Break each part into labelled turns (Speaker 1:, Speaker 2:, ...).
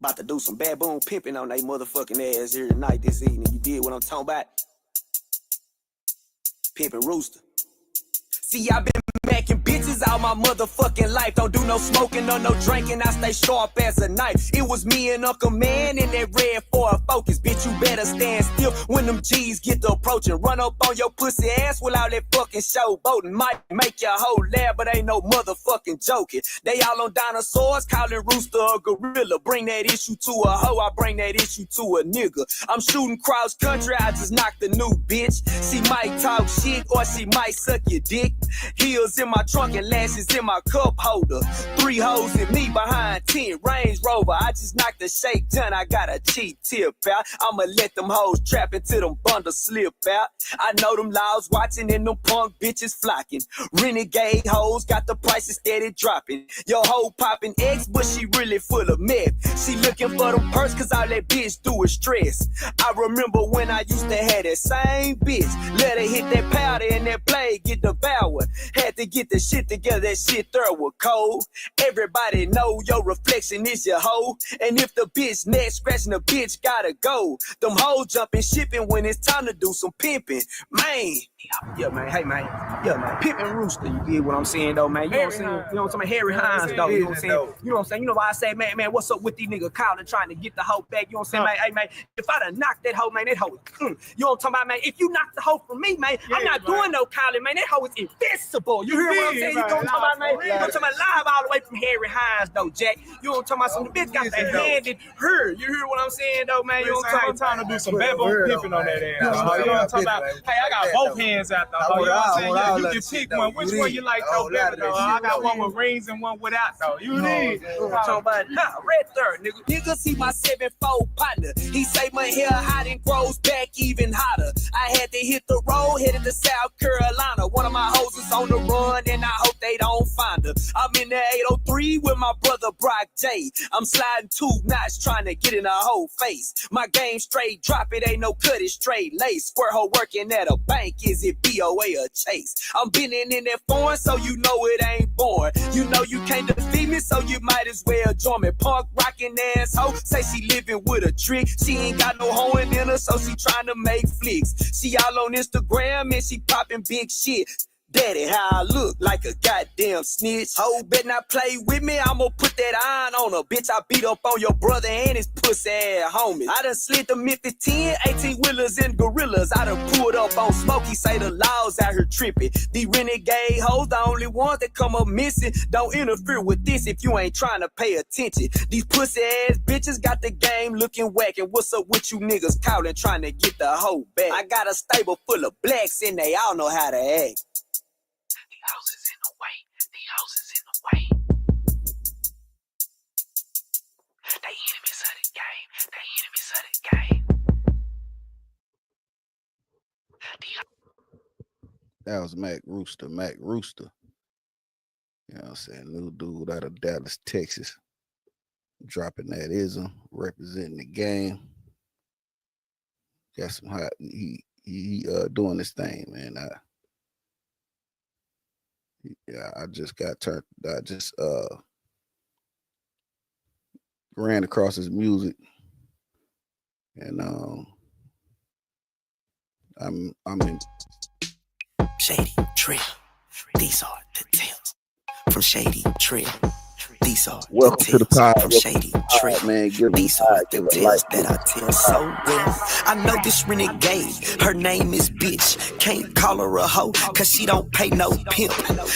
Speaker 1: About to do some baboon pimping on they motherfucking ass here tonight, this evening. You did what I'm talking about? Pimpin' Rooster. See, I been macking bitches all my motherfucking life. Don't do no smoking or no drinking. I stay sharp as a knife. It was me and Uncle Man in that red Ford Focus. Bitch, you better stand still when them G's get to approaching. Run up on your pussy ass with all that fucking showboating. Might make your whole laugh, but ain't no motherfucking joking. They all on dinosaurs, calling Rooster a gorilla. Bring that issue to a hoe, I bring that issue to a nigga. I'm shooting cross country, I just knocked a new bitch. She might talk shit or she might suck your dick. Heels in my trunk and lashes in my cup holder. 3 hoes in me behind 10 Range Rover. I just knocked a shake done, I got a cheap tip out. I'ma let them hoes trap until them bundles slip out. I know them laws watching and them punk bitches flocking. Renegade hoes got the prices steady dropping. Yo hoe popping eggs, but she really full of meth. She looking for them purse cause all that bitch do is stress. I remember when I used to have that same bitch. Let her hit that powder and that blade get devoured. Had to get the shit together, that shit there was cold. Everybody know your reflection is your hoe. And if the bitch neck scratching, the bitch gotta go. Them hoes jumping shipping when it's time to do some pimping. Man. Yeah, man. Hey, man. Yeah, man. Pimpin' Rooster. You get what I'm saying, though, man. You know what I'm saying? You know what I'm saying? Harry Hines, though. You know what I'm saying? You know what I'm saying? You know why I say, man, what's up with these niggas calling, trying to get the hoe back? You know what I'm saying, man? Hey, man, if I done knocked that hoe, man, that hoe is, you know what I'm talking about, man? If you knock the hoe from me, man, I'm not doing no calling, man. That hoe is invincible. You hear what I'm saying? You know what I'm talking about, man? You know what I'm talking about? Live all the way from Harry Hines, though, Jack. You know what I'm talking about? Some bitch got the hand in her. You hear what I'm saying, though, man? You know what I'm talking about?
Speaker 2: Time to do some baboon pimping on that ass. You know what I'm talking about? Hey, I got both hands out though. You know what I'm saying? You can pick one. Which one you like though better though? I got one with rings and one without though. You need.
Speaker 1: I'm talking about red third, nigga. Nigga see my 7-4 partner. He say my hair hot and grows back even hotter. I had to hit the road, headed to South Carolina. One of my hoes is on the run and I hope they don't find her. I'm in the 803 with my brother Brock J. I'm sliding 2 knots trying to get in her whole face. My game straight drop, it ain't no cut, it straight lace. Square hoe working at a bank, is it BOA or Chase? I'm bending in that foreign, so you know it ain't born. You know you can't defeat me, so you might as well join me. Punk rockin' asshole, say she living with a trick. She ain't got no hoeing in her, so she trying to make flicks. She all on Instagram and she popping big shit. Daddy, how I look like a goddamn snitch. Ho, better not play with me, I'ma put that iron on her. Bitch, I beat up on your brother and his pussy ass homies. I done slid the Memphis 10, 18-wheelers and gorillas. I done pulled up on Smokey, say the laws out here tripping. These renegade hoes, the only ones that come up missing. Don't interfere with this if you ain't trying to pay attention. These pussy ass bitches got the game looking whack. And what's up with you niggas calling, trying to get the hoe back? I got a stable full of blacks and they all know how to act.
Speaker 3: The house is in the way. The house is in the way. They enemies of the game. They enemies of the game.
Speaker 4: That was Mac Rooster. You know what I'm saying? Little dude out of Dallas, Texas. Dropping that ism, representing the game. Got some hot. He doing this thing, man. I just ran across his music, and I'm in
Speaker 3: Shady Trail. These are the tales from Shady Trail. These are
Speaker 4: welcome to the pod
Speaker 3: from Shady Trail,
Speaker 4: man.
Speaker 3: These are the tales that I tell so well. I know this renegade, her name is bitch. Can't call her a hoe, cause she don't pay no pimp.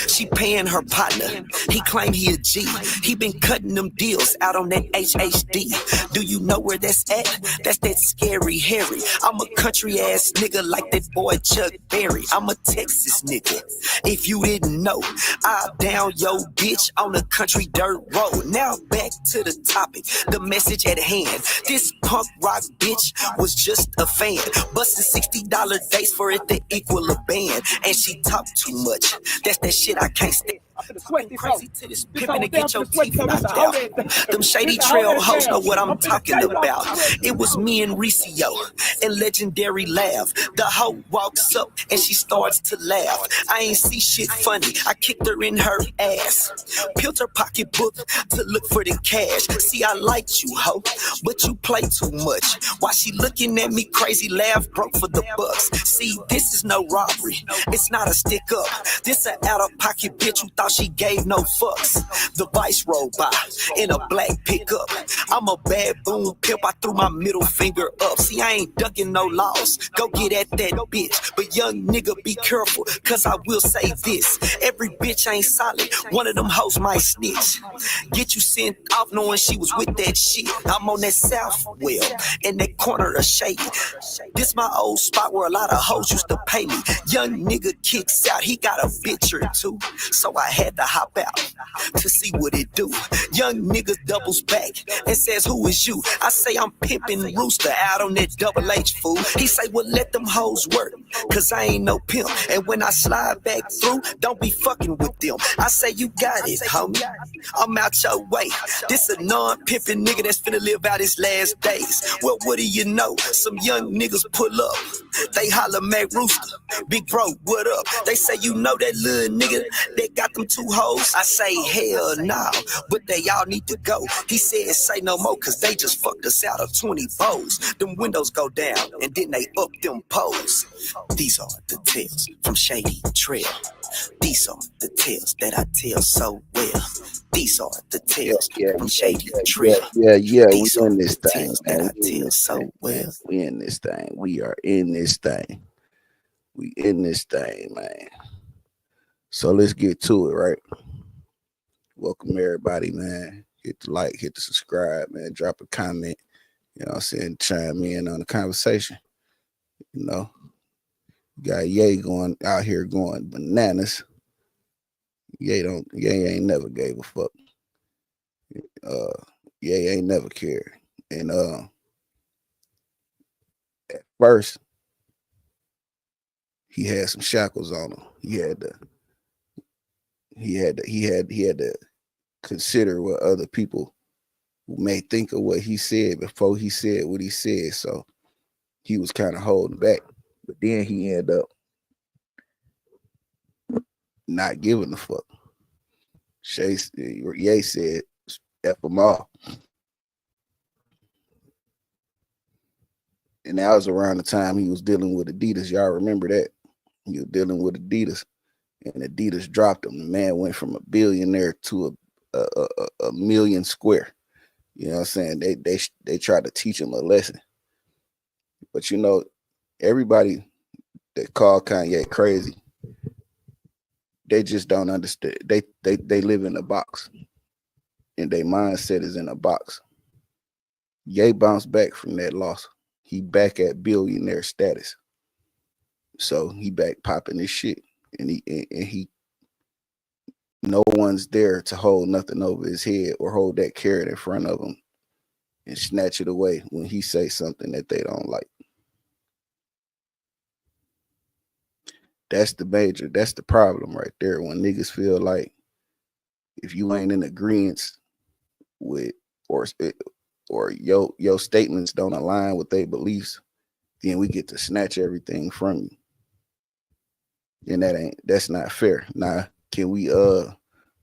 Speaker 3: She paying her partner, he claim he a G. He been cutting them deals out on that HHD. Do you know where that's at? That's that scary Harry. I'm a country ass nigga like that boy Chuck Berry. I'm a Texas nigga, if you didn't know. I'll down yo bitch on a country dirt road. Now back to the topic, the message at hand. This punk rock bitch was just a fan, busting $60 dates for it to equal a band. And she talk too much, that's that shit I can't stand. Crazy to this pimpin' to get your teeth knocked out. Them Shady Trail hoes know what I'm talking about. It was me and Ricio and Legendary Laugh. The hoe walks up and she starts to laugh. I ain't see shit funny, I kicked her in her ass. Peeled her pocketbook book to look for the cash. See, I liked you, ho, but you play too much. Why she looking at me crazy, laugh broke for the bucks. See, this is no robbery, it's not a stick up. This a out of pocket bitch who thought she gave no fucks. The vice rolled by in a black pickup. I'm a bad boom pimp, I threw my middle finger up. See, I ain't ducking no laws, go get at that bitch. But young nigga, be careful, cause I will say this. Every bitch ain't solid, one of them hoes might snitch. Get you sent off knowing she was with that shit. I'm on that south well, in that corner of shady. This my old spot where a lot of hoes used to pay me. Young nigga kicks out, he got a bitch or two. So I had to hop out to see what it do. Young nigga doubles back and says, who is you? I say I'm pimping Rooster out on that Double H fool. He say, well, let them hoes work, cause I ain't no pimp. And when I slide back through, don't be fucking with them. I say, you got it, homie, I'm out your way. This a non-pimping nigga that's finna live out his last days. Well, what do you know? Some young niggas pull up, they holler, Mac Rooster, big bro, what up? They say, you know that little nigga that got them two hoes? I say, hell nah, but they all need to go. He said, say no more, cause they just fucked us out of 20 bows. Them windows go down, and then they up them poles. These are the tales from Shady Trail. These are the tales that I tell so well. These are the tales from Shady Trail.
Speaker 4: Yeah.
Speaker 3: These
Speaker 4: We
Speaker 3: are
Speaker 4: in this
Speaker 3: the
Speaker 4: thing,
Speaker 3: tales
Speaker 4: man.
Speaker 3: that I tell so well.
Speaker 4: We in this thing. We are in this thing. We in this thing, man. So let's get to it, right? Welcome everybody, man. Hit the like, hit the subscribe, man. Drop a comment. You know what I'm saying? Chime in on the conversation. You know, got Ye going out here going bananas. Ye ain't never gave a fuck. Ye ain't never cared. And at first he had some shackles on him. He had to consider what other people may think of what he said before he said what he said. So he was kind of holding back. But then he ended up not giving a fuck. Ye said, F them all. And that was around the time he was dealing with Adidas. Y'all remember that? He was dealing with Adidas, and Adidas dropped him. The man went from a billionaire to a million square. You know what I'm saying? They tried to teach him a lesson. But you know, everybody that called Kanye crazy, they just don't understand. They live in a box, and their mindset is in a box. Ye bounced back from that loss. He back at billionaire status. So he back popping his shit. And he no one's there to hold nothing over his head or hold that carrot in front of him and snatch it away when he say something that they don't like. That's the problem right there. When niggas feel like if you ain't in agreement with or your statements don't align with their beliefs, then we get to snatch everything from you. And that's not fair. Now, can we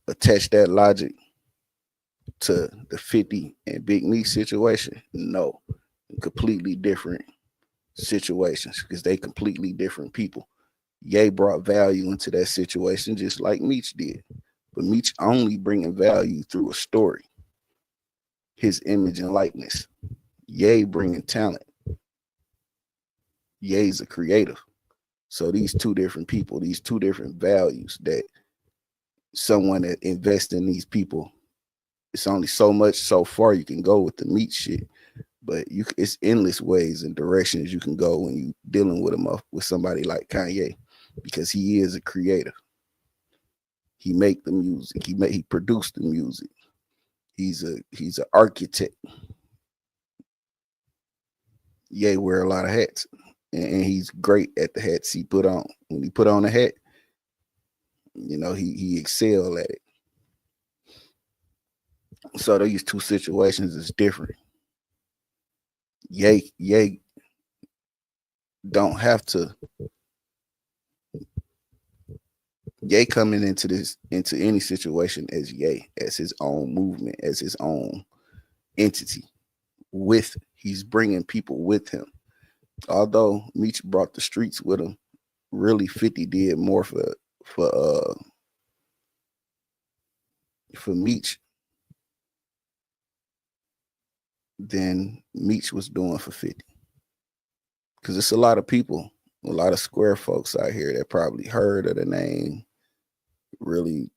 Speaker 4: attach that logic to the 50 and Big Meech situation? No. Completely different situations because they completely different people. Ye brought value into that situation just like Meech did. But Meech only bringing value through a story. His image and likeness. Ye bringing talent. Ye's a creative. So these two different people, these two different values that someone that invests in these people, it's only so much so far you can go with the Meech shit. But it's endless ways and directions you can go when you dealing with somebody like Kanye, because he is a creator. He make the music. He produced the music. He's an architect. Ye wear a lot of hats, and he's great at the hats he put on. When he put on a hat, you know, he excel at it. So these two situations is different. Ye don't have to Ye coming into any situation as Ye, as his own movement, as his own entity. He's bringing people with him. Although Meech brought the streets with him, really 50 did more for Meech than Meech was doing for 50. Because it's a lot of people, a lot of square folks out here that probably heard of the name. Really,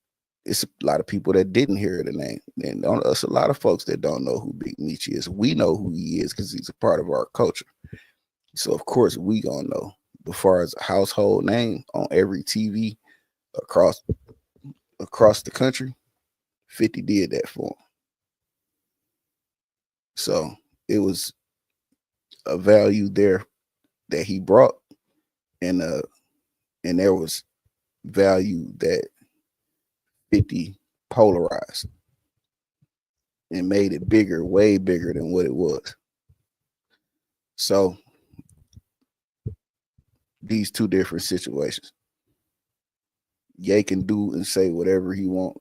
Speaker 4: it's a lot of people that didn't hear the name. And it's a lot of folks that don't know who Big Meech is. We know who he is because he's a part of our culture. So of course we gonna know. But far as a household name on every TV across the country, 50 did that for him. So it was a value there that he brought, and there was value that 50 polarized and made it bigger, way bigger than what it was. So these two different situations. Ye can do and say whatever he want,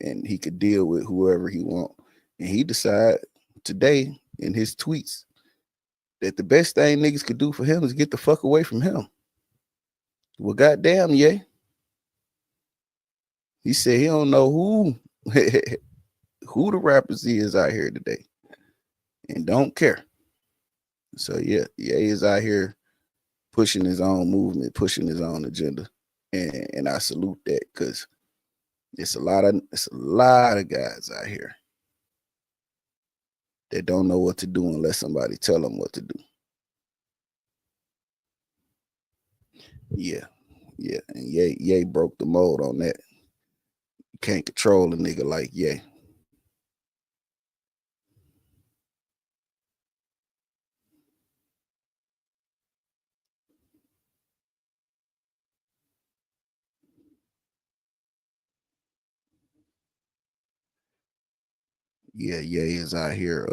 Speaker 4: and he could deal with whoever he want. And he decided today in his tweets that the best thing niggas could do for him is get the fuck away from him. Well, goddamn, Ye. He said he don't know who who the rappers is out here today, and don't care. So yeah, Ye is out here pushing his own movement, pushing his own agenda, and I salute that, because it's a lot of guys out here that don't know what to do unless somebody tell them what to do. Yeah, and Ye broke the mold on that. You can't control a nigga like Ye. Yeah, Ye is out here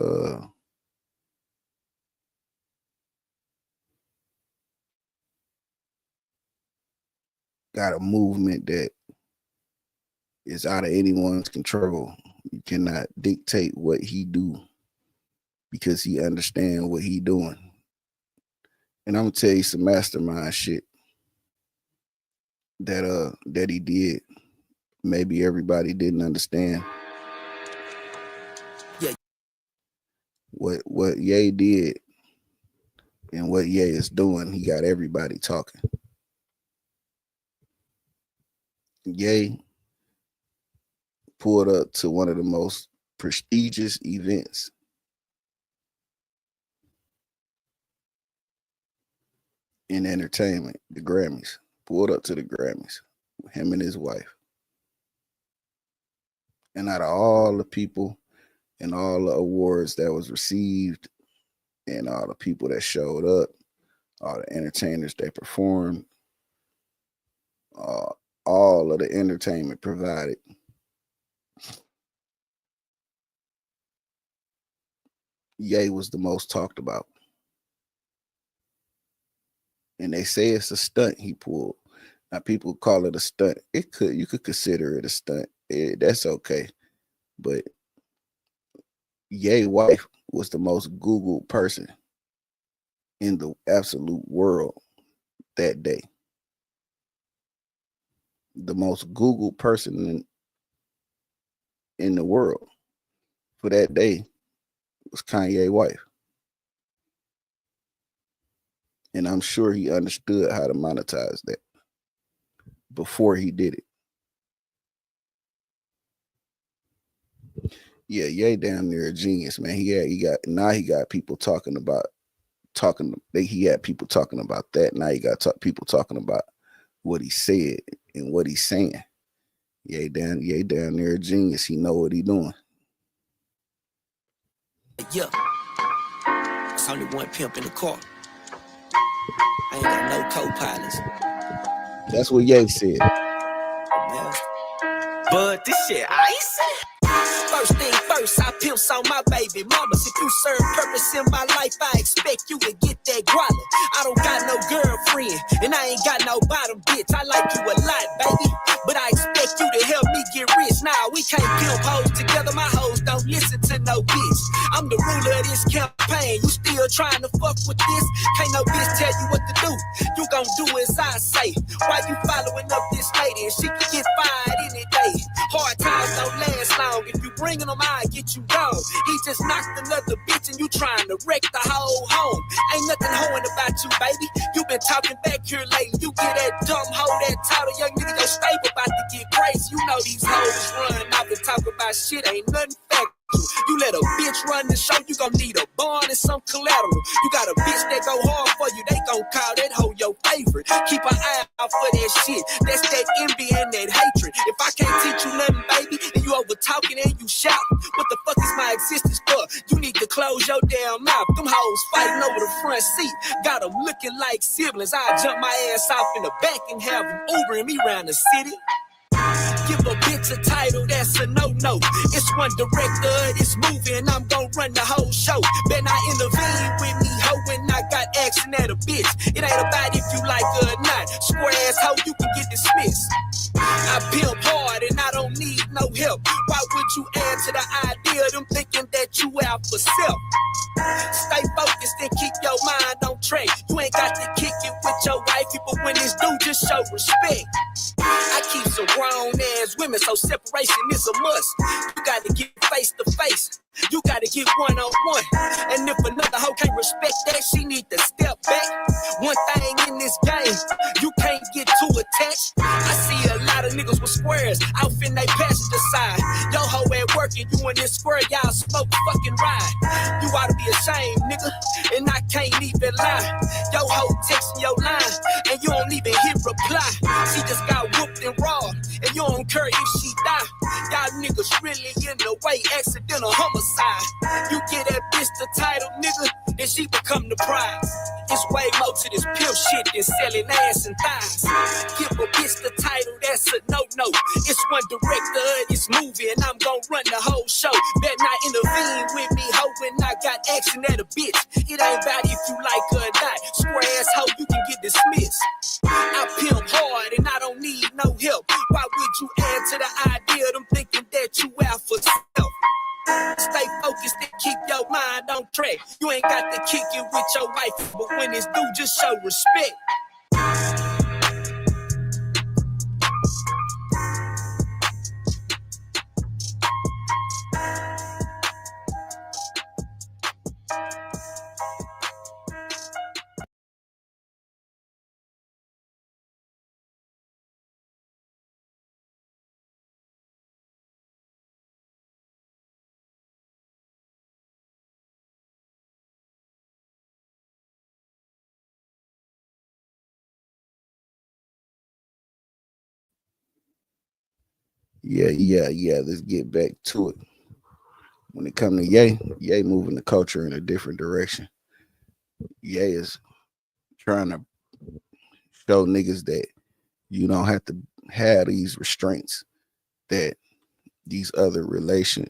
Speaker 4: got a movement that is out of anyone's control. You cannot dictate what he do because he understand what he doing. And I'm gonna tell you some mastermind shit that he did. Maybe everybody didn't understand.
Speaker 3: Yeah.
Speaker 4: What Ye did and what Ye is doing, he got everybody talking. Ye pulled up to one of the most prestigious events in entertainment, the Grammys. Pulled up to the Grammys, him and his wife. And out of all the people and all the awards that was received and all the people that showed up, all the entertainers that performed, all of the entertainment provided, Ye was the most talked about. And they say it's a stunt he pulled. Now people call it a stunt. You could consider it a stunt. That's okay. But Ye's wife was the most Googled person in the absolute world that day. The most Googled person in the world for that day was Kanye's wife. And I'm sure he understood how to monetize that before he did it. Yeah, Ye down there a genius, man. He got people talking about he had people talking about that. Now he got people talking about what he said and what he's saying. Ye down there a genius. He know what he doing.
Speaker 3: Yeah. It's only one pimp in the car. I ain't got no co-pilots.
Speaker 4: That's what Ye said.
Speaker 3: But this shit icy. First thing first, I pimps on my baby mamas. If you serve purpose in my life, I expect you to get that guala. I don't got no girlfriend, and I ain't got no bottom bitch. I like you a lot, baby. can't pimp hoes together, my hoes don't listen to no bitch. I'm the ruler of this campaign, you still trying to fuck with this? Can't no bitch tell you what to do, you gon' do as I say. Why you following up this lady and she can get fired any day? Hard times don't last long, if you bringing them I get you gone. He just knocked another bitch and you trying to wreck the whole home. Ain't nothing hoeing about you, baby, you been talking back here lately. You get that dumb hoe, that title, young nigga, your stable about to get crazy. You know these hoes run off and talk about shit, ain't nothing factual. You let a bitch run the show, you gon' need a bond and some collateral. You got a bitch that go hard for you, they gon' call that hoe your favorite. Keep an eye out for that shit, that's that envy and that hatred. If I can't teach you nothing, baby, and you over talking and you shout, what the fuck is my existence for? You need to close your damn mouth. Them hoes fighting over the front seat, got them looking like siblings. I jump my ass off in the back and have them Ubering me around the city. Give a bitch a title, that's a no-no. It's one director of this movie and I'm gon' run the whole show. Better not intervene with me, ho, when I got action at a bitch. It ain't about if you like her or not. Square ass hoe, you can get dismissed. I pimp hard and I don't need no help. Why would you add to the idea of them thinking that you out for self? Stay focused and keep your mind on track. You ain't got to kick it with your wifey, but when it's due, just show respect. I keep some grown ass women, so separation is a must. You gotta get face to face, you gotta get one on one. And if another hoe can't respect that, she need to step back. One thing in this game, you can't get too attached. I see a lot of niggas with squares out in they passenger side. Yo hoe at work and you in this square, y'all smoke fucking ride. You ought to be ashamed, nigga, and I can't even lie. Yo hoe texting your line and you don't even hit reply. She just got whooped and raw, and you don't care if she die. Y'all niggas really in the way, accidental homicide. You get that bitch the title, nigga, and she become the prize. It's way more to this pimp shit than selling ass and thighs. Give a bitch the title, that's a no-no. It's one director of this movie and I'm gon' run the whole show. Better not intervene with me, ho, when I got action at a bitch. It ain't about if you like her or not. Square ass hoe, you can get dismissed. I pimp hard and I don't need no help. Why would you add to the idea of them thinking that you out for self? Stay focused and keep your mind on track. You ain't got to kick it with your wife, but when it's due, just show respect.
Speaker 4: Yeah. Let's get back to it. When it comes to Ye moving the culture in a different direction. Ye is trying to show niggas that you don't have to have these restraints that these other religions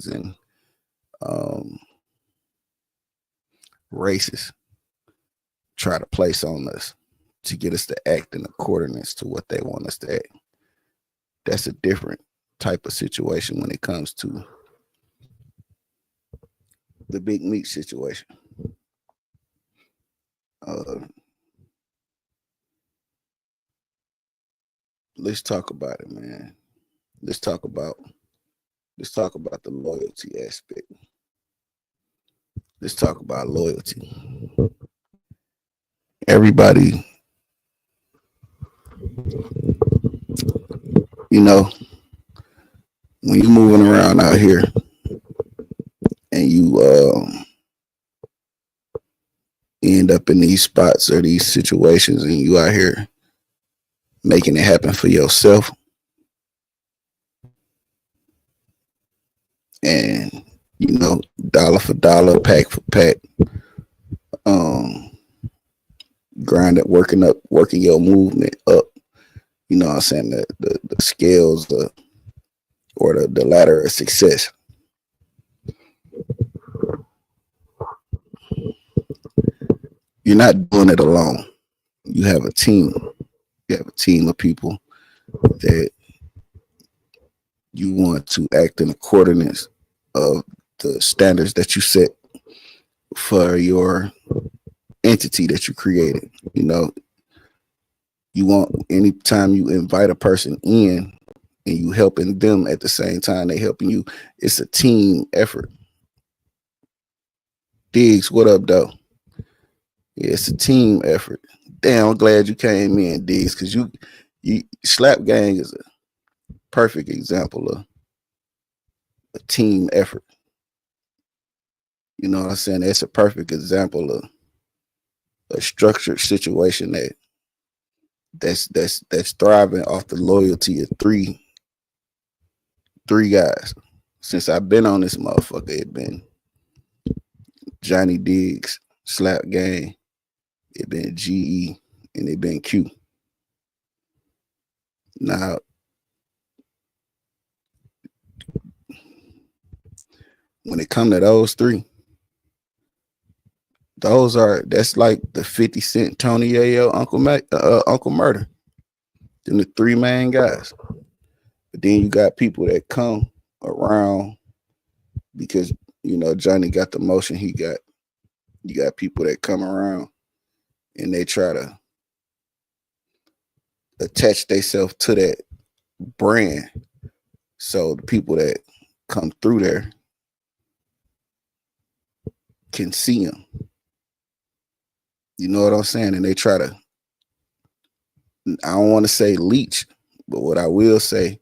Speaker 4: and races try to place on us to get us to act in accordance to what they want us to act. That's a different type of situation when it comes to the Big Meech situation. Let's talk about it, man. Let's talk about the loyalty aspect. Let's talk about loyalty. Everybody, you know, when you're moving around out here and you end up in these spots or these situations and you out here making it happen for yourself, and you know, dollar for dollar, pack for pack, working your movement up, you know what I'm saying, the scales or the ladder of success. You're not doing it alone. You have a team. You have a team of people that You want to act in accordance of the standards that you set for your entity that you created. You know, you want anytime you invite a person in and you helping them at the same time they helping you, it's a team effort. Diggs, what up, though? Yeah, it's a team effort. Damn, I'm glad you came in, Diggs, because you Slap Gang is a perfect example of a team effort. You know what I'm saying? It's a perfect example of a structured situation that's thriving off the loyalty of three guys. Since I've been on this motherfucker, it been Johnny Diggs, Slap Gang, it been GE, and it been Q. Now, when it come to those three, that's like the 50 Cent, Tony Yayo, Uncle Murder. Them the three main guys. But then you got people that come around because, you know, Johnny got the motion he got. You got people that come around and they try to attach themselves to that brand. So the people that come through there can see him. You know what I'm saying? And they try to, I don't want to say leech, but what I will say,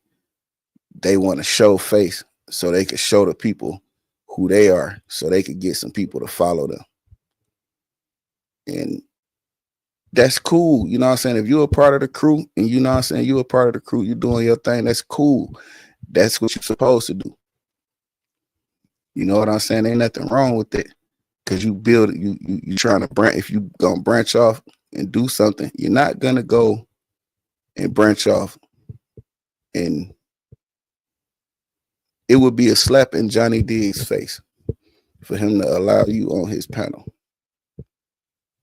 Speaker 4: they want to show face so they can show the people who they are, so they could get some people to follow them. And that's cool. You know what I'm saying? If you're a part of the crew and you know what I'm saying, you're a part of the crew, you're doing your thing, that's cool. That's what you're supposed to do. You know what I'm saying? Ain't nothing wrong with it. Because you build it, you trying to branch. If you gonna branch off and do something, you're not gonna go and branch off, and it would be a slap in Johnny Diggs' face for him to allow you on his panel,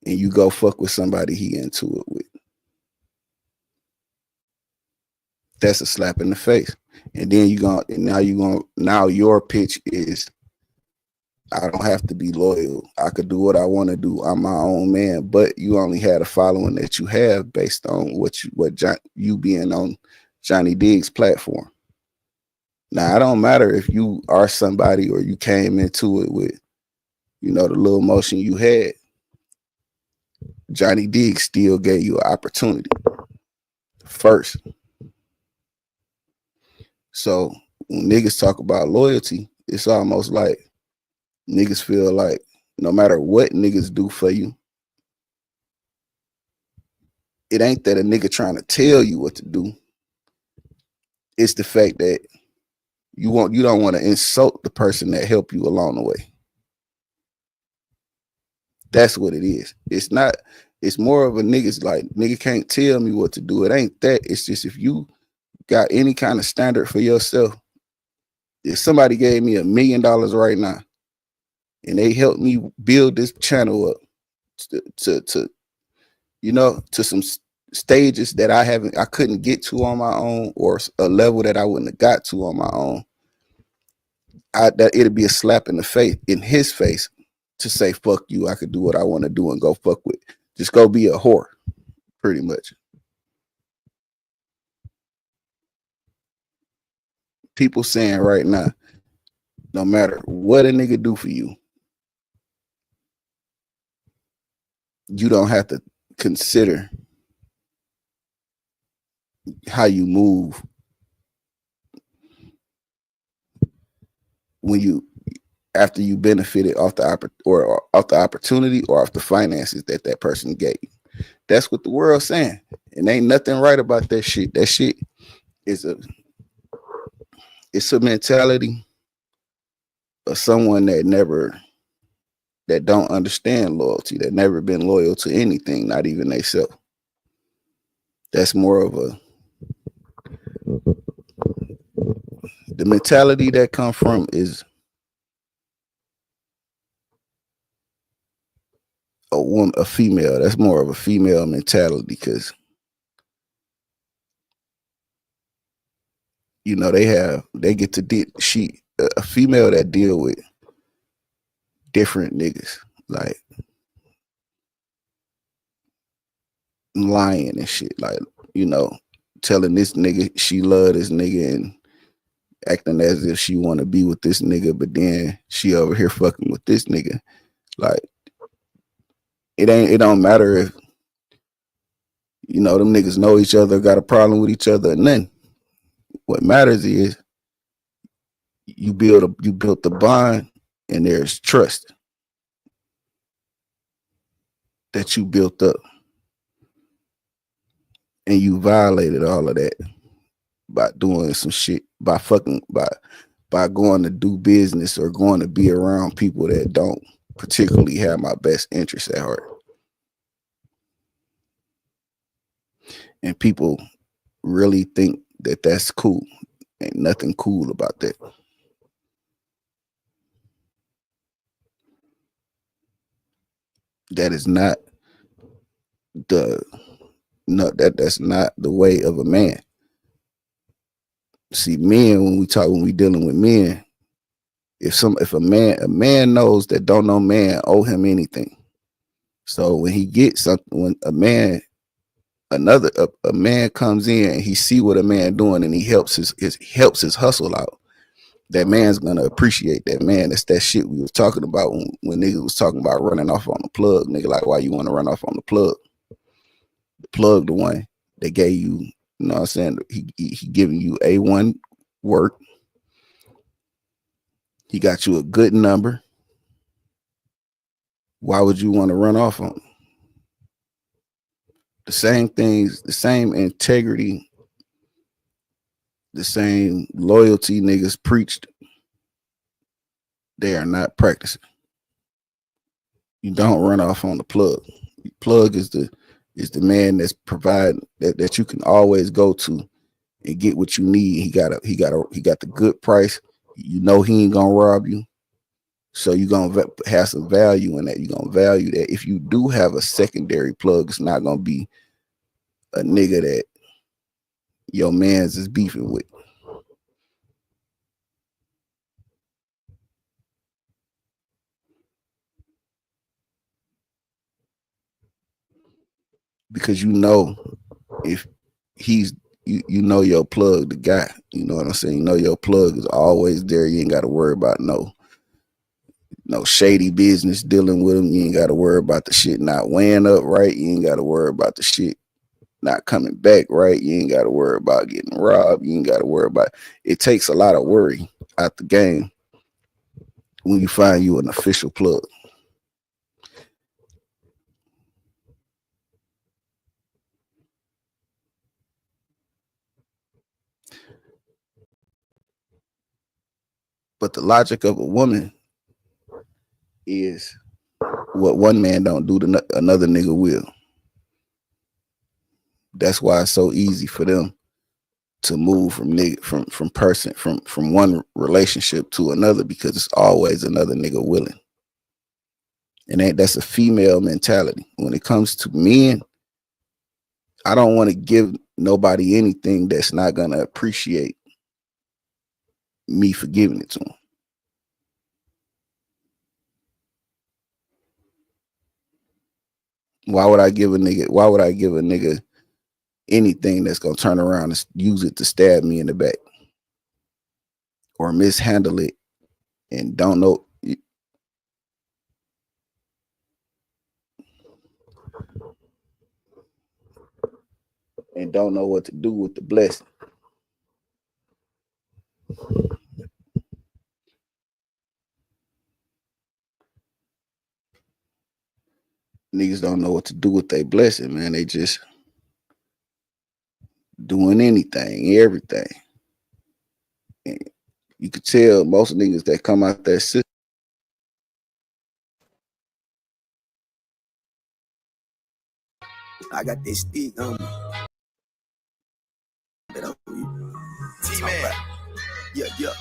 Speaker 4: and you go fuck with somebody he into it with. That's a slap in the face. And then now your pitch is, I don't have to be loyal. I could do what I want to do. I'm my own man. But you only had a following that you have based on you being on Johnny Diggs' platform. Now, it don't matter if you are somebody or you came into it with, you know, the little motion you had. Johnny Diggs still gave you an opportunity first. So when niggas talk about loyalty, it's almost like niggas feel like no matter what niggas do for you, it ain't that a nigga trying to tell you what to do. It's the fact that you don't want to insult the person that helped you along the way. That's what it is. It's more of a nigga's like, nigga can't tell me what to do. It ain't that. It's just if you got any kind of standard for yourself, if somebody gave me $1 million right now and they helped me build this channel up to you know, to some stages that I couldn't get to on my own, or a level that I wouldn't have got to on my own, that it'd be a slap in the face, in his face, to say, fuck you, I could do what I want to do and go fuck with. Just go be a whore, pretty much. People saying right now, no matter what a nigga do for you, you don't have to consider how you move when you, after you benefited off the opportunity or off the finances that person gave you. That's what the world's saying, and ain't nothing right about that shit. That shit is it's a mentality of someone that don't understand loyalty, that never been loyal to anything, not even themselves. That's more of the mentality that come from is a female. That's more of a female mentality, because you know, they get to a female that deal with different niggas, like lying and shit, like, you know, telling this nigga she love this nigga and acting as if she want to be with this nigga, but then she over here fucking with this nigga. Like, it don't matter if, you know, them niggas know each other, got a problem with each other, or nothing. What matters is you built the bond, and there's trust that you built up, and you violated all of that by doing some shit, by going to do business or going to be around people that don't particularly have my best interests at heart. And people really think that that's cool. Ain't nothing cool about that. That is not that's not the way of a man. See, men, when we dealing with men, if a man knows that don't no man owe him anything. So when he gets something, when a man comes in and he see what a man doing and he helps his hustle out, that man's gonna appreciate that, man. That's that shit we was talking about when niggas was talking about running off on the plug. Nigga, like, why you want to run off on the plug? The plug, the one that gave you, you know what I'm saying? He giving you A1 work. He got you a good number. Why would you want to run off on him? The same things, the same integrity, the same loyalty niggas preached, they are not practicing. You don't run off on the plug. The plug is the man that's providing that you can always go to and get what you need. He got the good price. You know he ain't gonna rob you. So you're gonna have some value in that. You're gonna value that. If you do have a secondary plug, it's not gonna be a nigga that your man's is beefing with. Because you know, if he's you know your plug, the guy, you know what I'm saying? You know your plug is always there. You ain't got to worry about no shady business dealing with him. You ain't got to worry about the shit not weighing up right. You ain't got to worry about the shit not coming back right. You ain't got to worry about getting robbed. You ain't got to worry about it. Takes a lot of worry out the game when you find you an official plug. But the logic of a woman is what one man don't do, another nigga will. That's why it's so easy for them to move from one relationship to another, because it's always another nigga willing. And that's a female mentality. When it comes to men, I don't want to give nobody anything that's not gonna appreciate me for giving it to him. Why would I give a nigga anything that's gonna turn around and use it to stab me in the back or mishandle it and don't know what to do with the blessing? Niggas don't know what to do with their blessing, man. They just doing anything, everything. And you could tell most niggas that come out that system,
Speaker 3: I got this stick on me. T-Man. Yeah.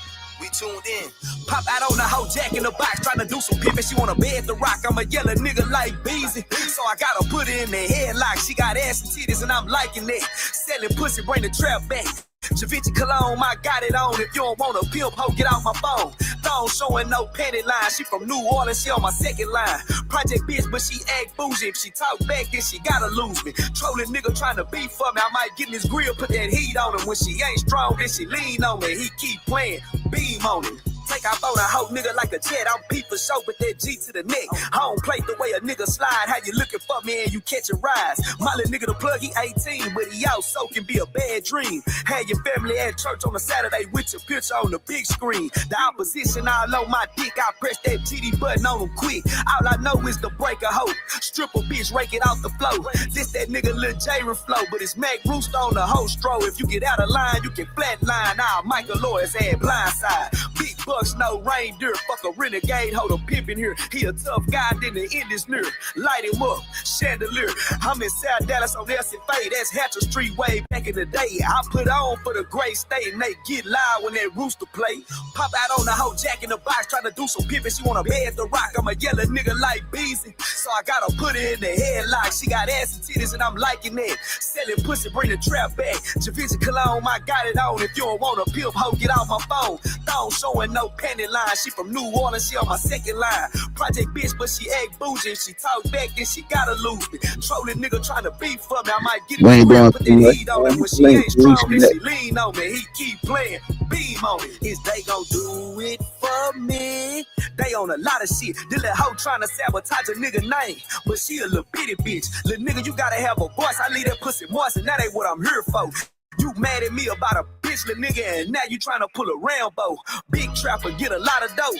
Speaker 3: We tuned in. Pop out on the hoe, jack in the box, trying to do some pimping. She wanna bed the rock. I'm a yellow nigga like Beezy. So I gotta put her in the headlock. She got ass and titties and I'm liking that. Selling pussy, bring the trap back. Javinci Cologne, I got it on. If you don't want a pimp, ho, get off my phone. Thong showing no panty line. She from New Orleans, she on my second line. Project bitch, but she act bougie. If she talk back, then she gotta lose me. Trolling nigga trying to beef for me. I might get in his grill, put that heat on him. When she ain't strong, then she lean on me. He keep playing, beam on him. Take off on a hoe nigga like a jet. I'm peep for show, but that G to the neck. I don't play the way a nigga slide. How you looking for me and you catch a rise? My little nigga the plug, he 18, but he out so can be a bad dream. Had your family at church on a Saturday with your picture on the big screen. The opposition all on my dick. I press that GD button on him quick. All I know is the break a hoe. Strip a bitch, rake it off the floor. This that nigga Lil J flow, but it's Mac Rooster on the whole stroll. If you get out of line, you can flatline. Now Michael Lawrence had blindside. Big bucks, no reindeer. Fuck a renegade, hold a pimp in here. He a tough guy, then the end is near. Light him up, chandelier. I'm in South Dallas on SFA. That's Hatcher Street way back in the day. I put on for the great state and they get loud when that rooster play. Pop out on the hoe, Jack in the box, trying to do some pimping. She wanna bed the rock. I'm a yellow nigga like Beezy, so I gotta put her in the headlock. She got ass and titties and I'm liking that. Selling pussy, bring the trap back. Javinci Cologne, I got it on. If you don't want a pimp, hoe, get off my phone. Thong showing no panty line. She from New Orleans, she on my second line. Project bitch, but she act bougie. If she talk back, then she gotta lose me. Trolling nigga trying to beef for me. I might get it real, put that heat on him. When she ain't strong, then she lean on me. He keep playing, beam on me. Is they gon' do it for me? They on a lot of shit. This little hoe trying to sabotage a nigga name, but she a little bitty bitch. Little nigga, you gotta have a voice. I leave that pussy moist, and that ain't what I'm here for. You mad at me about a bitch, little nigga, and now you trying to pull a Rambo. Big trapper, get a lot of dough.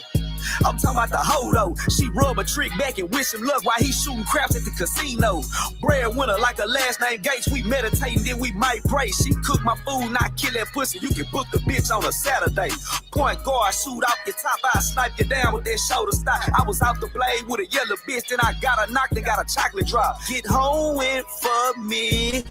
Speaker 3: I'm talking about the hoe though. She rub a trick back and wish him luck while he shooting craps at the casino. Breadwinner like her last name Gates. We meditating, then we might pray. She cook my food, not kill that pussy. You can book the bitch on a Saturday. Point guard, shoot off your top. I snipe you down with that shoulder stock. I was out the blade with a yellow bitch, then I got a knock, then got a chocolate drop. Get home and for me,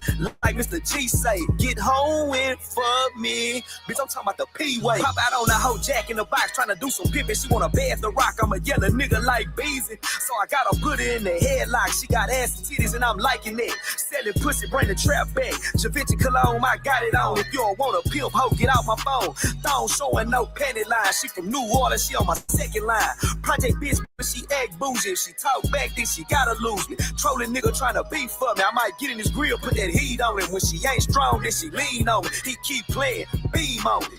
Speaker 3: like Mr. G say. Get home and for me, bitch. I'm talking about the P-way. Pop out on the hoe, Jack in the box, trying to do some pimping. She wanna bed the rock. I'm a yellow nigga like Beezy, so I gotta put her in the headlock. She got ass and titties and I'm liking it. Selling pussy, bring the trap back. Javinci Cologne, I got it on. If you don't want a pimp, hoe, get out my phone. Thong showing no panty line. She from New Orleans, she on my second line. Project bitch, but she act bougie. If she talk back, then she gotta lose me. Trolling nigga trying to beef for me. I might get in his grill, put that heat on him. When she ain't strong, then she lean on me. He keep playing, beam on me.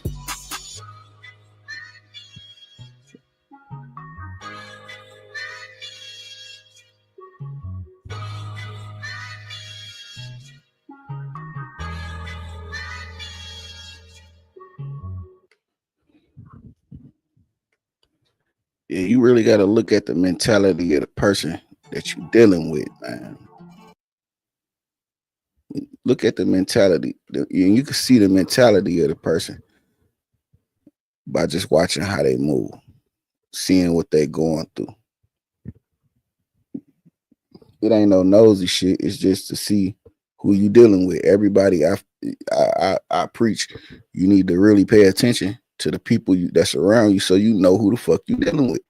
Speaker 4: Yeah, you really got to look at the mentality of the person that you're dealing with, man. Look at the mentality. You can see the mentality of the person by just watching how they move, seeing what they going through. It ain't no nosy shit. It's just to see who you dealing with. Everybody, I preach, you need to really pay attention to the people that's around you, so you know who the fuck you dealing with.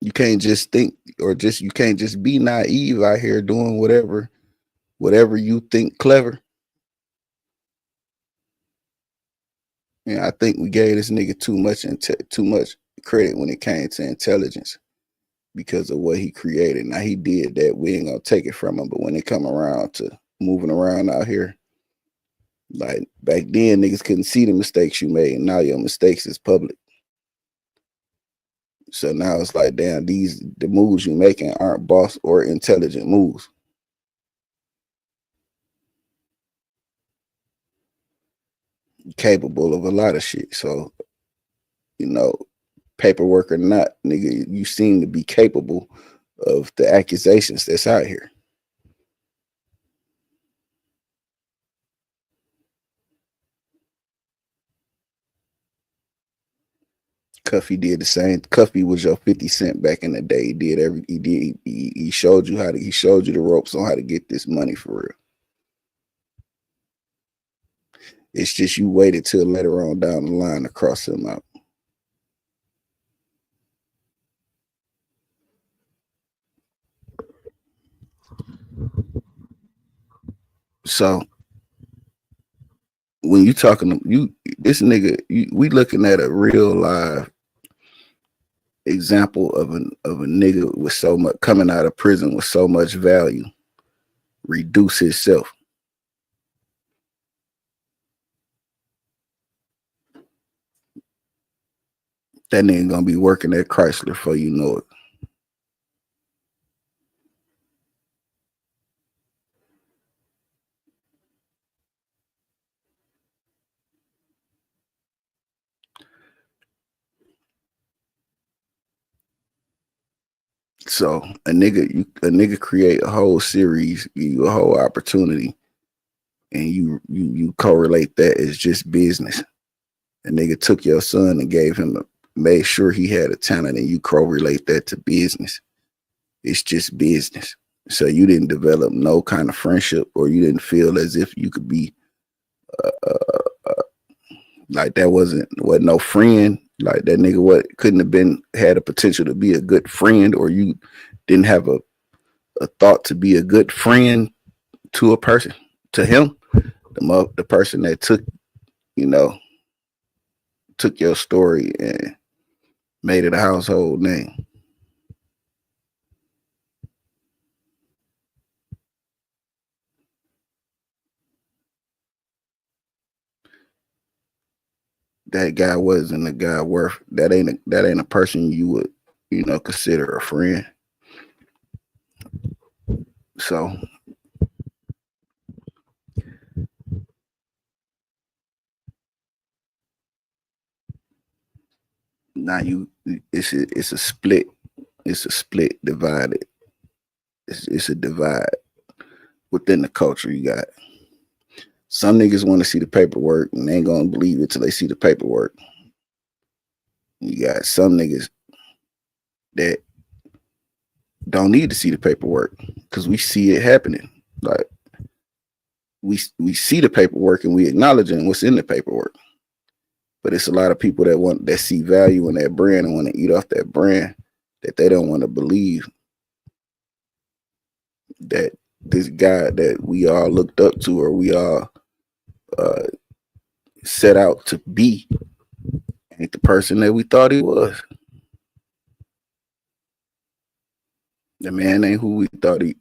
Speaker 4: You can't just think, or you can't just be naive out here doing whatever you think clever. And I think we gave this nigga too much credit when it came to intelligence because of what he created. Now he did that. We ain't gonna take it from him. But when it come around to moving around out here, like back then, niggas couldn't see the mistakes you made. And now your mistakes is public. So now it's like, damn, the moves you making aren't boss or intelligent moves. Capable of a lot of shit. So, paperwork or not, nigga, you seem to be capable of the accusations that's out here. Cuffy did the same. Cuffy was your 50 Cent back in the day. He showed you he showed you the ropes on how to get this money for real. It's just you waited till later on down the line to cross him out. So when you talking to this nigga, we looking at a real live example of a nigga with so much coming out of prison with so much value, reduce himself. That nigga gonna be working at Chrysler before you know it. So a nigga create a whole series, give you a whole opportunity, and you correlate that as just business. A nigga took your son and made sure he had a talent, and you correlate that to business. It's just business. So you didn't develop no kind of friendship, or you didn't feel as if you could be like that wasn't no friend. Like that nigga couldn't have had a potential to be a good friend, or you didn't have a thought to be a good friend to a person, to him, the person that took your story and made it a household name. That guy wasn't a guy worth. That ain't a person you would consider a friend. So now it's a split. It's a split divided. It's a divide within the culture. You got some niggas want to see the paperwork and they ain't gonna believe it till they see the paperwork. You got some niggas that don't need to see the paperwork because we see it happening. Like we see the paperwork and we acknowledging what's in the paperwork. But it's a lot of people that see value in that brand and want to eat off that brand, that they don't want to believe that this guy that we all looked up to, or we all set out to be, ain't the person that we thought he was. The man ain't who we thought he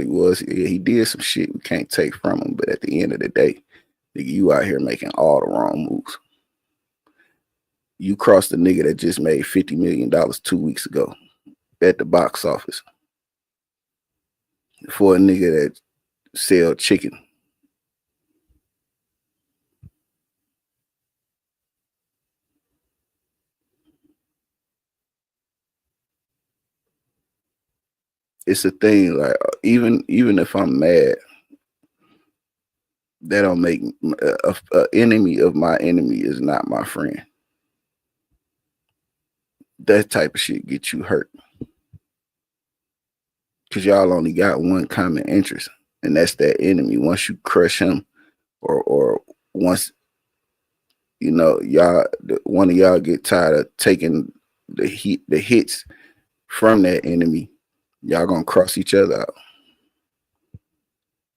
Speaker 4: was. Yeah, he did some shit we can't take from him, but at the end of the day, nigga, you out here making all the wrong moves. You crossed the nigga that just made $50 million 2 weeks ago at the box office for a nigga that sell chicken. It's a thing, like even if I'm mad, that don't make a enemy of my enemy is not my friend. That type of shit gets you hurt because y'all only got one common interest, and that's that enemy. Once you crush him, or once one of y'all get tired of taking the hits from that enemy, y'all gonna cross each other out.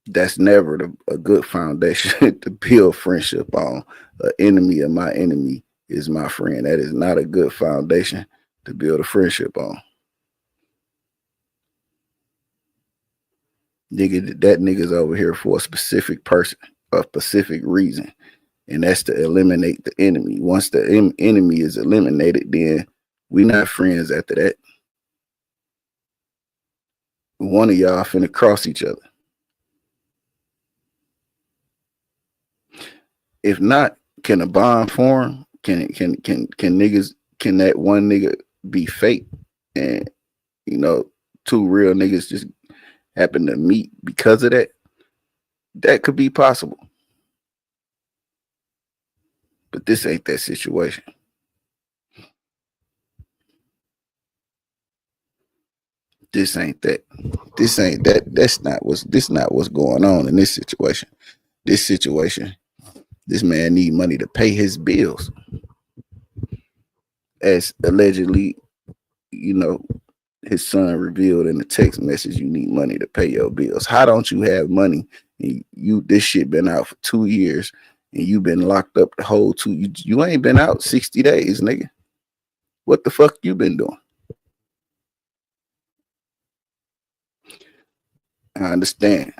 Speaker 4: That's never a good foundation to build friendship on. An enemy of my enemy is my friend. That is not a good foundation to build a friendship on. Nigga, that nigga's over here for a specific person, a specific reason, and that's to eliminate the enemy. Once the enemy is eliminated, then we not friends after that. One of y'all finna cross each other. If not, can a bond form? Can that one nigga be fake, and two real niggas just happen to meet because of that? That could be possible. But this ain't that situation. This ain't that. This ain't that. That's not what's going on in this situation. This situation, this man need money to pay his bills. As allegedly, his son revealed in the text message, you need money to pay your bills. How don't you have money? And this shit been out for 2 years, and you been locked up the whole you ain't been out 60 days, nigga. What the fuck you been doing? I understand.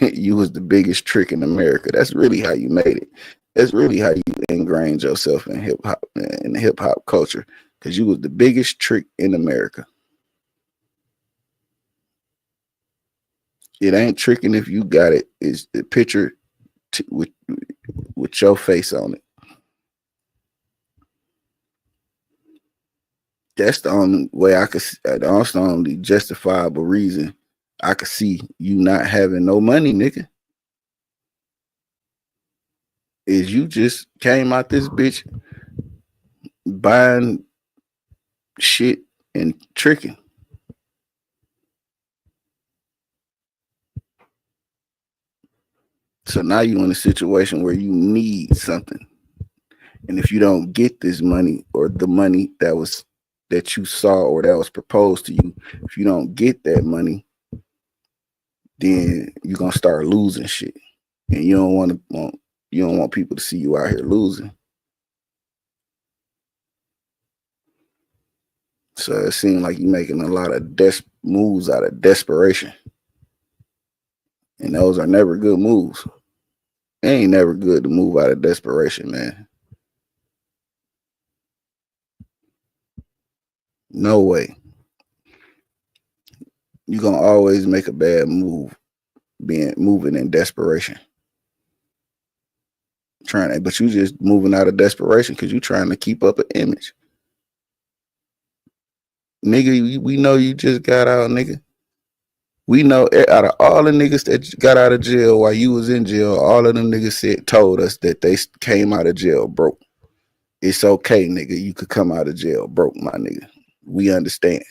Speaker 4: You was the biggest trick in America. That's really how you made it. That's really how you ingrained yourself in hip hop culture, because you was the biggest trick in America. It ain't tricking if you got it. It's the picture with your face on it. That's the only way I could. That's the only justifiable reason I could see you not having no money, nigga. Is you just came out this bitch buying shit and tricking. So now you're in a situation where you need something. And if you don't get this money, or the money that you saw or that was proposed to you, if you don't get that money, then you're gonna start losing shit. And you don't want people to see you out here losing. So it seems like you're making a lot of moves out of desperation. And those are never good moves. It ain't never good to move out of desperation, man. No way. You're gonna always make a bad move moving in desperation. But you just moving out of desperation because you're trying to keep up an image. Nigga, we know you just got out, nigga. We know out of all the niggas that got out of jail while you was in jail, all of them niggas told us that they came out of jail broke. It's okay, nigga. You could come out of jail broke, my nigga. We understand.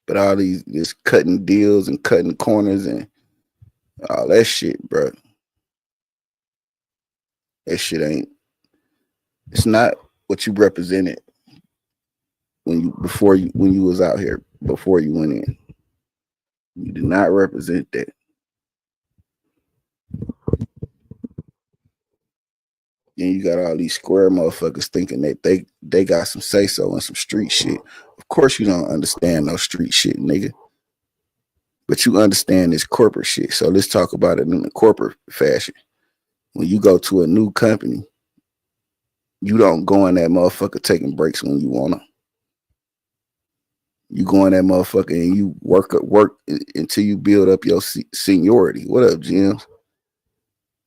Speaker 4: But all this cutting deals and cutting corners and all that shit, bro. That shit ain't. It's not what you represented when you was out here before you went in. You did not represent that. Then you got all these square motherfuckers thinking that they got some say so and some street shit. Of course you don't understand no street shit, nigga. But you understand this corporate shit. So let's talk about it in the corporate fashion. When you go to a new company, you don't go in that motherfucker taking breaks when you want to. You go in that motherfucker and you work until you build up your seniority. What up, Jim?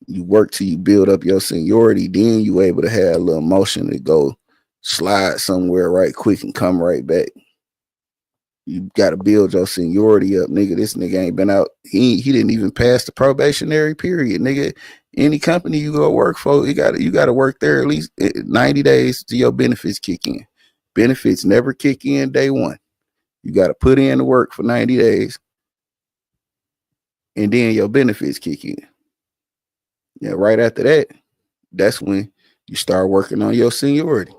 Speaker 4: You work till you build up your seniority, then you able to have a little motion to go slide somewhere right quick and come right back. You got to build your seniority up, nigga. This nigga ain't been out. He didn't even pass the probationary period, nigga. Any company you go work for, you got to work there at least 90 days till your benefits kick in. Benefits never kick in day one. You got to put in the work for 90 days, and then your benefits kick in. Yeah, right after that, that's when you start working on your seniority.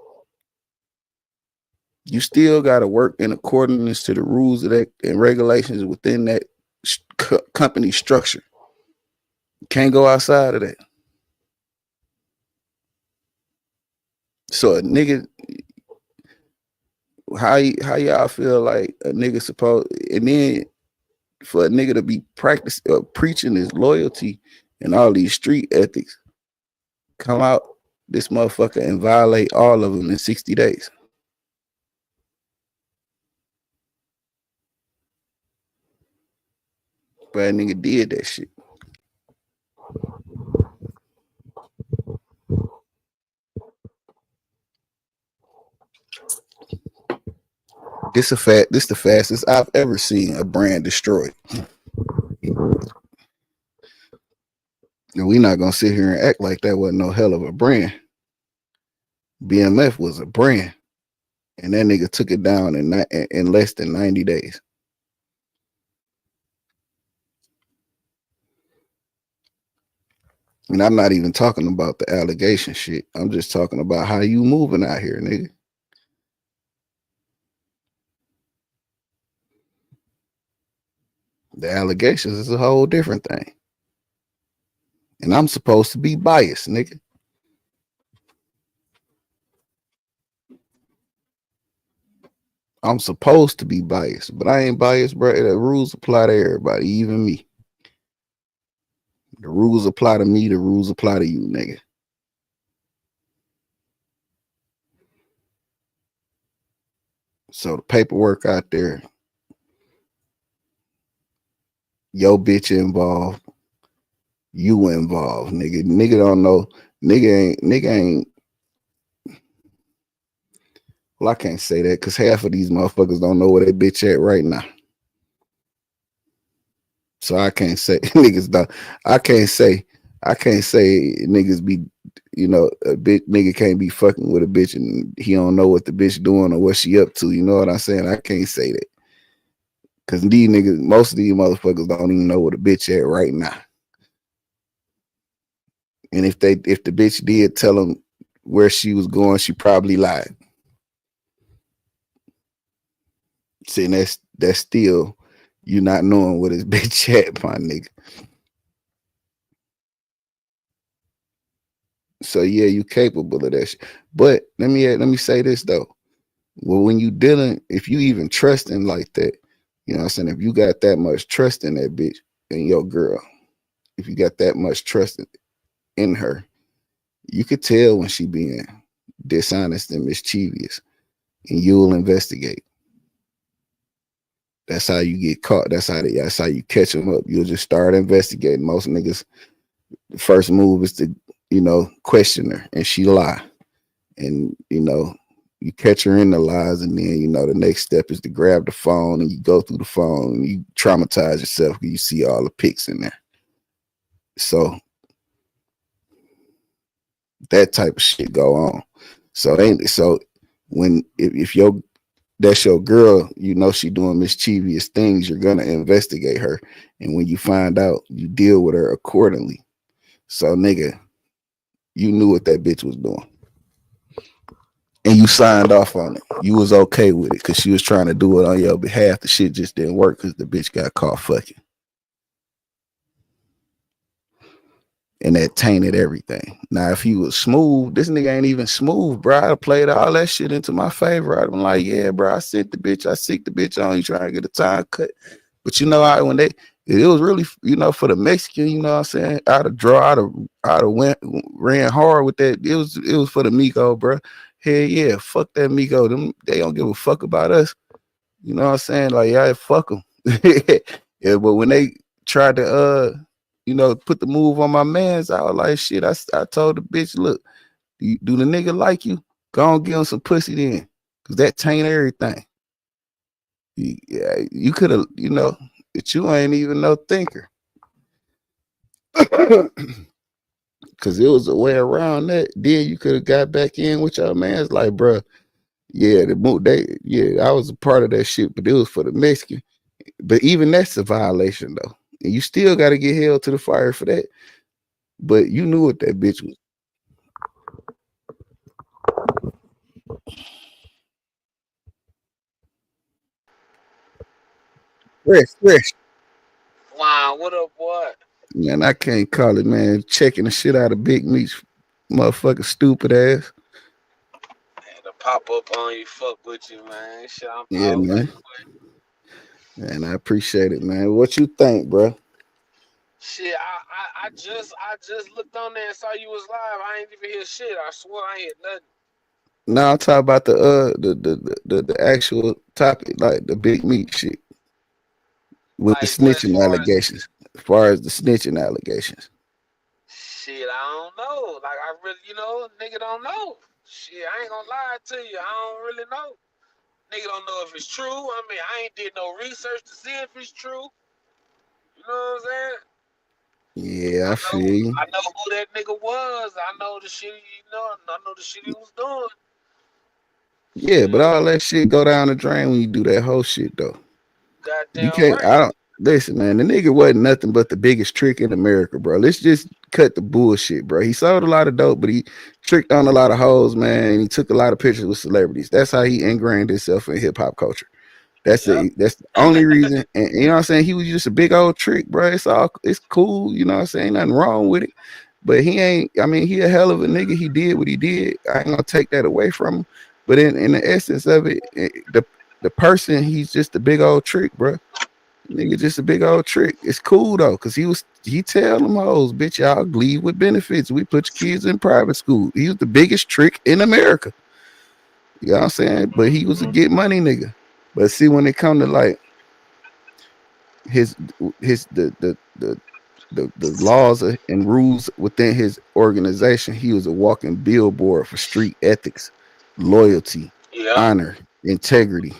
Speaker 4: You still got to work in accordance to the rules of that and regulations within that company structure. You can't go outside of that. So a nigga, how y'all feel like a nigga supposed, and then for a nigga to be preaching his loyalty and all these street ethics, come out this motherfucker and violate all of them in 60 days. But that nigga did that shit. This the fastest I've ever seen a brand destroyed. And we not gonna sit here and act like that wasn't no hell of a brand. BMF was a brand, and that nigga took it down in less than 90 days. And I'm not even talking about the allegation shit. I'm just talking about how you moving out here, nigga. The allegations is a whole different thing. And I'm supposed to be biased, nigga. I'm supposed to be biased, but I ain't biased, bro. The rules apply to everybody, even me. The rules apply to me, the rules apply to you, nigga. So the paperwork out there, your bitch involved, you involved, nigga. Nigga don't know. Nigga ain't. Well, I can't say that because half of these motherfuckers don't know where they bitch at right now. So I can't say niggas don't. I can't say niggas be, you know, a bitch nigga can't be fucking with a bitch and he don't know what the bitch doing or what she up to. You know what I'm saying? I can't say that. Cause these niggas, most of these motherfuckers don't even know where the bitch at right now. And if the bitch did tell them where she was going, she probably lied. See, that's still you not knowing what his bitch at, my nigga. So yeah, you capable of that shit. But let me say this though. Well, when you dealing, if you even trusting like that, you know what I'm saying? If you got that much trust in that bitch and your girl, if you got that much trust in her, you could tell when she being dishonest and mischievous, and you'll investigate. That's how you get caught. That's how you catch them up. You'll just start investigating. Most niggas, the first move is to, you know, question her, and she lie, and you know, you catch her in the lies, and then you know the next step is to grab the phone and you go through the phone and you traumatize yourself because you see all the pics in there. So that type of shit go on. So when if that's your girl, you know she doing mischievous things, you're gonna investigate her, and when you find out, you deal with her accordingly. So nigga, you knew what that bitch was doing, and you signed off on it. You was okay with it because she was trying to do it on your behalf. The shit just didn't work because the bitch got caught fucking. And that tainted everything. Now, if he was smooth, this nigga ain't even smooth, bro. I'd have played all that shit into my favor. I'd have been like, yeah, bro, I seek the bitch on you trying to get a time cut. But you know, it was really, you know, for the Mexican, you know what I'm saying? I'd have ran hard with that. It was for the Migo, bro. Hell yeah, fuck that Migo. They don't give a fuck about us. You know what I'm saying? Like, yeah, fuck them. Yeah, but when they tried to you know, put the move on my mans, I was like, shit, I told the bitch, look, do the nigga like you? Go on, give him some pussy then. Cause that taint everything. Yeah, you could have, you know, but you ain't even no thinker. Cause it was a way around that. Then you could have got back in with your man's like, bro, yeah, I was a part of that shit, but it was for the Mexican. But even that's a violation though. And you still got to get held to the fire for that. But you knew what that bitch was. Fresh.
Speaker 5: Wow, what up, boy?
Speaker 4: Man, I can't call it, man. Checking the shit out of Big Meech, motherfucking stupid ass.
Speaker 5: Had to pop up on you, fuck with you, man. Shit, I'm
Speaker 4: Yeah,
Speaker 5: always
Speaker 4: man. Man, I appreciate it, man. What you think, bro?
Speaker 5: shit. I just looked on there and saw you was live. I ain't even hear shit. I swear I ain't hear nothing.
Speaker 4: No, I'm talking about the actual topic, like the Big Meech shit with the
Speaker 5: Like what as
Speaker 4: snitching
Speaker 5: far as
Speaker 4: allegations. As far as the snitching allegations.
Speaker 5: shit, I don't know. Like I really, nigga don't know. Shit, I ain't gonna lie to you. I don't really know. Nigga don't know if it's true. I mean, I ain't did no research to see if it's true. You know what I'm saying?
Speaker 4: Yeah,
Speaker 5: I
Speaker 4: I
Speaker 5: know,
Speaker 4: feel you.
Speaker 5: I know who that nigga was. I know the shit. I know the shit he was doing.
Speaker 4: Yeah, but
Speaker 5: Shit,
Speaker 4: all that shit go down the drain when you do that whole shit though. You
Speaker 5: goddamn
Speaker 4: can't.
Speaker 5: right.
Speaker 4: I don't listen, man. The nigga wasn't nothing but the biggest trick in America, bro. Let's just cut the bullshit, bro. He sold a lot of dope, but he tricked on a lot of hoes, man. And he took a lot of pictures with celebrities. That's how he ingrained himself in hip hop culture.
Speaker 5: Yep.
Speaker 4: That's the only reason. And you know what I'm saying? He was just a big old trick, bro. It's cool, you know what I'm saying? Ain't nothing wrong with it. But he ain't, I mean, he a hell of a nigga. He did what he did. I ain't gonna take that away from him. But in the essence of it, the person, he's just a big old trick, bro. Nigga, just a big old trick. It's cool though, cause he tell them hoes, bitch, y'all leave with benefits. We put your kids in private school. He was the biggest trick in America. You know what I'm saying? But he was a get money nigga. But see, when it come to like his his the laws and rules within his organization, he was a walking billboard for street ethics, loyalty,
Speaker 5: Yeah.
Speaker 4: honor, integrity.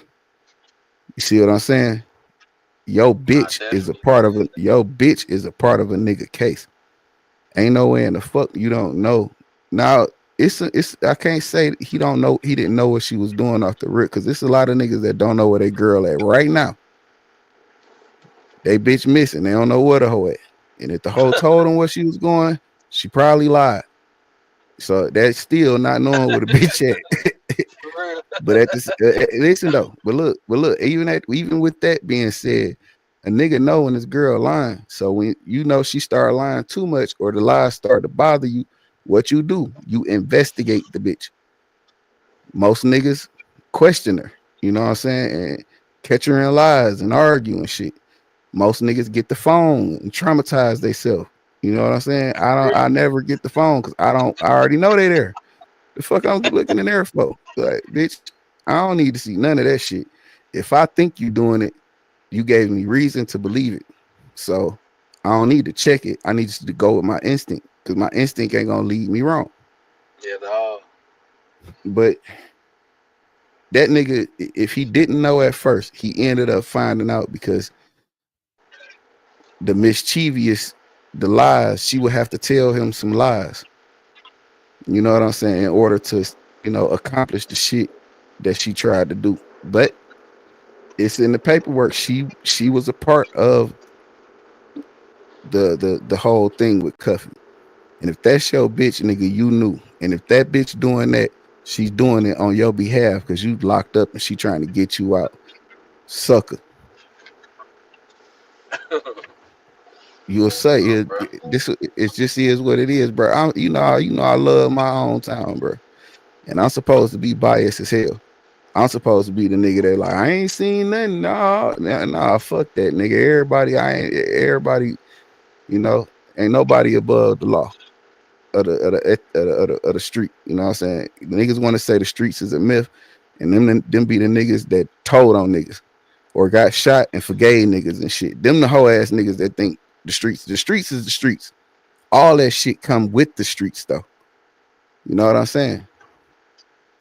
Speaker 4: You see what I'm saying? Yo
Speaker 5: I
Speaker 4: bitch is a
Speaker 5: definitely
Speaker 4: part of
Speaker 5: see
Speaker 4: a yo bitch is a part of a nigga case. Ain't no way in the fuck you don't know. Now it's I can't say he don't know, he didn't know what she was doing off the rip, because there's a lot of niggas that don't know where they girl at right now. They bitch missing. They don't know where the hoe at. And if the hoe told them where she was going, she probably lied. So that's still not knowing where the bitch at.
Speaker 5: for real.
Speaker 4: But at this, listen though. But look. Even with that being said, a nigga know when this girl lying. So when you know she started lying too much, or the lies start to bother you, what you do? You investigate the bitch. Most niggas question her. You know what I'm saying? And catch her in lies and argue and shit. Most niggas get the phone and traumatize themselves. You know what I'm saying? I never get the phone because I already know they there. The fuck I'm looking in there for? Like, bitch, I don't need to see none of that shit. If I think you doing it, you gave me reason to believe it. So I don't need to check it. I need to go with my instinct, because my instinct ain't gonna lead me wrong.
Speaker 5: Yeah, dog.
Speaker 4: But that nigga, if he didn't know at first, he ended up finding out, because the mischievous, the lies, she would have to tell him some lies. You know what I'm saying? In order to, accomplish the shit that she tried to do. But it's in the paperwork. She was a part of the whole thing with cuffing. And if that's your bitch, nigga, you knew. And if that bitch doing that, she's doing it on your behalf because you locked up and she trying to get you out. Sucker. You'll say
Speaker 5: Oh,
Speaker 4: it.
Speaker 5: bro.
Speaker 4: This it just is what it is, bro. I love my own town, bro. And I'm supposed to be biased as hell. I'm supposed to be the nigga that like I ain't seen nothing. Nah, fuck that nigga. Everybody, ain't nobody above the law of the street. You know what I'm saying? The niggas want to say the streets is a myth, and them be the niggas that told on niggas or got shot and forgave niggas and shit. Them the whole ass niggas that think the streets is the streets. All that shit come with the streets though. You know what I'm saying?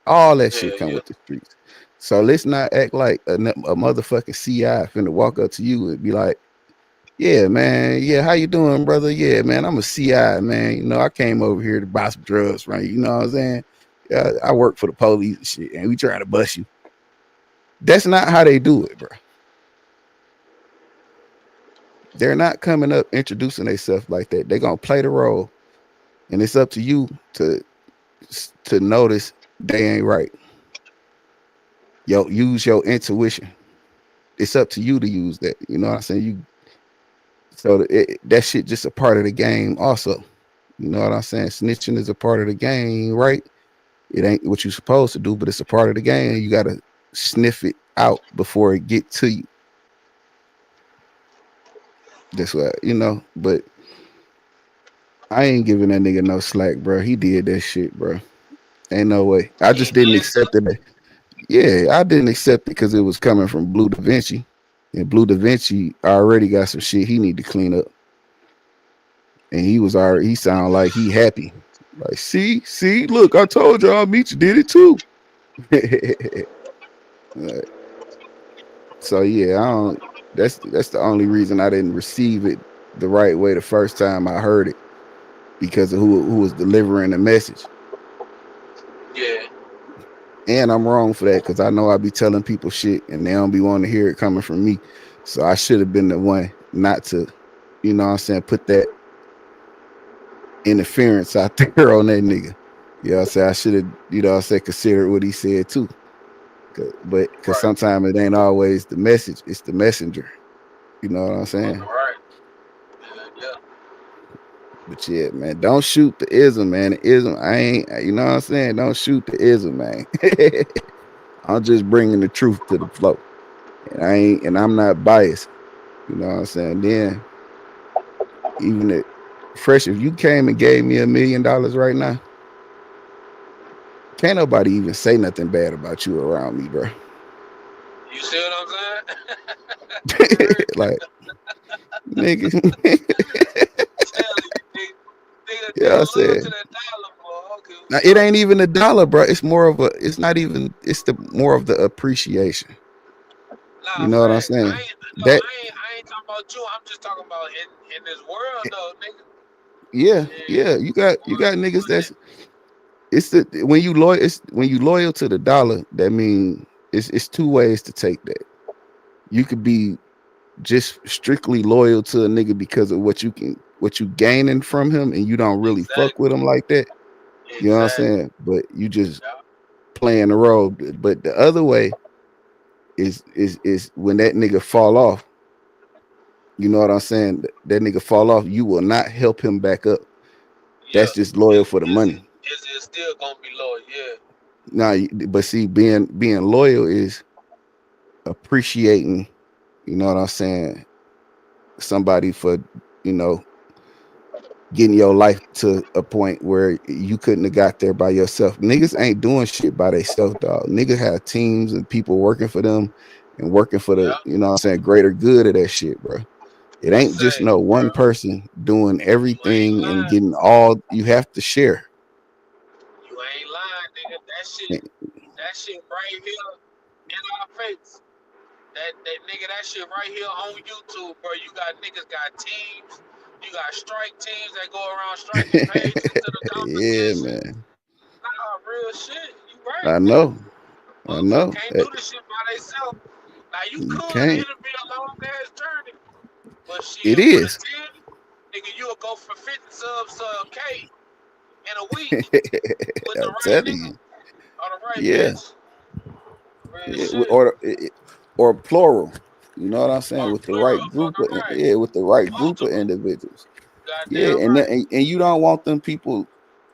Speaker 4: All that shit
Speaker 5: Hell
Speaker 4: come
Speaker 5: yeah.
Speaker 4: with the streets. So let's not act like a motherfucking CI finna walk up to you and be like, yeah, man, yeah, how you doing, brother? Yeah, man, I'm a CI, man. I came over here to buy some drugs, right? You know what I'm saying? Yeah, I work for the police and shit, and we trying to bust you. That's not how they do it, bro. They're not coming up introducing themselves like that. They're gonna play the role, and it's up to you to notice they ain't right. Use your intuition. It's up to you to use that. You know what I'm saying? That shit just a part of the game also. You know what I'm saying? Snitching is a part of the game, right? It ain't what you're supposed to do, but it's a part of the game. You gotta sniff it out before it get to you. That's what but I ain't giving that nigga no slack, bro. He did that shit, bro. Ain't no way. I
Speaker 5: He
Speaker 4: just didn't
Speaker 5: did
Speaker 4: accept it. Yeah, I didn't accept it because it was coming from Blue Da Vinci. And Blue Da Vinci already got some shit he need to clean up. And he sound like he happy. Like, see, look, I told y'all Meech did it too. So yeah, I don't that's the only reason I didn't receive it the right way the first time I heard it, because of who was delivering the message.
Speaker 5: Yeah.
Speaker 4: And I'm wrong for that, because I know I be telling people shit and they don't be wanting to hear it coming from me. So I should have been the one not to, you know what I'm saying, put that interference out there on that nigga. You know what I'm saying? I should have, considered what he said too. Because sometimes it ain't always the message, it's the messenger. You know what I'm saying?
Speaker 5: Right. Yeah.
Speaker 4: But yeah, man, don't shoot the ism, man. The ism, I ain't, you know what I'm saying? Don't shoot the ism, man. I'm just bringing the truth to the flow. And I'm not biased. You know what I'm saying? Then even it fresh, if you came and gave me $1 million right now, can't nobody even say nothing bad about you around me, bro.
Speaker 5: You see what I'm saying?
Speaker 4: Like, nigga.
Speaker 5: Telling you,
Speaker 4: Yeah, I
Speaker 5: nigga love
Speaker 4: said.
Speaker 5: to that dollar, boy. Okay,
Speaker 4: Now
Speaker 5: what's
Speaker 4: it
Speaker 5: up?
Speaker 4: ain't even $1, bro. It's more of a. It's not even. It's the more of the appreciation. You
Speaker 5: Nah,
Speaker 4: know what I'm
Speaker 5: facts.
Speaker 4: saying? That
Speaker 5: I ain't talking about you. I'm just talking about in this world, though, nigga.
Speaker 4: yeah,
Speaker 5: Yeah,
Speaker 4: yeah. You got niggas that's it's the when you loyal to the dollar. That mean it's two ways to take that. You could be just strictly loyal to a nigga because of what you gaining from him, and you don't really fuck with
Speaker 5: exactly,
Speaker 4: him like that. You know what I'm
Speaker 5: exactly.
Speaker 4: saying? But you just
Speaker 5: Yeah,
Speaker 4: playing the role. But the other way is when that nigga fall off. You know what I'm saying? That nigga fall off. You will not help him back up. That's
Speaker 5: yeah.
Speaker 4: just loyal for the money.
Speaker 5: It's still gonna be low, yeah.
Speaker 4: Now, but see, being loyal is appreciating. You know what I'm saying? Somebody for you know getting your life to a point where you couldn't have got there by yourself. Niggas ain't doing shit by themselves, dog. Niggas have teams and people working for them and working for the,
Speaker 5: Yeah.
Speaker 4: you know what I'm saying, greater good of that shit, bro. It
Speaker 5: I
Speaker 4: ain't just
Speaker 5: say,
Speaker 4: no
Speaker 5: bro,
Speaker 4: one person doing
Speaker 5: you ain't
Speaker 4: everything and
Speaker 5: lying.
Speaker 4: getting all you have to share.
Speaker 5: You ain't lying, nigga. That shit right here in our face. That nigga, that shit right here on YouTube, bro. You got niggas got teams. You got strike teams that go around striking pages to the
Speaker 4: Yeah,
Speaker 5: competition.
Speaker 4: man.
Speaker 5: Nah, real shit. You right.
Speaker 4: I know. I
Speaker 5: Motherfucker
Speaker 4: know.
Speaker 5: can't do this shit by themselves. Now you
Speaker 4: You
Speaker 5: could,
Speaker 4: can't.
Speaker 5: it'll be a long ass journey. But
Speaker 4: It
Speaker 5: shit, with a
Speaker 4: is.
Speaker 5: team, nigga, you'll go for 50 subs to a K in a week with the
Speaker 4: I'm
Speaker 5: right
Speaker 4: telling
Speaker 5: nigga
Speaker 4: you.
Speaker 5: or the right
Speaker 4: Yeah.
Speaker 5: bitch. Real
Speaker 4: Yeah,
Speaker 5: shit.
Speaker 4: or plural. You know what I'm saying?
Speaker 5: Or
Speaker 4: With the right
Speaker 5: plural,
Speaker 4: group of
Speaker 5: fucking right.
Speaker 4: yeah, with the right group of
Speaker 5: Multiple.
Speaker 4: individuals. Yeah,
Speaker 5: Goddamn right.
Speaker 4: and you don't want them people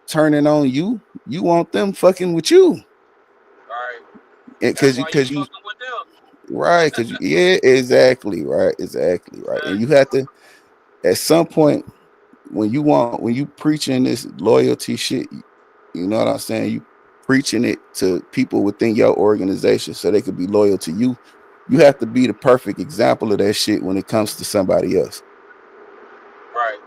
Speaker 4: turning on you. You want them fucking with you.
Speaker 5: Alright. That's
Speaker 4: Because
Speaker 5: why you
Speaker 4: you
Speaker 5: fucking with them.
Speaker 4: right, because yeah, exactly right, exactly right. And you
Speaker 5: Facts.
Speaker 4: have to at some point when you preaching this loyalty shit, you know what I'm saying? You preaching it to people within your organization so they could be loyal to you. You have to be the perfect example of that shit when it comes to somebody else.
Speaker 5: Right.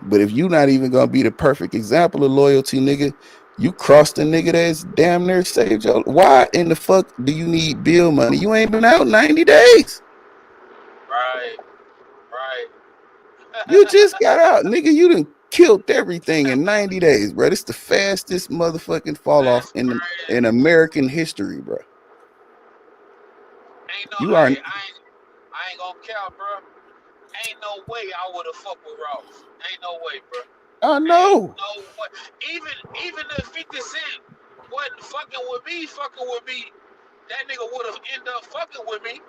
Speaker 4: But if you're not even gonna be the perfect example of loyalty, nigga, you crossed the nigga that's damn near saved your. Why in the fuck do you need bill money? You ain't been out 90 days.
Speaker 5: Right. Right.
Speaker 4: You just got out, nigga. You done killed everything in 90 days, bro. It's the fastest motherfucking fall off
Speaker 5: That's
Speaker 4: in
Speaker 5: crazy.
Speaker 4: American history, bro.
Speaker 5: Ain't no
Speaker 4: You are.
Speaker 5: I ain't gonna count, bro. Ain't no way I would have fucked with Ross. Ain't no way, bro.
Speaker 4: I
Speaker 5: Ain't
Speaker 4: know.
Speaker 5: no way. Even if 50 Cent wasn't fucking with me, that nigga would have ended up fucking with me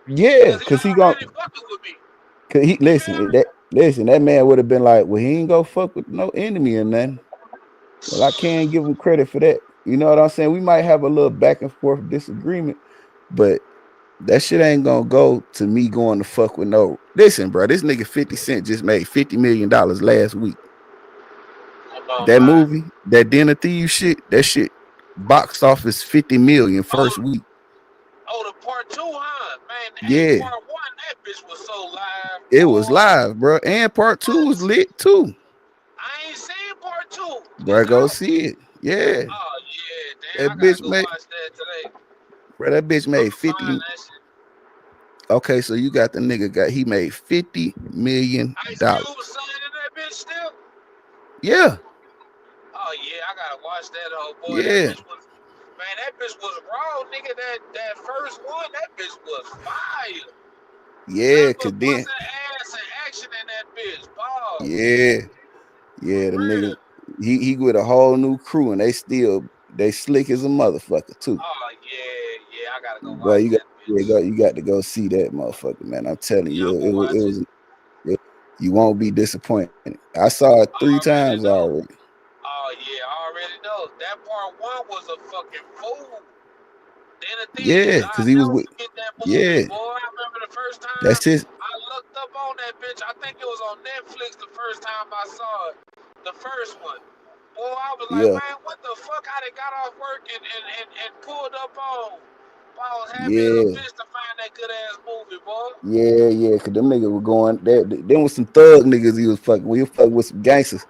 Speaker 4: Yeah,
Speaker 5: because he
Speaker 4: cause he gonna.
Speaker 5: already fucking with me.
Speaker 4: Cause he
Speaker 5: You feel me?
Speaker 4: listen. That man would have been like, well, he ain't gonna fuck with no enemy or nothing. Well, I can't give him credit for that. You know what I'm saying? We might have a little back and forth disagreement, but that shit ain't gonna go to me going to fuck with no. Listen, bro, this nigga 50 Cent just made $50 million last week.
Speaker 5: Come on,
Speaker 4: That
Speaker 5: man.
Speaker 4: movie, that Dinner Thieves shit, that shit boxed office 50 million
Speaker 5: Oh,
Speaker 4: first week.
Speaker 5: oh, the part two, huh? Man, hey,
Speaker 4: Yeah,
Speaker 5: part one, that bitch was so live,
Speaker 4: it was
Speaker 5: boy.
Speaker 4: live, bro. And part two was
Speaker 5: What?
Speaker 4: lit too.
Speaker 5: I ain't seen part two.
Speaker 4: Bro,
Speaker 5: It's
Speaker 4: go
Speaker 5: out.
Speaker 4: see it. Yeah.
Speaker 5: Oh yeah, damn!
Speaker 4: That
Speaker 5: I gotta
Speaker 4: bitch
Speaker 5: go
Speaker 4: made
Speaker 5: watch that today.
Speaker 4: that bitch
Speaker 5: Go
Speaker 4: made
Speaker 5: find
Speaker 4: 50.
Speaker 5: that shit.
Speaker 4: Okay, so you got the nigga he made $50 million.
Speaker 5: Ice Cube son in that bitch still.
Speaker 4: Yeah,
Speaker 5: Oh yeah, I gotta watch that whole boy. That
Speaker 4: yeah,
Speaker 5: bitch was, man, that bitch was raw, nigga. That first one, that bitch was fire.
Speaker 4: yeah,
Speaker 5: Nothing
Speaker 4: cause
Speaker 5: but
Speaker 4: then
Speaker 5: busting ass and action in that bitch. Pause.
Speaker 4: yeah,
Speaker 5: For
Speaker 4: yeah, the nigga
Speaker 5: real.
Speaker 4: he with a whole new crew and they still they slick as a motherfucker too.
Speaker 5: Oh yeah, I gotta go
Speaker 4: But
Speaker 5: watch that bitch.
Speaker 4: you got to go see that motherfucker, man. I'm telling
Speaker 5: Yeah,
Speaker 4: you,
Speaker 5: I'm gonna watch it.
Speaker 4: you won't be disappointed. I saw it
Speaker 5: I
Speaker 4: 3
Speaker 5: already
Speaker 4: times
Speaker 5: know.
Speaker 4: already.
Speaker 5: Oh yeah, I already know. That part one was a fucking fool. Then the thing is,
Speaker 4: Yeah,
Speaker 5: I
Speaker 4: because he was
Speaker 5: never
Speaker 4: with,
Speaker 5: forget that movie,
Speaker 4: yeah,
Speaker 5: boy. I remember the first
Speaker 4: that's
Speaker 5: time
Speaker 4: his,
Speaker 5: I looked up on that bitch. I think it was on Netflix the first time I saw it. The first one. Boy, I was like,
Speaker 4: yeah,
Speaker 5: man, what the fuck? I done got off work and pulled up on. I was happy as a
Speaker 4: yeah,
Speaker 5: bitch to find that good ass movie, boy.
Speaker 4: yeah, because them niggas were going, them was some thug niggas he was fucking with. He was fucking with some gangsters.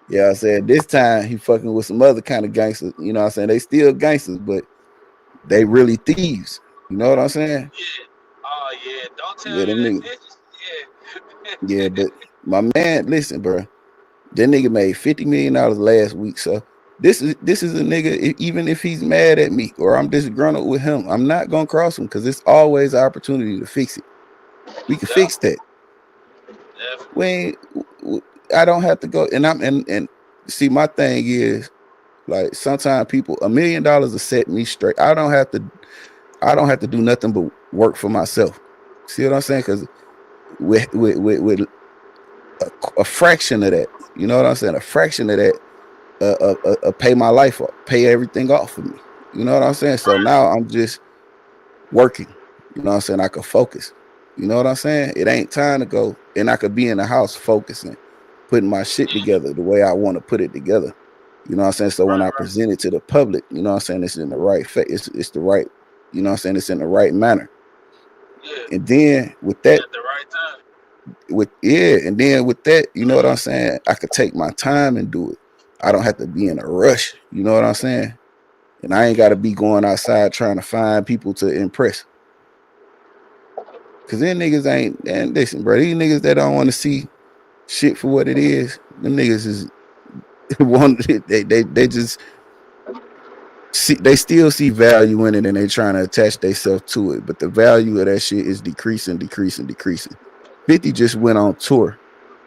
Speaker 4: Yeah, I said this time he fucking with some other kind of gangsters. You know what I'm saying? They still gangsters, but they really thieves. You know what I'm saying?
Speaker 5: Yeah. Oh yeah. Don't tell
Speaker 4: Yeah,
Speaker 5: me
Speaker 4: them
Speaker 5: that
Speaker 4: niggas.
Speaker 5: bitch. Yeah.
Speaker 4: Yeah, but my man, listen, bro. That nigga made $50 million last week. So this is a nigga, even if he's mad at me or I'm disgruntled with him, I'm not gonna cross him because it's always an opportunity to fix it. We can
Speaker 5: Yeah.
Speaker 4: fix that.
Speaker 5: Definitely.
Speaker 4: We ain't, I don't have to go and see my thing is like sometimes people $1 million will set me straight. I don't have to do nothing but work for myself. See what I'm saying? Because with a fraction of that, you know what I'm saying? A fraction of that pay my life off, pay everything off for me. You know what I'm saying? So now I'm just working. You know what I'm saying? I could focus. You know what I'm saying? It ain't time to go, and I could be in the house focusing, putting my shit
Speaker 5: Yeah.
Speaker 4: together the way I want to put it together. You know what I'm saying? So when I
Speaker 5: Right.
Speaker 4: present it to the public, you know what I'm saying? It's in the right it's the right, you know what I'm saying? It's in the right manner.
Speaker 5: Yeah.
Speaker 4: And then with that,
Speaker 5: At the right time.
Speaker 4: and then with that, you know what I'm saying? I could take my time and do it. I don't have to be in a rush. You know what I'm saying? And I ain't got to be going outside trying to find people to impress. Cause then niggas ain't, and listen, bro, these niggas that don't want to see shit for what it is, them niggas is one, they just see, they still see value in it and they trying to attach themselves to it. But the value of that shit is decreasing, decreasing, decreasing. 50 just went on tour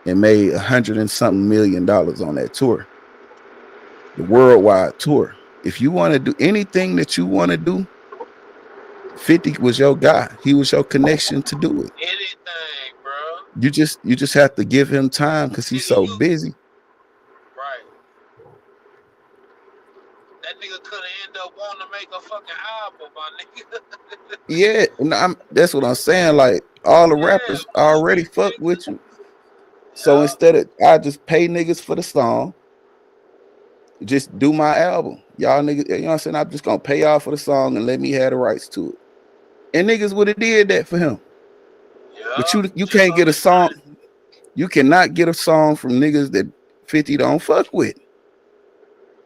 Speaker 4: and made $100 and something million on that tour, the worldwide tour. If you want to do anything that you want to do, 50 was your guy. He was your connection to do it.
Speaker 5: Anything, bro.
Speaker 4: You just have to give him time because he's
Speaker 5: Nigga,
Speaker 4: so
Speaker 5: you
Speaker 4: busy.
Speaker 5: right. That nigga could have ended up wanting to make a fucking album, my nigga.
Speaker 4: Yeah, and that's what I'm saying. Like all the
Speaker 5: Yeah,
Speaker 4: rappers already
Speaker 5: movie,
Speaker 4: fuck
Speaker 5: nigga.
Speaker 4: with you. So
Speaker 5: Yeah.
Speaker 4: instead of I just pay niggas for the song, just do my album. Y'all niggas, you know what I'm saying? I'm just gonna pay y'all for the song and let me have the rights to it. And niggas would have did that for him. But
Speaker 5: Yeah.
Speaker 4: you
Speaker 5: Just
Speaker 4: can't
Speaker 5: on
Speaker 4: get a
Speaker 5: the
Speaker 4: song.
Speaker 5: strength.
Speaker 4: You cannot get a song from niggas that 50 don't fuck with.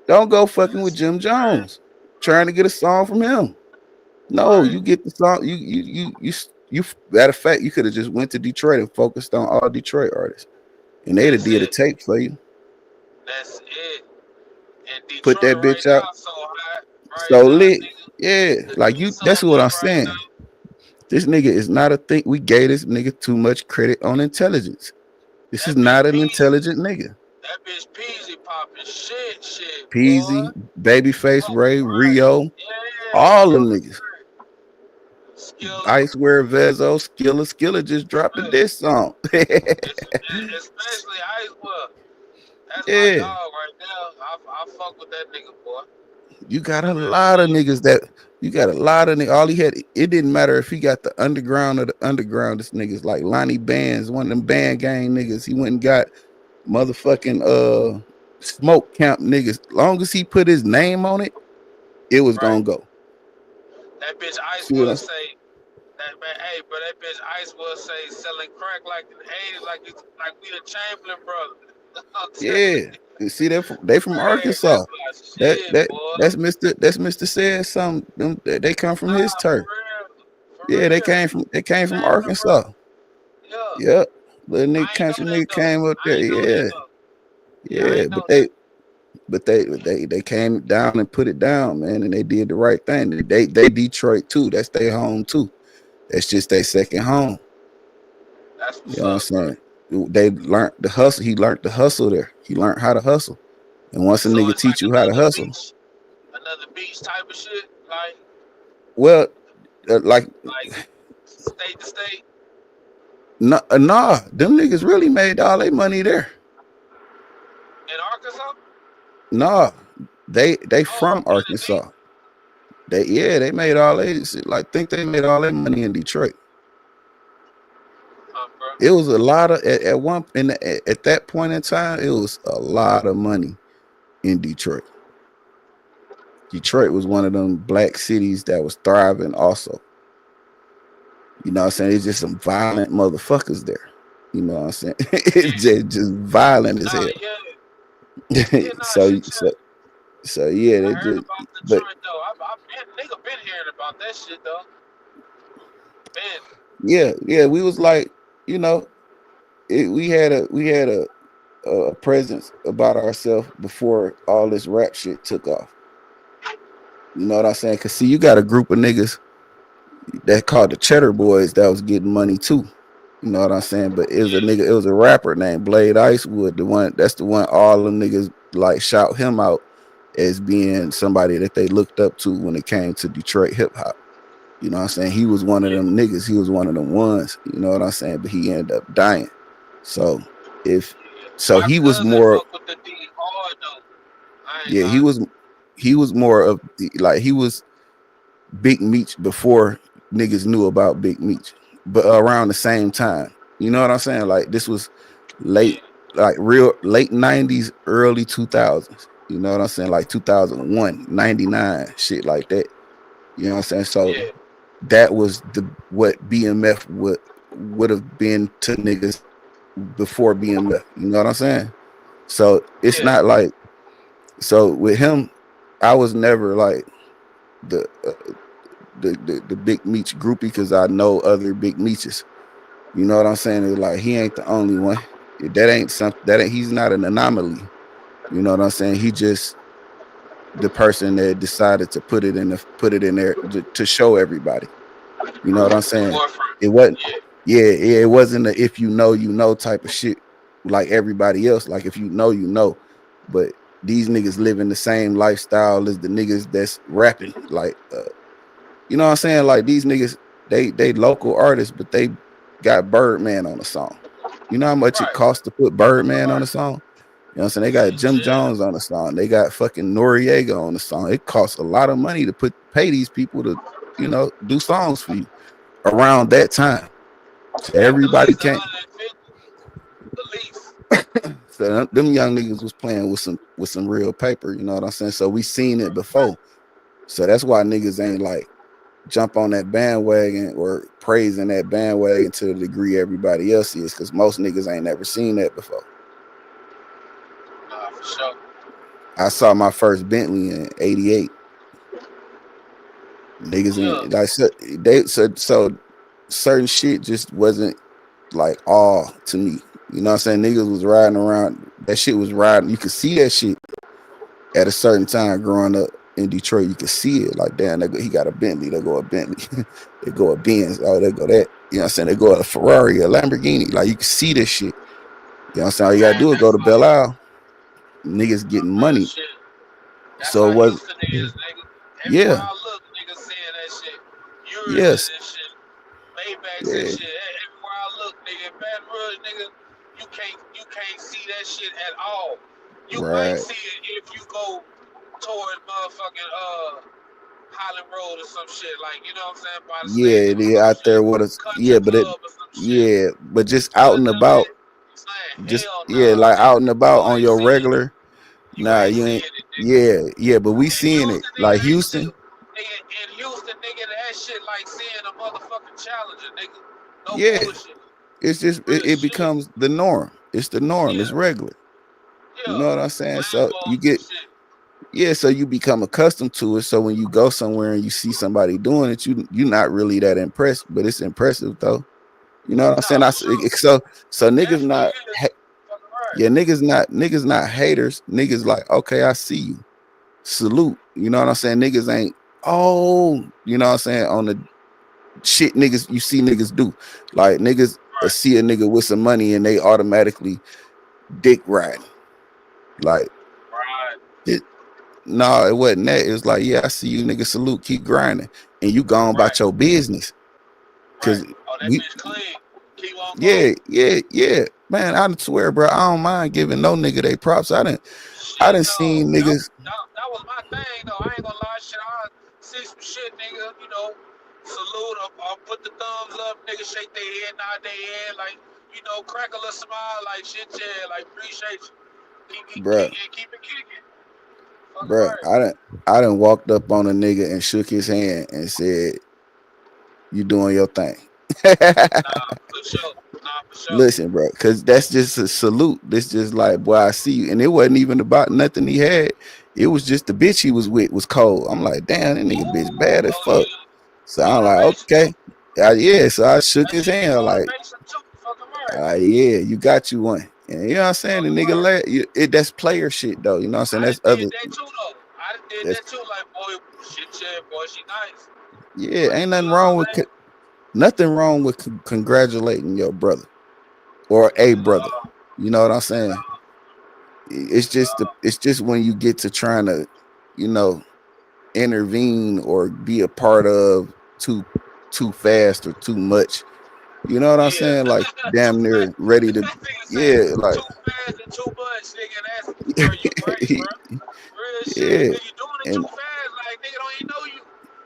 Speaker 4: Don't go fucking with
Speaker 5: That's
Speaker 4: Jim
Speaker 5: crazy,
Speaker 4: Jones trying
Speaker 5: bro.
Speaker 4: to get a song from him. No,
Speaker 5: Right.
Speaker 4: you get the song. Matter of fact, you could have just went to Detroit and focused on all Detroit artists, and they'd have
Speaker 5: That's
Speaker 4: did a
Speaker 5: it.
Speaker 4: tape for you.
Speaker 5: That's it. And
Speaker 4: Put
Speaker 5: Detroit
Speaker 4: that
Speaker 5: right
Speaker 4: bitch out.
Speaker 5: now so hot right
Speaker 4: So
Speaker 5: now,
Speaker 4: lit.
Speaker 5: nigga.
Speaker 4: Yeah,
Speaker 5: The
Speaker 4: like
Speaker 5: heat
Speaker 4: you.
Speaker 5: so
Speaker 4: That's what
Speaker 5: lit
Speaker 4: I'm
Speaker 5: right
Speaker 4: saying.
Speaker 5: now.
Speaker 4: This nigga is not a thing. We gave this nigga too much credit on intelligence. This is
Speaker 5: That bitch
Speaker 4: not an
Speaker 5: Peasy.
Speaker 4: intelligent nigga.
Speaker 5: That bitch Peasy popping shit, boy.
Speaker 4: Peasy, Babyface
Speaker 5: Fucking
Speaker 4: Ray,
Speaker 5: right.
Speaker 4: Rio,
Speaker 5: Yeah,
Speaker 4: all them
Speaker 5: fucking
Speaker 4: niggas.
Speaker 5: right. Skilla.
Speaker 4: Icewear, Vezo, Skilla just dropped a
Speaker 5: Right.
Speaker 4: diss song.
Speaker 5: Especially Icewear. That's my
Speaker 4: Yeah.
Speaker 5: dog right there. I fuck with that nigga, boy.
Speaker 4: You got a
Speaker 5: Real
Speaker 4: lot of
Speaker 5: shit.
Speaker 4: niggas that you got a lot of niggas. All he had, it didn't matter if he got the underground or the underground. This niggas like Lonnie Bands, one of them band gang niggas. He went and got motherfucking smoke camp niggas. Long as he put his name on it, it was
Speaker 5: Right.
Speaker 4: gonna go.
Speaker 5: That bitch
Speaker 4: See what
Speaker 5: Icewear
Speaker 4: I'm
Speaker 5: say that man, hey, bro, that bitch Icewear say selling crack like in the 80s, like it's like we the Chamberlain brothers. I'm telling
Speaker 4: Yeah. You see that they from
Speaker 5: man, that's
Speaker 4: Arkansas.
Speaker 5: my shit, boy.
Speaker 4: That's Mr. Said something. They come from his
Speaker 5: Nah, for
Speaker 4: turf.
Speaker 5: real. For
Speaker 4: Yeah,
Speaker 5: real.
Speaker 4: they came from
Speaker 5: Chamberlain
Speaker 4: Arkansas.
Speaker 5: brothers. Yeah.
Speaker 4: Yep. Little nigga
Speaker 5: I ain't
Speaker 4: country
Speaker 5: know that
Speaker 4: nigga
Speaker 5: though.
Speaker 4: came up
Speaker 5: I
Speaker 4: there.
Speaker 5: ain't know that
Speaker 4: Yeah.
Speaker 5: though. Yeah, I
Speaker 4: Yeah.
Speaker 5: ain't know that.
Speaker 4: But they came down and put it down, man, and they did the right thing. They Detroit too. That's their home too. That's just their second home.
Speaker 5: That's
Speaker 4: You
Speaker 5: what's
Speaker 4: know what I'm
Speaker 5: up, bro.
Speaker 4: saying? They learned the hustle. He learned the hustle there. He learned how to hustle. And once a
Speaker 5: So
Speaker 4: nigga
Speaker 5: it's like
Speaker 4: teach you how to hustle,
Speaker 5: another beach type of shit,
Speaker 4: Well, like
Speaker 5: state to state
Speaker 4: nah, them niggas really made all their money there.
Speaker 5: in Arkansas.
Speaker 4: Nah, they
Speaker 5: Oh,
Speaker 4: from
Speaker 5: in the D.
Speaker 4: Arkansas. They made all they like think they made all their money in Detroit.
Speaker 5: Bro.
Speaker 4: It was a lot of at that point in time, it was a lot of money in Detroit. Detroit was one of them black cities that was thriving also. You know what I'm saying? It's just some violent motherfuckers there. You know what I'm saying? It's just violent as
Speaker 5: Nah,
Speaker 4: hell.
Speaker 5: yeah, nah,
Speaker 4: so yeah,
Speaker 5: I
Speaker 4: they
Speaker 5: heard
Speaker 4: just
Speaker 5: about
Speaker 4: but
Speaker 5: Detroit though. Nigga been hearing about that shit though.
Speaker 4: yeah, we was like, you know, we had a presence about ourselves before all this rap shit took off. You know what I'm saying? Cause see, you got a group of niggas that called the Cheddar Boys that was getting money too. You know what I'm saying? But it was it was a rapper named Blade Icewood. That's the one all them niggas like shout him out as being somebody that they looked up to when it came to Detroit hip hop. You know what I'm saying? He was one of them niggas. He was one of them ones. You know what I'm saying? But he ended up dying. So
Speaker 5: My
Speaker 4: he was
Speaker 5: cousin
Speaker 4: more.
Speaker 5: fuck with the D hard though. I ain't
Speaker 4: Yeah,
Speaker 5: lying.
Speaker 4: he was more of like he was Big Meech before niggas knew about Big Meech, but around the same time. You know what I'm saying? Like this was late, like real late 90s, early 2000s. You know what I'm saying? Like 2001, 99, shit like that. You know what I'm saying? So
Speaker 5: Yeah,
Speaker 4: that was what BMF would have been to niggas before BMF. You know what I'm saying? So it's
Speaker 5: yeah,
Speaker 4: not like so with him, I was never like the the Big Meech groupie because I know other Big Meeches. You know what I'm saying? It's like he ain't the only one. That ain't something that ain't, he's not an anomaly. You know what I'm saying? He just the person that decided to put it in there to show everybody. You know what I'm saying?
Speaker 5: forefront.
Speaker 4: It wasn't,
Speaker 5: Yeah,
Speaker 4: it wasn't a if you know type of shit like everybody else. Like if you know. But these niggas live in the same lifestyle as the niggas that's rapping. Like, you know what I'm saying? Like these niggas, they local artists, but they got Birdman on a song. You know how much it
Speaker 5: right,
Speaker 4: costs to put Birdman on a
Speaker 5: right.
Speaker 4: song? You know what I'm saying? They got Jim
Speaker 5: Yeah,
Speaker 4: Jones on the song. They got fucking Noriega on the song. It costs a lot of money to pay these people to, do songs for you around that time. So
Speaker 5: at
Speaker 4: everybody
Speaker 5: least
Speaker 4: can't.
Speaker 5: 150, at least.
Speaker 4: So them young niggas was playing with some real paper. You know what I'm saying? So we seen it before. So that's why niggas ain't like jump on that bandwagon or praising that bandwagon to the degree everybody else is, because most niggas ain't never seen that before.
Speaker 5: Nah, for sure.
Speaker 4: I saw my first Bentley in '88. Niggas
Speaker 5: Yeah,
Speaker 4: ain't like so certain shit just wasn't like all to me. You know what I'm saying? Niggas was riding around. That shit was riding. You could see that shit at a certain time growing up in Detroit. You could see it. Like, damn, he got a Bentley. They go a Bentley. They go a Benz. Oh, they go that. You know what I'm saying? They go a Ferrari, a Lamborghini. Like, you can see this shit. You know what I'm saying? All you gotta
Speaker 5: man,
Speaker 4: do is go
Speaker 5: that's
Speaker 4: to
Speaker 5: like
Speaker 4: Belle Isle. Niggas getting
Speaker 5: real
Speaker 4: money.
Speaker 5: shit. That's
Speaker 4: So
Speaker 5: how
Speaker 4: it was,
Speaker 5: Houston is, nigga. Everywhere
Speaker 4: yeah,
Speaker 5: I look, niggas saying that shit.
Speaker 4: yes,
Speaker 5: Urizes and shit. Maybachs and
Speaker 4: yeah,
Speaker 5: shit. Everywhere I look, nigga. In Baton Rouge, nigga, you can't see that shit at all. You might
Speaker 4: right.
Speaker 5: see it if you go toward motherfucking Highland Road or some shit. Like, you know what I'm saying? By the
Speaker 4: Yeah,
Speaker 5: stadium
Speaker 4: it
Speaker 5: or
Speaker 4: is
Speaker 5: some
Speaker 4: out
Speaker 5: shit.
Speaker 4: there with us.
Speaker 5: Country
Speaker 4: Yeah,
Speaker 5: club or some shit.
Speaker 4: but just
Speaker 5: But
Speaker 4: out and
Speaker 5: other than
Speaker 4: about,
Speaker 5: that, I'm saying,
Speaker 4: just
Speaker 5: hell
Speaker 4: yeah,
Speaker 5: nah,
Speaker 4: like
Speaker 5: nigga.
Speaker 4: out and
Speaker 5: You
Speaker 4: about on
Speaker 5: ain't
Speaker 4: your
Speaker 5: seeing it.
Speaker 4: regular.
Speaker 5: You
Speaker 4: Nah,
Speaker 5: ain't
Speaker 4: you ain't.
Speaker 5: seeing it, nigga.
Speaker 4: Yeah, but we
Speaker 5: In
Speaker 4: seeing it.
Speaker 5: Houston, nigga,
Speaker 4: Like
Speaker 5: that shit,
Speaker 4: Houston,
Speaker 5: nigga, in Houston, nigga, that shit like seeing a motherfucking challenger, nigga. No
Speaker 4: yeah,
Speaker 5: bullshit.
Speaker 4: it's just
Speaker 5: Real
Speaker 4: it
Speaker 5: shit.
Speaker 4: becomes the norm. It's the norm. It's
Speaker 5: Yeah,
Speaker 4: regular. You
Speaker 5: yeah.
Speaker 4: know what I'm saying? So you
Speaker 5: Lambos and
Speaker 4: get
Speaker 5: shit.
Speaker 4: so you become accustomed to it. So when you go somewhere and you see somebody doing it, you're not really that impressed, but it's impressive though. You know what I'm saying?
Speaker 5: Nah, for sure.
Speaker 4: So niggas
Speaker 5: Definitely
Speaker 4: not
Speaker 5: is. Fucking right.
Speaker 4: yeah, niggas not haters. Niggas like, okay, I see you. Salute. You know what I'm saying? Niggas ain't, oh, you know what I'm saying, on the shit niggas you see niggas do. Like niggas
Speaker 5: Right.
Speaker 4: see a nigga with some money and they automatically dick riding. Like
Speaker 5: Right.
Speaker 4: it, no, it wasn't that. It was like, yeah, I see you niggas, salute, keep grinding, and you gone
Speaker 5: Right,
Speaker 4: about your business.
Speaker 5: right.
Speaker 4: Cause
Speaker 5: Oh, that
Speaker 4: we,
Speaker 5: bitch clean. Keep on going.
Speaker 4: yeah, man. I swear, bro, I don't mind giving no nigga they props. I
Speaker 5: Shit,
Speaker 4: done
Speaker 5: no.
Speaker 4: seen niggas,
Speaker 5: That was my thing, though. I ain't gonna lie, shit. I see some shit, nigga, salute, or put the thumbs up, nigga, shake their head, nod their head, like, crack a little smile, like, shit, yeah, like, appreciate you.
Speaker 4: bro,
Speaker 5: Keep it kicking. Fucking
Speaker 4: bro.
Speaker 5: right.
Speaker 4: I done walked up on a nigga and shook his hand and said, "You doing your thing."
Speaker 5: Nah, for sure. Nah, for sure.
Speaker 4: Listen, bro, because that's just a salute. This just like, boy, I see you. And it wasn't even about nothing he had. It was just the bitch he was with was cold. I'm like, damn, that nigga bitch
Speaker 5: Ooh,
Speaker 4: bad as
Speaker 5: oh,
Speaker 4: fuck.
Speaker 5: yeah.
Speaker 4: So I'm like,
Speaker 5: Motivation,
Speaker 4: okay.
Speaker 5: too.
Speaker 4: Yeah, so I shook
Speaker 5: That
Speaker 4: his
Speaker 5: shit be
Speaker 4: hand like,
Speaker 5: motivation, too. Fucking right.
Speaker 4: yeah, you got you one. And you know what I'm saying? The
Speaker 5: Fucking
Speaker 4: nigga,
Speaker 5: right.
Speaker 4: that's player shit though. You know what I'm saying?
Speaker 5: I
Speaker 4: That's
Speaker 5: done did
Speaker 4: other,
Speaker 5: that, too, though. I done did
Speaker 4: that's,
Speaker 5: that, too. Like, boy, shit, yeah, boy, she nice.
Speaker 4: yeah,
Speaker 5: Like,
Speaker 4: ain't
Speaker 5: you
Speaker 4: nothing
Speaker 5: know what
Speaker 4: wrong
Speaker 5: I'm
Speaker 4: with,
Speaker 5: saying?
Speaker 4: nothing wrong with congratulating your brother or a brother.
Speaker 5: Uh,
Speaker 4: You know what I'm saying? It's just when you get to trying to, you know, intervene or be a part of too too fast or too much. You know what I'm
Speaker 5: yeah.
Speaker 4: saying? Like
Speaker 5: Too
Speaker 4: damn
Speaker 5: fast.
Speaker 4: near ready to,
Speaker 5: That nigga say
Speaker 4: yeah, like
Speaker 5: too fast and too much, nigga. That's, bro, you right, bro. Real shit.
Speaker 4: yeah,
Speaker 5: Cause you doing it too
Speaker 4: and
Speaker 5: fast, like, nigga don't even know you.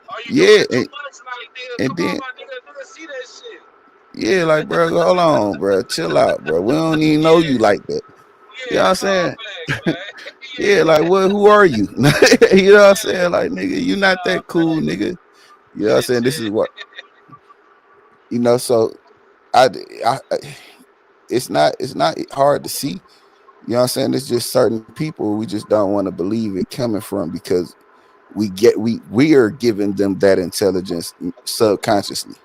Speaker 5: Or you doing
Speaker 4: yeah,
Speaker 5: it too much, like, nigga,
Speaker 4: and
Speaker 5: come on,
Speaker 4: then
Speaker 5: my nigga, nigga, see that shit.
Speaker 4: yeah, like bro, hold on, bro, chill out, bro. We don't even know you
Speaker 5: Yeah,
Speaker 4: like that. You know what
Speaker 5: yeah,
Speaker 4: I'm
Speaker 5: fall
Speaker 4: saying?
Speaker 5: back, man.
Speaker 4: Yeah,
Speaker 5: Yeah,
Speaker 4: like what? Who are you? You know what I'm
Speaker 5: yeah.
Speaker 4: saying? Like nigga, you not
Speaker 5: Nah,
Speaker 4: that cool,
Speaker 5: facts.
Speaker 4: nigga. You know what I'm
Speaker 5: Shit,
Speaker 4: saying? This is
Speaker 5: yeah.
Speaker 4: what you know. So I, it's not hard to see. You know what I'm saying? It's just certain people we just don't want to believe it coming from because we are giving them that intelligence subconsciously.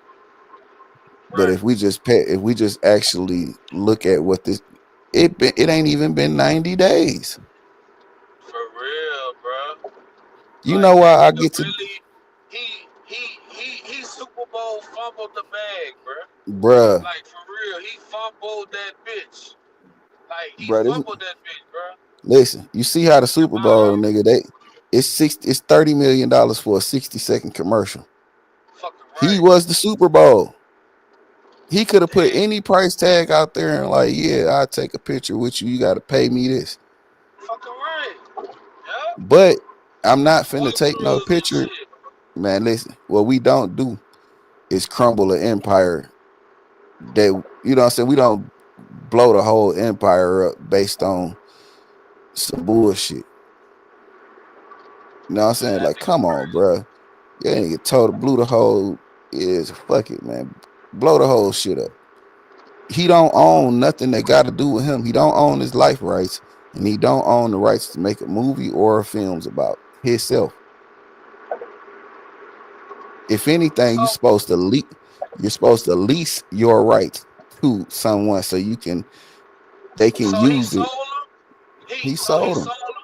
Speaker 4: But
Speaker 5: Right.
Speaker 4: if we just actually look at what it ain't even been 90 days.
Speaker 5: For real, bro.
Speaker 4: You
Speaker 5: Like
Speaker 4: know
Speaker 5: that
Speaker 4: why I
Speaker 5: nigga
Speaker 4: get to
Speaker 5: really, he Super Bowl fumbled the bag, bro.
Speaker 4: bruh,
Speaker 5: Like for real, he fumbled that bitch. Like he
Speaker 4: bruh, this,
Speaker 5: fumbled that bitch, bro.
Speaker 4: listen, you see how the
Speaker 5: In
Speaker 4: Super
Speaker 5: my
Speaker 4: Bowl nigga it's $30 million for a 60-second commercial.
Speaker 5: fucking
Speaker 4: He
Speaker 5: right.
Speaker 4: was the Super Bowl. He could have put
Speaker 5: Damn,
Speaker 4: any price tag out there and like, yeah, I'll take a picture with you. You got to pay me this.
Speaker 5: fucking right. Yup.
Speaker 4: But I'm not finna take no
Speaker 5: Walkthroughs and
Speaker 4: picture.
Speaker 5: shit.
Speaker 4: Man, listen, what we don't do is crumble an empire that, you know what I'm saying? We don't blow the whole empire up based on some bullshit. You know what I'm
Speaker 5: Yeah,
Speaker 4: saying?
Speaker 5: that
Speaker 4: Like,
Speaker 5: nigga
Speaker 4: come on,
Speaker 5: crazy.
Speaker 4: bro. You ain't get told blew the whole is fuck it, man. Blow the whole shit up. He don't own nothing that got to do with him. He don't own his life rights, and he don't own the rights to make a movie or films about himself. If anything,
Speaker 5: So
Speaker 4: you're supposed to lease your rights to someone so they can
Speaker 5: so he
Speaker 4: use
Speaker 5: sold
Speaker 4: it.
Speaker 5: him.
Speaker 4: He
Speaker 5: He
Speaker 4: sold them.
Speaker 5: sold him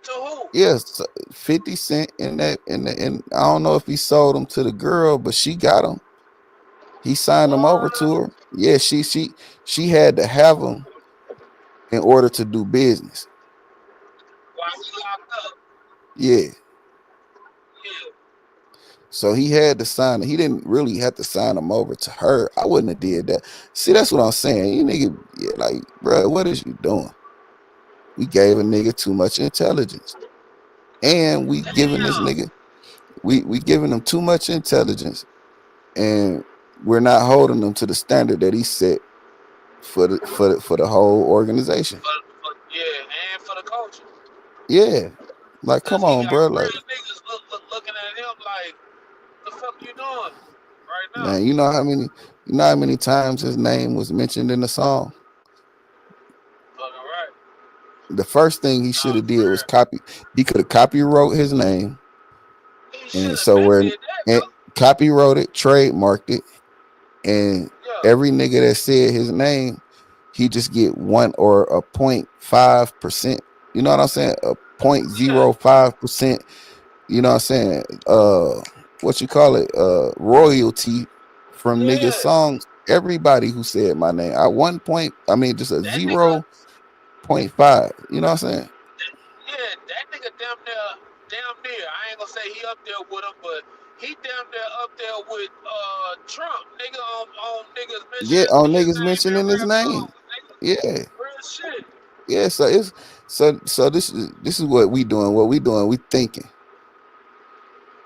Speaker 5: to who?
Speaker 4: Yes, 50 Cent in that and I don't know if he sold them to the girl, but she got them. He signed them over to
Speaker 5: What?
Speaker 4: her. Yeah, she had to have them in order to do business.
Speaker 5: Why he locked up?
Speaker 4: Yeah.
Speaker 5: Yeah.
Speaker 4: So he had to sign it. He didn't really have to sign them over to her. I wouldn't have did that. See, that's what I'm saying. You nigga, yeah, like, bro, what is you doing? We gave a nigga too much intelligence. And we giving this
Speaker 5: Damn.
Speaker 4: nigga, we giving him too much intelligence. And we're not holding him to the standard that he set for the whole organization.
Speaker 5: Yeah, and for the culture.
Speaker 4: Yeah. Like,
Speaker 5: Cause
Speaker 4: come
Speaker 5: he
Speaker 4: on,
Speaker 5: got
Speaker 4: bro.
Speaker 5: real
Speaker 4: Like,
Speaker 5: niggas looking at him like, the fuck you doing right now?
Speaker 4: man, you know how many times his name was mentioned in the song?
Speaker 5: Fucking right.
Speaker 4: The first thing he should
Speaker 5: Nah,
Speaker 4: have
Speaker 5: for
Speaker 4: did was
Speaker 5: real.
Speaker 4: copy. He could have copywrote his name,
Speaker 5: He should
Speaker 4: and
Speaker 5: have
Speaker 4: so
Speaker 5: been
Speaker 4: we're
Speaker 5: did that
Speaker 4: and
Speaker 5: though.
Speaker 4: copywrote it, trademarked it, and
Speaker 5: Yeah,
Speaker 4: every nigga that said his name, he just get 1 or 0.5%. You know what I'm saying? A point
Speaker 5: yeah,
Speaker 4: zero 0.05%. You know what I'm saying? What you call it? Royalty from niggas
Speaker 5: yeah.
Speaker 4: songs. Everybody who said my name, I 1 point. I mean, just a
Speaker 5: That nigga,
Speaker 4: 0.5. You know what I'm saying?
Speaker 5: that, yeah, that nigga gonna say he up there with him, but he damn near up there with Trump, nigga, on niggas
Speaker 4: Yeah,
Speaker 5: mentioning
Speaker 4: on
Speaker 5: his
Speaker 4: niggas
Speaker 5: name in
Speaker 4: mentioning his
Speaker 5: rap
Speaker 4: name.
Speaker 5: songs, nigga.
Speaker 4: Yeah.
Speaker 5: Real shit.
Speaker 4: Yeah. So it's so this is what we doing. What we doing, we thinking.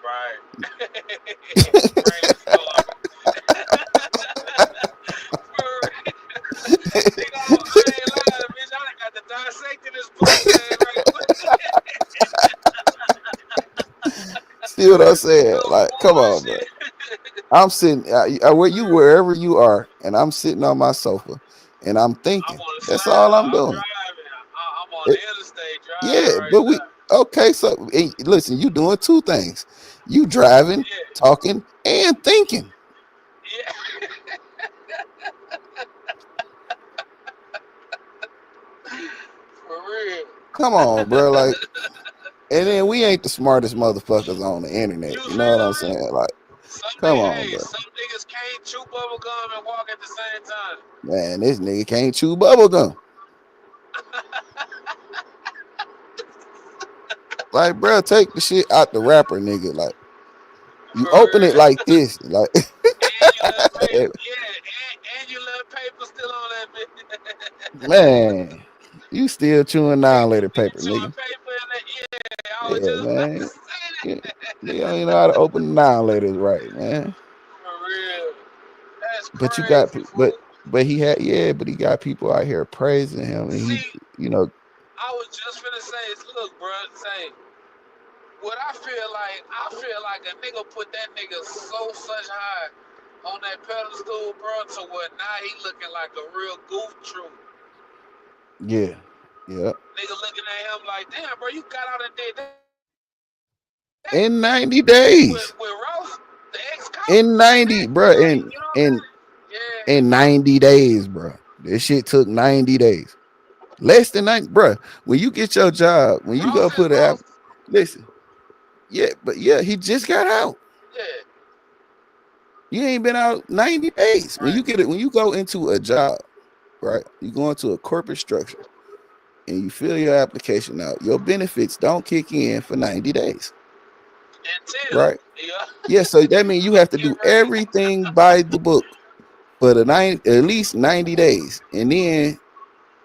Speaker 5: Right. Brainstorming. For real. Nigga, I ain't lying, bitch. I done got to dissecting this pussy ass right quick.
Speaker 4: See what I'm saying?
Speaker 5: No
Speaker 4: Like, come on, bro.
Speaker 5: bullshit.
Speaker 4: I'm sitting where you wherever you are, and I'm sitting on my sofa, and I'm
Speaker 5: I'm
Speaker 4: thinking.
Speaker 5: on the
Speaker 4: That's
Speaker 5: slab.
Speaker 4: all I'm
Speaker 5: I'm
Speaker 4: doing.
Speaker 5: driving. I'm on
Speaker 4: It,
Speaker 5: the interstate driving
Speaker 4: yeah,
Speaker 5: right
Speaker 4: but we
Speaker 5: now.
Speaker 4: okay. So listen, you doing two things. You driving,
Speaker 5: Yeah.
Speaker 4: talking, and thinking.
Speaker 5: Yeah. For real.
Speaker 4: Come on, bro. Like, and then we ain't the smartest motherfuckers on the internet.
Speaker 5: You
Speaker 4: You know what
Speaker 5: feel
Speaker 4: I'm
Speaker 5: me?
Speaker 4: saying? Like,
Speaker 5: Some
Speaker 4: come
Speaker 5: niggas,
Speaker 4: on,
Speaker 5: hey,
Speaker 4: bro.
Speaker 5: some niggas can't chew bubble gum and walk at the same time.
Speaker 4: Man, this nigga can't chew bubble gum. Like, bro, take the shit out the wrapper, nigga. Like, you
Speaker 5: For
Speaker 4: open it
Speaker 5: real.
Speaker 4: like this, like,
Speaker 5: And you left paper, yeah, and you left paper still on that bitch.
Speaker 4: man, you still chewing down later
Speaker 5: Nigga
Speaker 4: paper,
Speaker 5: chewing
Speaker 4: nigga.
Speaker 5: paper in the yeah. I was
Speaker 4: Yeah,
Speaker 5: just about to
Speaker 4: man.
Speaker 5: say
Speaker 4: Yeah,
Speaker 5: that.
Speaker 4: nigga don't even know how to open the down laters right, man.
Speaker 5: For real. That's
Speaker 4: But you got,
Speaker 5: crazy, fool.
Speaker 4: but he had, yeah, but he got people out here praising him, and he,
Speaker 5: See,
Speaker 4: you know,
Speaker 5: I was just finna say, look, bro, say, what I feel like a nigga put that nigga so such high on that pedestal, bro, to where now he looking like a real goof troop.
Speaker 4: yeah, yeah.
Speaker 5: Nigga looking at him like, damn, bro, you got out and did that
Speaker 4: In 90
Speaker 5: with
Speaker 4: days,
Speaker 5: Ross, the ex-cop.
Speaker 4: in
Speaker 5: Like
Speaker 4: 90,
Speaker 5: that,
Speaker 4: bro,
Speaker 5: like, you know what I'm saying? Yeah,
Speaker 4: in 90 days, bro. This shit took 90 days. Less than 90, bro. When you get your job, when you go
Speaker 5: Ross is
Speaker 4: put an app,
Speaker 5: Ross.
Speaker 4: listen, yeah, but yeah, he just got out.
Speaker 5: Yeah,
Speaker 4: You ain't been out 90 days. When
Speaker 5: right.
Speaker 4: you get it, when you go into a job, right? You go into a corporate structure and you fill your application out, your benefits don't kick in for 90 days,
Speaker 5: Until,
Speaker 4: right?
Speaker 5: yeah,
Speaker 4: Yeah, so that means you have to
Speaker 5: get
Speaker 4: do
Speaker 5: ready.
Speaker 4: everything by the book for the at least 90 days. And then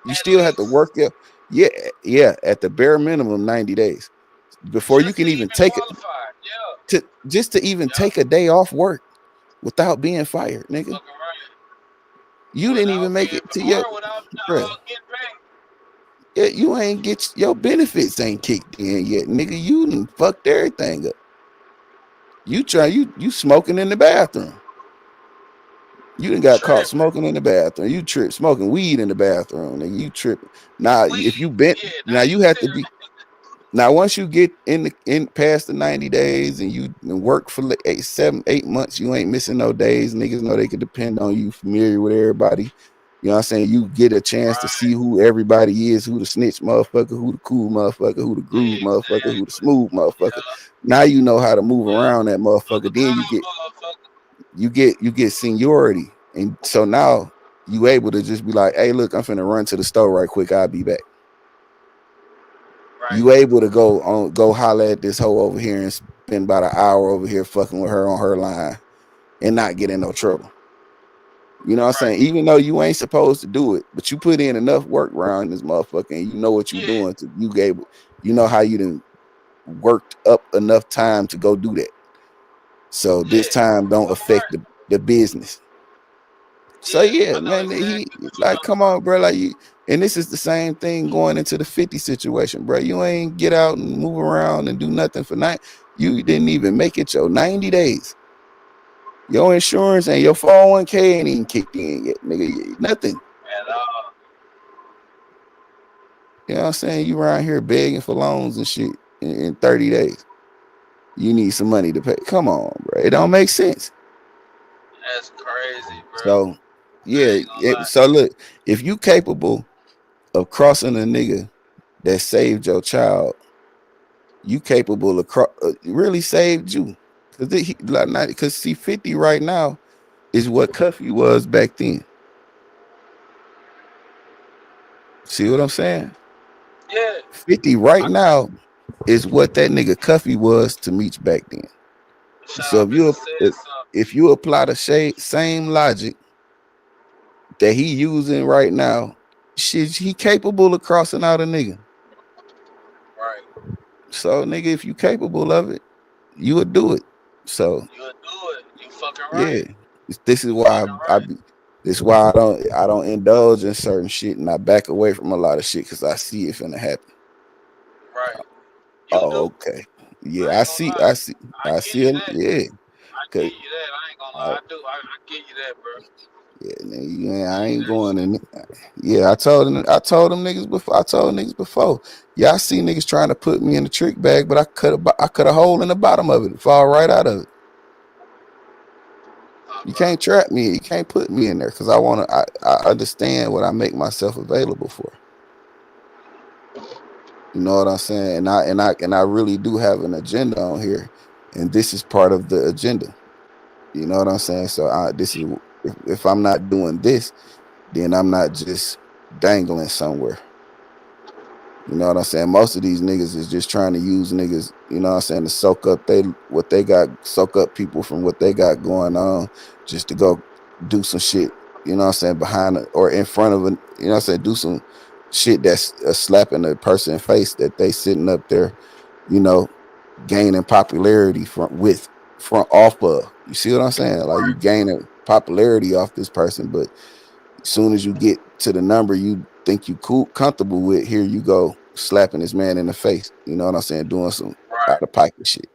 Speaker 4: you
Speaker 5: At
Speaker 4: still have to
Speaker 5: least,
Speaker 4: work your yeah, yeah, at the bare minimum 90 days before you
Speaker 5: just to
Speaker 4: can even
Speaker 5: even
Speaker 4: take it
Speaker 5: qualify. Yeah,
Speaker 4: to just to even
Speaker 5: yeah,
Speaker 4: take a day off work without being fired, nigga.
Speaker 5: fucking right.
Speaker 4: You didn't even
Speaker 5: Without
Speaker 4: make
Speaker 5: being,
Speaker 4: it to your
Speaker 5: or without
Speaker 4: bruh.
Speaker 5: getting paid.
Speaker 4: Yeah, you ain't your benefits ain't kicked in yet, nigga. You done fucked everything up. You smoking in the bathroom. You done got caught
Speaker 5: Tripping.
Speaker 4: smoking in the bathroom. You trip smoking weed in the bathroom, nigga. You tripping. Now if
Speaker 5: Weed.
Speaker 4: you been
Speaker 5: Yeah, now
Speaker 4: now
Speaker 5: you
Speaker 4: you have to
Speaker 5: serious.
Speaker 4: be now once you get in past the 90 days and you work for like 8 months, you ain't missing no days. Niggas know they can depend on you, familiar with everybody. You know what I'm saying? You get a chance to see
Speaker 5: Right.
Speaker 4: who everybody is, who the snitch motherfucker, who the cool motherfucker, who the groove motherfucker, who the
Speaker 5: Exactly.
Speaker 4: smooth motherfucker.
Speaker 5: Yeah,
Speaker 4: Now you know how to move
Speaker 5: yeah.
Speaker 4: around that
Speaker 5: On the
Speaker 4: motherfucker. Then
Speaker 5: time, motherfucker.
Speaker 4: you get seniority. And so now you able to just be like, hey, look, I'm finna run to the store right quick. I'll be back.
Speaker 5: Right.
Speaker 4: You able to go holler at this hoe over here and spend about an hour over here fucking with her on her line and not get in no trouble. You know what I'm
Speaker 5: Right.
Speaker 4: saying? Even though you ain't supposed to do it, but you put in enough work around this motherfucker and you know what you
Speaker 5: Yeah.
Speaker 4: doing to you know how you done worked up enough time to go do that. So this
Speaker 5: Yeah.
Speaker 4: time don't
Speaker 5: Good
Speaker 4: affect
Speaker 5: work.
Speaker 4: the business. So
Speaker 5: Yeah.
Speaker 4: yeah,
Speaker 5: I know
Speaker 4: man, he
Speaker 5: exactly what you're
Speaker 4: like,
Speaker 5: talking
Speaker 4: come
Speaker 5: about.
Speaker 4: on, bro. Like you, and this is the same thing going into the 50 situation, bro. You ain't get out and move around and do nothing for night. You didn't even make it your 90 days. Your insurance and your 401k ain't even kicked in yet, nigga. Nothing.
Speaker 5: And
Speaker 4: You know what I'm saying? You around here begging for loans and shit in 30 days. You need some money to pay. Come on, bro. It don't make sense.
Speaker 5: that's crazy, bro.
Speaker 4: So
Speaker 5: I
Speaker 4: yeah,
Speaker 5: ain't gonna lie.
Speaker 4: so look, if you capable of crossing a nigga that saved your child, you capable of really saved you. Because see, 50 right now is what Cuffy was back then. See what I'm saying?
Speaker 5: Yeah.
Speaker 4: 50 right
Speaker 5: I got
Speaker 4: now. is what that nigga Cuffy was to Meech back then.
Speaker 5: Shout
Speaker 4: So
Speaker 5: out Mr. Said
Speaker 4: if you apply the same logic that he using right now, shit, he capable of crossing out a nigga.
Speaker 5: Right.
Speaker 4: So nigga, if you capable of it, you would do it. So
Speaker 5: You'll do it. You fucking
Speaker 4: yeah,
Speaker 5: right.
Speaker 4: this is
Speaker 5: You
Speaker 4: why
Speaker 5: fucking
Speaker 4: I
Speaker 5: right.
Speaker 4: be. This is why I don't indulge in certain shit and I back away from a lot of shit because I see it finna happen.
Speaker 5: Right. You
Speaker 4: Oh,
Speaker 5: do.
Speaker 4: okay.
Speaker 5: I
Speaker 4: Yeah,
Speaker 5: ain't gonna lie. I
Speaker 4: I
Speaker 5: give
Speaker 4: see
Speaker 5: you
Speaker 4: it.
Speaker 5: that.
Speaker 4: Yeah,
Speaker 5: I
Speaker 4: cause
Speaker 5: give you that. I ain't gonna
Speaker 4: I,
Speaker 5: lie. I do. I give you that, bro.
Speaker 4: yeah, yeah, I
Speaker 5: Give you
Speaker 4: ain't
Speaker 5: that
Speaker 4: going
Speaker 5: shit.
Speaker 4: in. Yeah, I told them niggas before. I told niggas before. Yeah, I see niggas trying to put me in the trick bag, but I cut a hole in the bottom of it, fall right out of it. You
Speaker 5: Bro.
Speaker 4: can't trap me. You can't put me in there because I understand what I make myself available for. You know what I'm saying? And I really do have an agenda on here, and this is part of the agenda. You know what I'm saying? So this is if I'm not doing this, then I'm not just dangling somewhere. You know what I'm saying? Most of these niggas is just trying to use niggas, you know what I'm saying, to soak up what they got, soak up people from what they got going on, just to go do some shit, you know what I'm saying, behind or in front of you know what I'm saying, do some shit that's slapping a person in face that they sitting up there, you know, gaining popularity from off of. You see what I'm saying? Like you gaining popularity off this person, but as soon as you get to the number you think you comfortable with, here you go slapping this man in the face. You know what I'm saying? Doing some
Speaker 5: Right.
Speaker 4: out of pocket shit.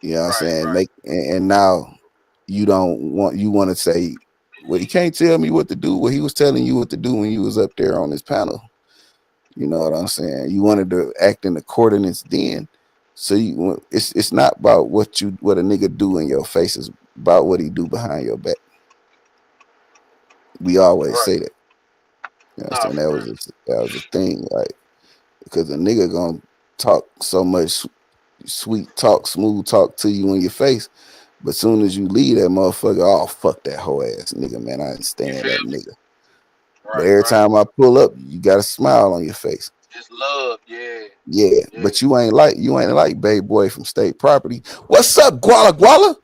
Speaker 4: You know what I'm
Speaker 5: Right.
Speaker 4: saying?
Speaker 5: Right.
Speaker 4: And now you want to say, well, he can't tell me what to do. Well, he was telling you what to do when you was up there on this panel. You know what I'm saying? You wanted to act in accordance then. So it's not about what a nigga do in your face, it's about what he do behind your back. We always
Speaker 5: Right.
Speaker 4: say that. You know what
Speaker 5: Nah,
Speaker 4: I'm saying?
Speaker 5: for real.
Speaker 4: That was a thing, like because a nigga gonna talk so much sweet talk, smooth talk to you in your face, but soon as you leave that motherfucker, oh fuck that whole ass nigga, man. I didn't
Speaker 5: You
Speaker 4: stand
Speaker 5: feel
Speaker 4: that
Speaker 5: me?
Speaker 4: nigga. But
Speaker 5: Right.
Speaker 4: every
Speaker 5: Right.
Speaker 4: time I pull up, you got a smile on your face.
Speaker 5: It's love. Yeah.
Speaker 4: Yeah,
Speaker 5: Yeah.
Speaker 4: but you ain't like Babe Boy from State Property. What's up, Guala Guala?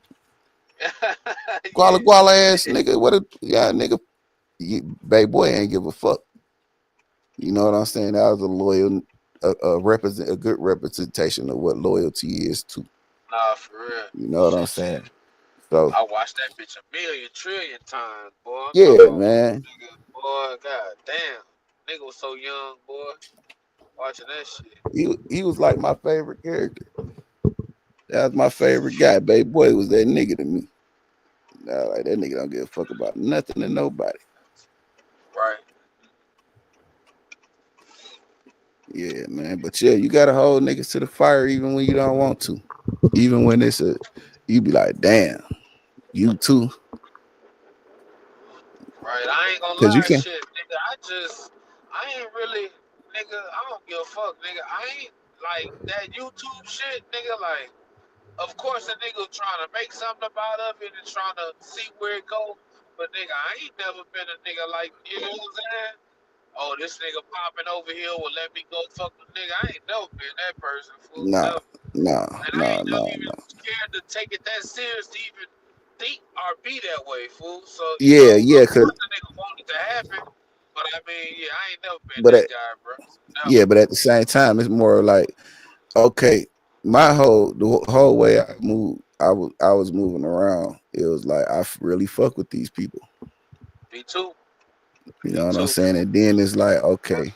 Speaker 4: Guala
Speaker 5: Yeah.
Speaker 4: Guala ass nigga. What a yeah nigga. Babe Boy ain't give a fuck. You know what I'm saying? That was a loyal, a good representation of what loyalty is too.
Speaker 5: Nah, for real.
Speaker 4: You know what I'm
Speaker 5: Shit.
Speaker 4: saying? So
Speaker 5: I watched that bitch a million trillion times, boy. I'm talking
Speaker 4: yeah,
Speaker 5: about
Speaker 4: man.
Speaker 5: nigga, boy. God damn, nigga was so young, boy. Watching that shit.
Speaker 4: He was like my favorite character. That was my favorite guy. Baby Boy was that nigga to me. Nah, like that nigga don't give a fuck about nothing and nobody.
Speaker 5: Right.
Speaker 4: Yeah, man. But yeah, you gotta hold niggas to the fire even when you don't want to. Even when you be like, damn, you too.
Speaker 5: Right. I ain't gonna
Speaker 4: Cause you
Speaker 5: lie,
Speaker 4: can.
Speaker 5: shit, nigga. I ain't really, nigga. I don't give a fuck, nigga. I ain't like that YouTube shit, nigga. Like, of course, a nigga trying to make something about of it and trying to see where it go. But nigga, I ain't never been a nigga like, you know what I'm saying? Oh, this nigga popping over here will let me go fuck with nigga. I ain't never been that person, fool.
Speaker 4: Nah,
Speaker 5: Never.
Speaker 4: nah,
Speaker 5: And I
Speaker 4: nah,
Speaker 5: ain't never
Speaker 4: nah,
Speaker 5: even
Speaker 4: nah.
Speaker 5: scared to take it that serious to even think or be that way, fool. So, you
Speaker 4: Yeah,
Speaker 5: know,
Speaker 4: yeah,
Speaker 5: of
Speaker 4: cause
Speaker 5: course the nigga want it to happen. But I mean, yeah, I ain't never been
Speaker 4: but
Speaker 5: that
Speaker 4: at,
Speaker 5: guy, bro. Never.
Speaker 4: yeah, but at the same time, it's more like okay, the whole way I was moving around. It was like really fuck with these people.
Speaker 5: Me too.
Speaker 4: You
Speaker 5: Me
Speaker 4: know what I'm
Speaker 5: too.
Speaker 4: saying? And then it's like, okay,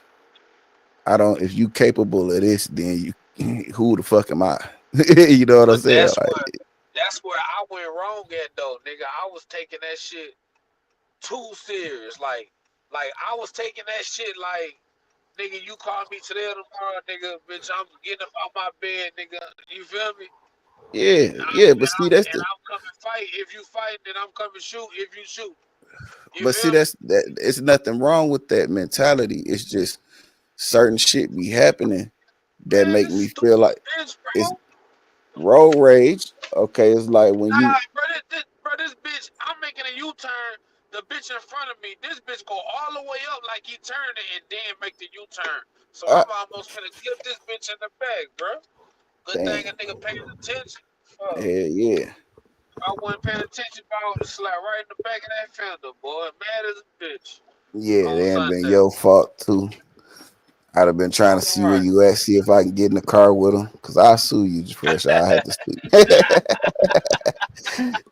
Speaker 4: I don't. If you capable of this, then you who the fuck am I? You know what I'm
Speaker 5: But
Speaker 4: saying? Like,
Speaker 5: that's where I went wrong at though, nigga. I was taking that shit too serious. Like I was taking that shit like, nigga, you call me today or tomorrow, nigga, bitch, I'm getting up out my bed, nigga. You feel me?
Speaker 4: yeah, yeah.
Speaker 5: And I'm coming fight. If you fight, then I'm coming shoot. If you shoot, you
Speaker 4: But see,
Speaker 5: feel me?
Speaker 4: that's that. It's nothing wrong with that mentality. It's just certain shit be happening that
Speaker 5: Man,
Speaker 4: make
Speaker 5: this
Speaker 4: me feel
Speaker 5: stupid
Speaker 4: like
Speaker 5: bitch,
Speaker 4: it's
Speaker 5: bro.
Speaker 4: road rage. Okay, it's like when you
Speaker 5: Nah, bro, this bitch, I'm making a U-turn. The bitch in front of me, this bitch go all the way up like he turned it and then make the U-turn. So
Speaker 4: Uh,
Speaker 5: I'm almost finna get this bitch in the bag, bro. Good thing a
Speaker 4: damn.
Speaker 5: nigga paid attention. Fuck.
Speaker 4: Hell yeah.
Speaker 5: I wasn't paying attention, but I would have slapped right in the back of that fender, boy. Mad as a bitch.
Speaker 4: Yeah,
Speaker 5: On
Speaker 4: that ain't been
Speaker 5: Sunday.
Speaker 4: your fault too. I'd have been trying to see where
Speaker 5: Right.
Speaker 4: you at, see if I can get in the car with him. Cause I sue you, fresh. I had to sue.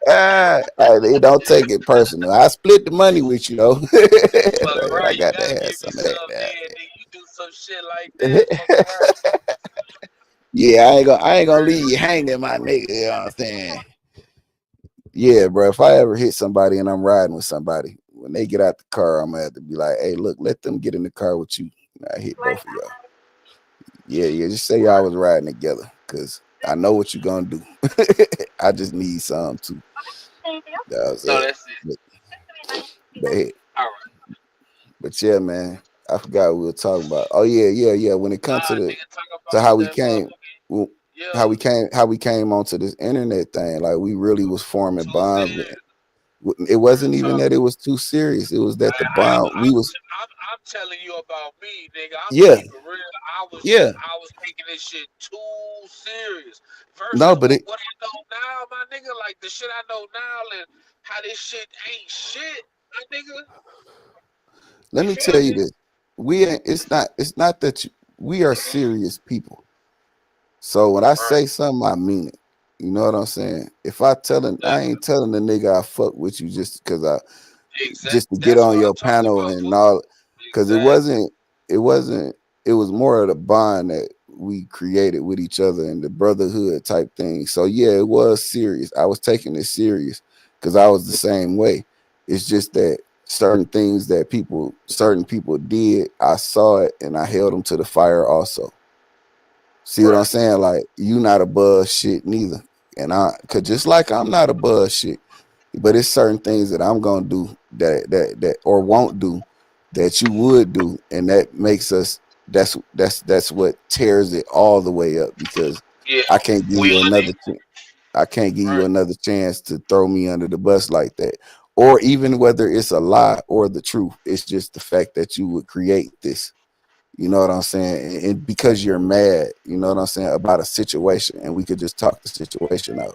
Speaker 4: It don't take it personal. I split the money with you though.
Speaker 5: Fucking
Speaker 4: But I
Speaker 5: right. You
Speaker 4: got to
Speaker 5: gotta
Speaker 4: have
Speaker 5: give me
Speaker 4: some of
Speaker 5: some
Speaker 4: that.
Speaker 5: then. Nigga, you do some shit like that. Fucking right.
Speaker 4: Yeah, I ain't gonna leave you hanging, my nigga. You know what I'm saying? Yeah, bro. If I ever hit somebody and I'm riding with somebody, when they get out the car, I'm gonna have to be like, hey, look, let them get in the car with you. I hit both of y'all. Yeah, yeah. Just say y'all
Speaker 5: Right.
Speaker 4: was riding together, cause I know what you're gonna do. I just need some too. That was
Speaker 5: No,
Speaker 4: it.
Speaker 5: that's it.
Speaker 4: But, hey,
Speaker 5: All right.
Speaker 4: but yeah, man. I forgot what we were talking about. Oh yeah, yeah, yeah. When it comes
Speaker 5: Nah, nigga, talk
Speaker 4: to
Speaker 5: about
Speaker 4: how we
Speaker 5: that
Speaker 4: came,
Speaker 5: motherfucking,
Speaker 4: well,
Speaker 5: yeah,
Speaker 4: how we came onto this internet thing, like we really was forming
Speaker 5: too
Speaker 4: bonds.
Speaker 5: serious.
Speaker 4: It
Speaker 5: Real
Speaker 4: wasn't even
Speaker 5: talk.
Speaker 4: that it was too serious. It was that the
Speaker 5: I, I'm,
Speaker 4: bond we
Speaker 5: I'm,
Speaker 4: was.
Speaker 5: I'm telling you about me, nigga. I'm
Speaker 4: Yeah,
Speaker 5: keeping real.
Speaker 4: yeah.
Speaker 5: I was taking this shit too serious. Versus
Speaker 4: No, but it.
Speaker 5: what I know now, my nigga, like the shit I know now and how this shit ain't shit, my nigga.
Speaker 4: Let
Speaker 5: You
Speaker 4: me
Speaker 5: feel
Speaker 4: tell you
Speaker 5: me?
Speaker 4: this. We ain't. It's not that we are serious people. So when I
Speaker 5: Right.
Speaker 4: say something, I mean it. You know what I'm saying? If I ain't telling the nigga I fuck with you just because I
Speaker 5: Exactly.
Speaker 4: just to get
Speaker 5: That's
Speaker 4: on
Speaker 5: what I'm
Speaker 4: your
Speaker 5: talking
Speaker 4: panel
Speaker 5: about,
Speaker 4: and
Speaker 5: fool.
Speaker 4: all, because
Speaker 5: Exactly.
Speaker 4: it wasn't it was more of the bond that we created with each other and the brotherhood type thing. So yeah, it was serious. I was taking it serious because I was the same way. It's just that certain people did, I saw it and I held them to the fire also. See what I'm
Speaker 5: Right.
Speaker 4: saying? Like you not above shit neither. And cause just like I'm not above shit, but it's certain things that I'm gonna do that or won't do that you would do, and that makes us that's what tears it all the way up because
Speaker 5: Yeah.
Speaker 4: I can't give
Speaker 5: We
Speaker 4: you
Speaker 5: on it.
Speaker 4: I can't give you
Speaker 5: Right.
Speaker 4: another chance to throw me under the bus like that. Or even whether it's a lie or the truth. It's just the fact that you would create this. You know what I'm saying? And because you're mad, you know what I'm saying, about a situation, and we could just talk the situation out.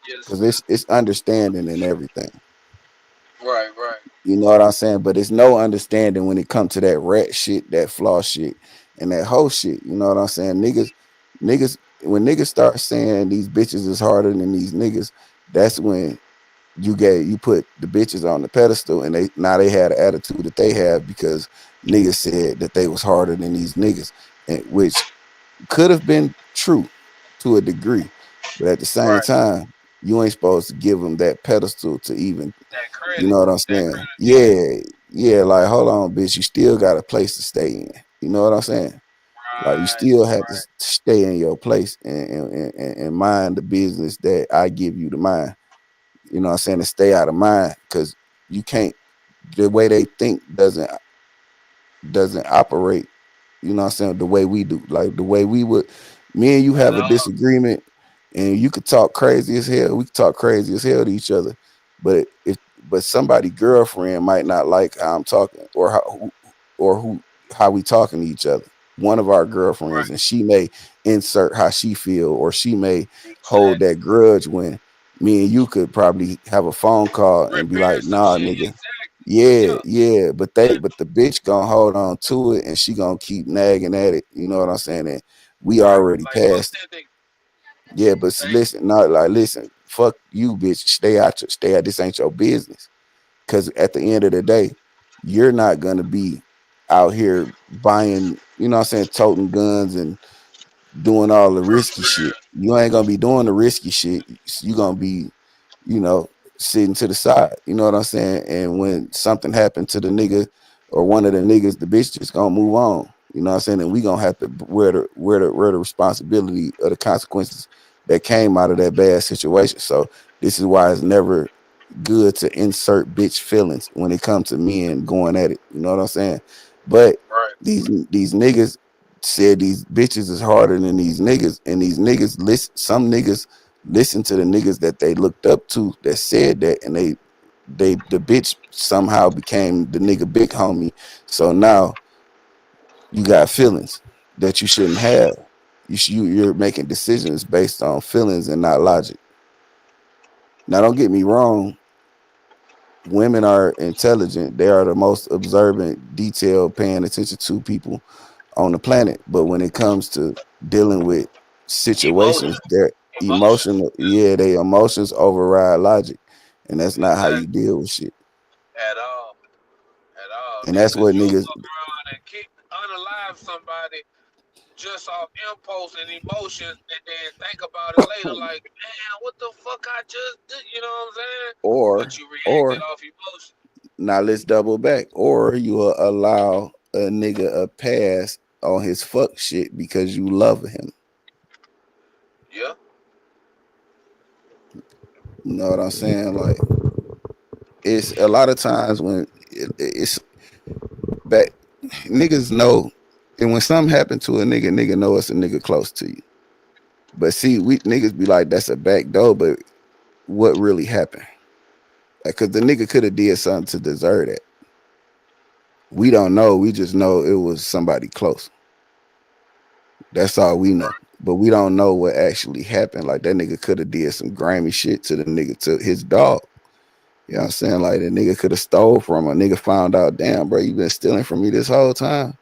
Speaker 5: Yes.
Speaker 4: Because it's understanding and everything.
Speaker 5: Right. Right.
Speaker 4: You know what I'm saying? But it's no understanding when it comes to that rat shit, that flaw shit, and that whole shit. You know what I'm saying? Niggas, when niggas start saying these bitches is harder than these niggas, that's when you put the bitches on the pedestal, and they had an attitude that they have because niggas said that they was harder than these niggas, and which could have been true to a degree, but at the same
Speaker 5: Right.
Speaker 4: time, you ain't supposed to give them that pedestal to even,
Speaker 5: That
Speaker 4: you
Speaker 5: credit.
Speaker 4: know what I'm
Speaker 5: That
Speaker 4: saying?
Speaker 5: credit.
Speaker 4: Yeah, yeah, like hold on, bitch, you still got a place to stay in. You know what I'm saying? Like you
Speaker 5: Right.
Speaker 4: still have to
Speaker 5: Right.
Speaker 4: stay in your place and mind the business that I give you to mind. You know what I'm saying? To stay out of mind because you can't. The way they think doesn't operate, you know what I'm saying, the way we do. Like the way we would, me and you have a
Speaker 5: Hello.
Speaker 4: disagreement and you could talk crazy as hell. We could talk crazy as hell to each other. But somebody girlfriend might not like how I'm talking or how we talking to each other. One of our girlfriends,
Speaker 5: Right.
Speaker 4: and she may insert how she feel, or she may hold
Speaker 5: Exactly.
Speaker 4: that grudge when me and you could probably have a phone call and be
Speaker 5: Repair
Speaker 4: like,
Speaker 5: some
Speaker 4: nah,
Speaker 5: shit.
Speaker 4: nigga,
Speaker 5: Exactly.
Speaker 4: yeah,
Speaker 5: Yeah.
Speaker 4: yeah, but the bitch gonna hold on to it and she gonna keep nagging at it. You know what I'm saying? And we
Speaker 5: Right.
Speaker 4: already
Speaker 5: Like fuck
Speaker 4: passed it.
Speaker 5: that nigga.
Speaker 4: Yeah, but
Speaker 5: Thank you.
Speaker 4: listen, not like listen, fuck you, bitch. Stay out. This ain't your business. Cause at the end of the day, you're not gonna be out here buying, you know what I'm saying, toting guns and doing all the risky shit. You ain't gonna be doing the risky shit. You gonna be, you know, sitting to the side. You know what I'm saying? And when something happened to the nigga or one of the niggas, the bitch just gonna move on. You know what I'm saying? And we gonna have to wear the responsibility of the consequences that came out of that bad situation. So this is why it's never good to insert bitch feelings when it comes to men going at it. You know what I'm saying? But
Speaker 5: Right.
Speaker 4: these niggas said these bitches is harder than these niggas, and these niggas listen. Some niggas listen to the niggas that they looked up to that said that, and the bitch somehow became the nigga big homie. So now You got feelings that you shouldn't have. You're making decisions based on feelings and not logic. Now, don't get me wrong. Women are intelligent. They are the most observant, detailed, paying attention to people on the planet. But when it comes to dealing with
Speaker 5: Emotion,
Speaker 4: situations, their
Speaker 5: emotions,
Speaker 4: emotional, yeah, they emotions override logic, and that's not how you
Speaker 5: exactly.
Speaker 4: deal with shit.
Speaker 5: At all, at all,
Speaker 4: And
Speaker 5: man.
Speaker 4: that's
Speaker 5: Because
Speaker 4: what
Speaker 5: you'll
Speaker 4: niggas,
Speaker 5: fuck around and kick unalive somebody just off impulse and emotions, and then think about it later, like, man, what the fuck I just did? You know what I'm saying? But
Speaker 4: or
Speaker 5: you reacted
Speaker 4: or
Speaker 5: off emotion.
Speaker 4: now let's double back, or you will allow a nigga a pass on his fuck shit because you love him.
Speaker 5: Yeah,
Speaker 4: You know what I'm saying? Like, it's a lot of times when it's back, niggas know, and when something happened to a nigga, nigga know it's a nigga close to you. But see, we niggas be like, that's a back door, but what really happened? Like, cause the nigga could have did something to deserve that. We don't know. We just know it was somebody close. That's all we know. But we don't know what actually happened. Like, that nigga could have did some grimy shit to the nigga, to his dog. You know what I'm saying? Like, the nigga could have stole from a nigga, found out, damn, bro, you been stealing from me this whole time.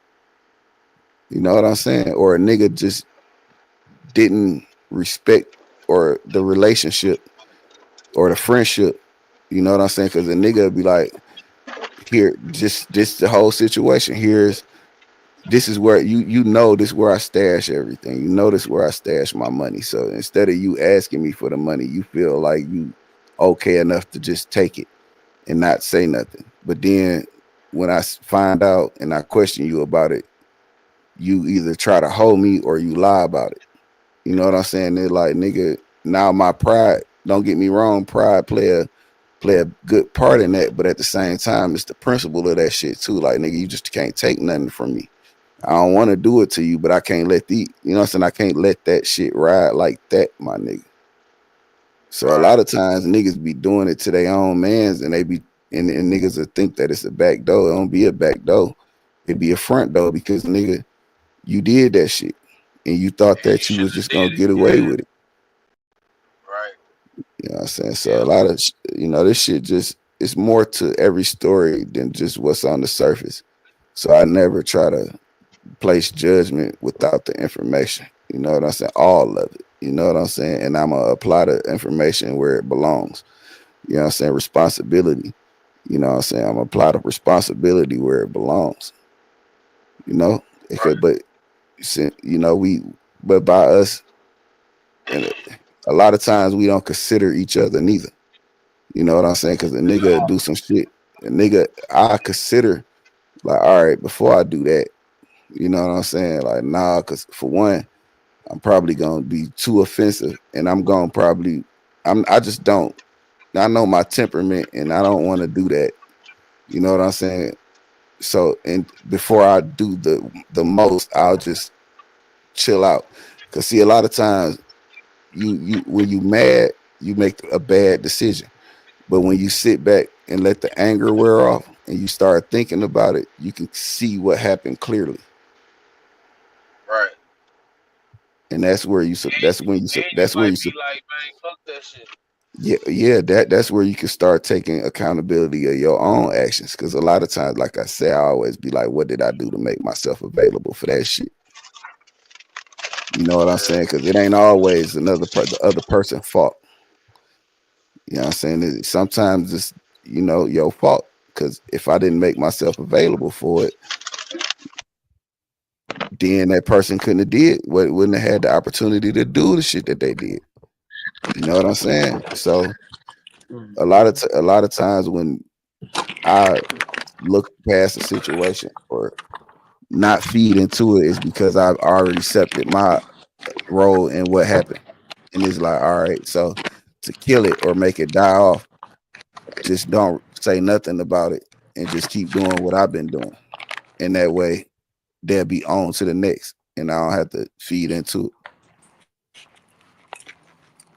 Speaker 4: You know what I'm saying? Or a nigga just didn't respect or the relationship or the friendship. You know what I'm saying? Because a nigga would be like, here, just this the whole situation. This is where you know this is where I stash everything. You know this is where I stash my money. So instead of you asking me for the money, you feel like you okay enough to just take it and not say nothing. But then when I find out and I question you about it, you either try to hold me or you lie about it. You know what I'm saying? They're like, nigga, now my pride, don't get me wrong, pride play a good part in that, but at the same time, it's the principle of that shit too. Like, nigga, you just can't take nothing from me. I don't want to do it to you, but I can't let you know what I'm saying? I can't let that shit ride like that, my nigga. So a
Speaker 5: right,
Speaker 4: lot of times niggas be doing it to their own mans and they be, and niggas will think that it's a back door. It don't be a back door. It be a front door because nigga, you did that shit and you thought
Speaker 5: and you
Speaker 4: that you was
Speaker 5: shouldn't have
Speaker 4: just
Speaker 5: did
Speaker 4: gonna
Speaker 5: it.
Speaker 4: get away
Speaker 5: Yeah,
Speaker 4: with it.
Speaker 5: right.
Speaker 4: You know what I'm saying? So a
Speaker 5: Yeah,
Speaker 4: lot of, this shit just, it's more to every story than just what's on the surface. So I never try to place judgment without the information. You know what I'm saying? All of it. You know what I'm saying? And I'm going to apply the information where it belongs. You know what I'm saying? Responsibility. You know what I'm saying? I'm going to apply the responsibility where it belongs. You know? It could,
Speaker 5: right.
Speaker 4: but, but by us, and a lot of times we don't consider each other neither. You know what I'm saying? Because a nigga do some shit. A nigga, I consider, like, all right, before I do that, you know what I'm saying? Like, nah, because for one, I'm probably gonna be too offensive, and I just don't. I know my temperament, and I don't want to do that. You know what I'm saying? So, and before I do the most, I'll just chill out. Cause see, a lot of times you when you mad, you make a bad decision. But when you sit back and let the anger wear off and you start thinking about it, you can see what happened clearly.
Speaker 5: Right.
Speaker 4: And that's where you
Speaker 5: And you
Speaker 4: that's where
Speaker 5: might
Speaker 4: you
Speaker 5: be like, man, fuck that shit.
Speaker 4: yeah, that's where you can start taking accountability of your own actions. Cause a lot of times, like I say, I always be like, what did I do to make myself available for that shit? You know what I'm
Speaker 5: Yeah,
Speaker 4: saying? Cause it ain't always the other person's fault. You know what I'm saying? Sometimes it's, your fault. Cause if I didn't make myself available for it, then that person couldn't have did what wouldn't have had the opportunity to do the shit that they did. You know what I'm saying? So a lot of times when I look past the situation or not feed into it is because I've already accepted my role in what happened. And it's like, all right, so to kill it or make it die off, just don't say nothing about it and just keep doing what I've been doing. And that way they'll be on to the next and I don't have to feed into it.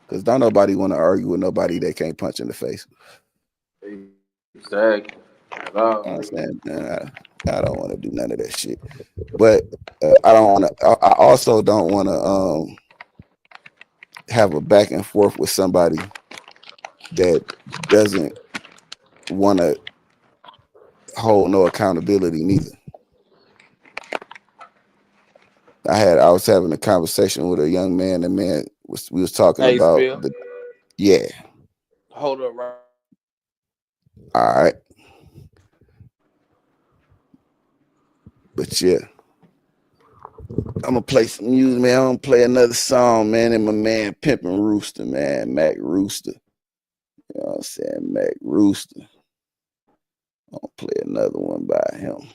Speaker 4: Because don't nobody want to argue with nobody they can't punch in the face.
Speaker 2: Exactly. At all,
Speaker 4: You know what I'm
Speaker 2: nigga.
Speaker 4: saying? I don't want to do none of that shit. But I don't want to. I also don't want to have a back and forth with somebody that doesn't want to hold no accountability neither. I was having a conversation with a young man. The man we was talking about
Speaker 6: Bill.
Speaker 4: Yeah.
Speaker 6: Hold up, right.
Speaker 4: All right. But yeah, I'm gonna play some music, man. I'm gonna play another song, man. And my man Pimpin' Rooster, man, Mac Rooster. You know what I'm saying, Mac Rooster. I'm gonna play another one by him.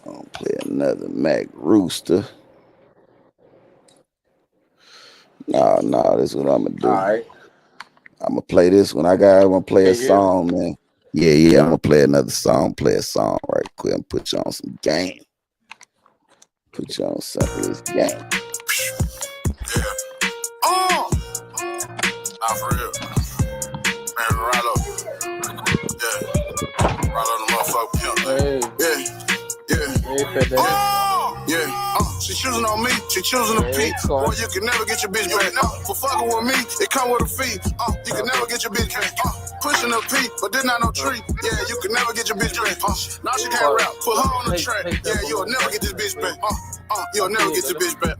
Speaker 4: I'm gonna play another Mac Rooster. No, this is what I'm gonna do.
Speaker 6: All right.
Speaker 4: I'm gonna play this one. I'm gonna play a song, man. Yeah, I'm gonna play another song. Play a song right quick and put you on some game. Put you on some of this game.
Speaker 7: Yeah. Oh! Nah, for real. Man, Rollo. Yeah. Rollo the motherfucker.
Speaker 6: Hey.
Speaker 7: Yeah. Oh! Yeah. She choosing on me. She choosing a P. Boy, you can never get your bitch back. For fucking with me, it come with a fee. You can never get your bitch back. Pushing a P, but this not no tree. Yeah, you can never get your bitch back. Now she can't rap. Put her on the track. Yeah, you'll never get this bitch back. You'll never get this bitch back.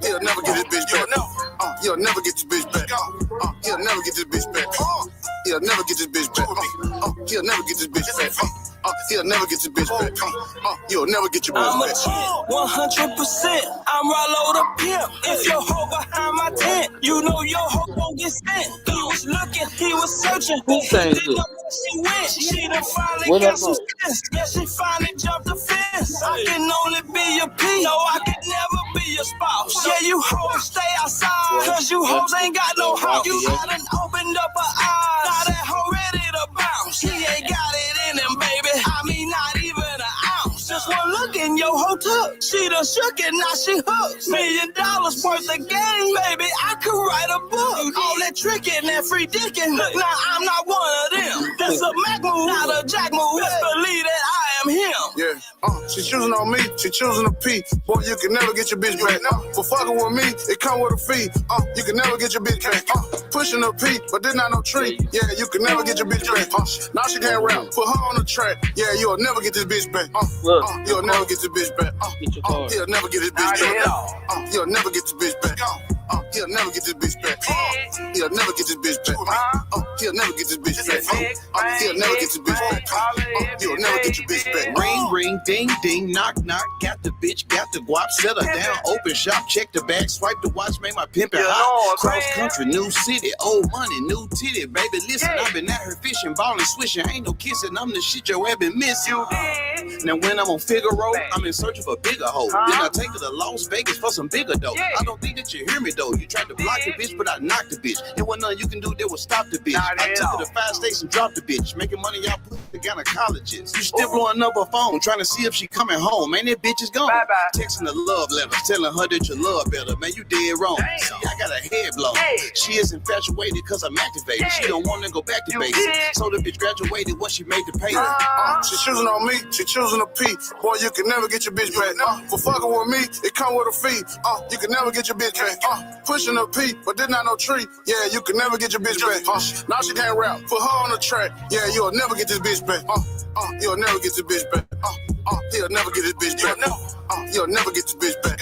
Speaker 7: He'll never get this bitch back. He'll never get this bitch back. He'll never get this bitch back. He'll never get this bitch back. He'll never get this bitch back. He'll never get this bitch back. You'll never get your bitch back.
Speaker 3: I'm 100%. I'm Rollo the pimp. If your hoe behind my tent, you know your hoe won't get sent. He was looking, he was searching.
Speaker 6: Who sang this?
Speaker 3: She went. She done finally got some sense. Yeah, she finally jumped the fence. I can only be your P. No, I can never be your spouse. Yeah, you hoes stay outside. Cause you hoes ain't got no house. You done opened up her eyes. Now that hoe ready to bounce. He ain't got it in him, baby. I mean, not even an ounce. Just one look in your hoe tuck. She done shook it, now she hooked. $1 million worth of game, baby. I could write a book. All that tricking, that free dicking. Look, now I'm not one of them. That's a Mac move, not a Jack move. Best believe that I am him.
Speaker 7: Yeah, she choosing on me, she choosing a P. Boy, you can never get your bitch back. For fucking with me, it come with a fee. You can never get your bitch back. Pushing a P, but this not no tree. Yeah, you can never get your bitch back. Now she can't rap, put her on the track. Yeah, you'll never get this bitch back. You'll never get this bitch back. He'll never get this bitch back. You'll never get this bitch back. He'll never get this bitch back. He'll never get this bitch back. He'll never get this bitch back. He'll never get this bitch back. You'll never get your bitch back.
Speaker 8: Ring, ring, ding, ding, knock, knock. Got the bitch, got the guap. Settle down, open shop, check the bag, swipe the watch, make my pimpin' hot. Cross country, new city, old money, new titty. Baby, listen, I've been at her fishing, ballin', swishing. Ain't no kissing, I'm the shit your ass been missing. Now when I'm on Figaro, I'm in search of a bigger hoe. Then I take her to Las Vegas for some bigger dough. I don't think that you hear me though. You tried to block the bitch, but I knocked the bitch. There wasn't nothing you can do that would stop the bitch. I took her to 5 states and dropped the bitch. Making money out the gynecologist. You still blowing up her phone, trying to see if she coming home. Man, that bitch is gone. Texting the love letters, telling her that you love better. Man, you dead wrong. See, I got a head blown. She is infatuated cause I'm activated. She don't want to go back to basics. So the bitch graduated what she made the payment.
Speaker 7: She choosing on me, she choosing a P. Boy, you can never get your bitch back. For fucking with me, it come with a fee. You can never get your bitch back. Pushing a P, but this not no tree. Yeah, you can never get your bitch back. Now she can't rap, put her on the track. Yeah, you'll never get this bitch back. You'll never get this bitch back. He'll never get this bitch back. You'll never get this bitch back.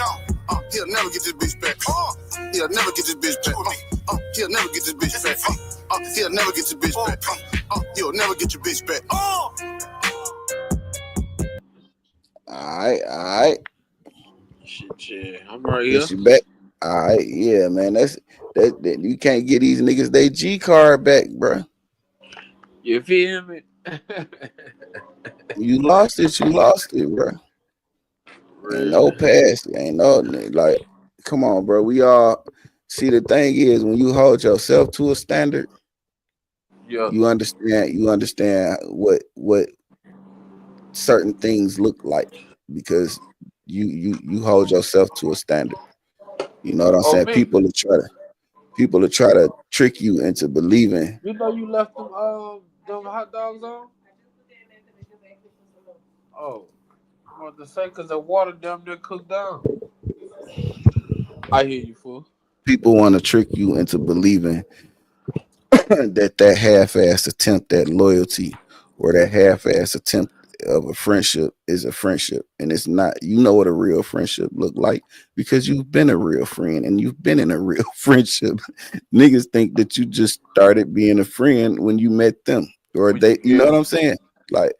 Speaker 7: He'll never get this bitch back. He'll never get this bitch back. He'll never get this bitch back. He'll never get this bitch back. You'll never get your bitch back.
Speaker 4: All right.
Speaker 6: Shit, I'm right here.
Speaker 4: Get you back. All right, yeah, man. That you can't get these niggas they G card back, bro.
Speaker 6: You feel me?
Speaker 4: You lost it, bro. Ain't no pass. Ain't no like. Come on, bro. We all see. The thing is, when you hold yourself to a standard, you understand what certain things look like because you hold yourself to a standard. You know what I'm saying? People will try to trick you into believing.
Speaker 6: You know you left them hot dogs on? Oh, I want to say because the water damn near cooked down. I hear you, fool.
Speaker 4: People want to trick you into believing that half-ass attempt at loyalty or that half-ass attempt of a friendship is a friendship, and it's not. You know what a real friendship look like because you've been a real friend and you've been in a real friendship. Niggas think that you just started being a friend when you met them, or they, you know what I'm saying? Like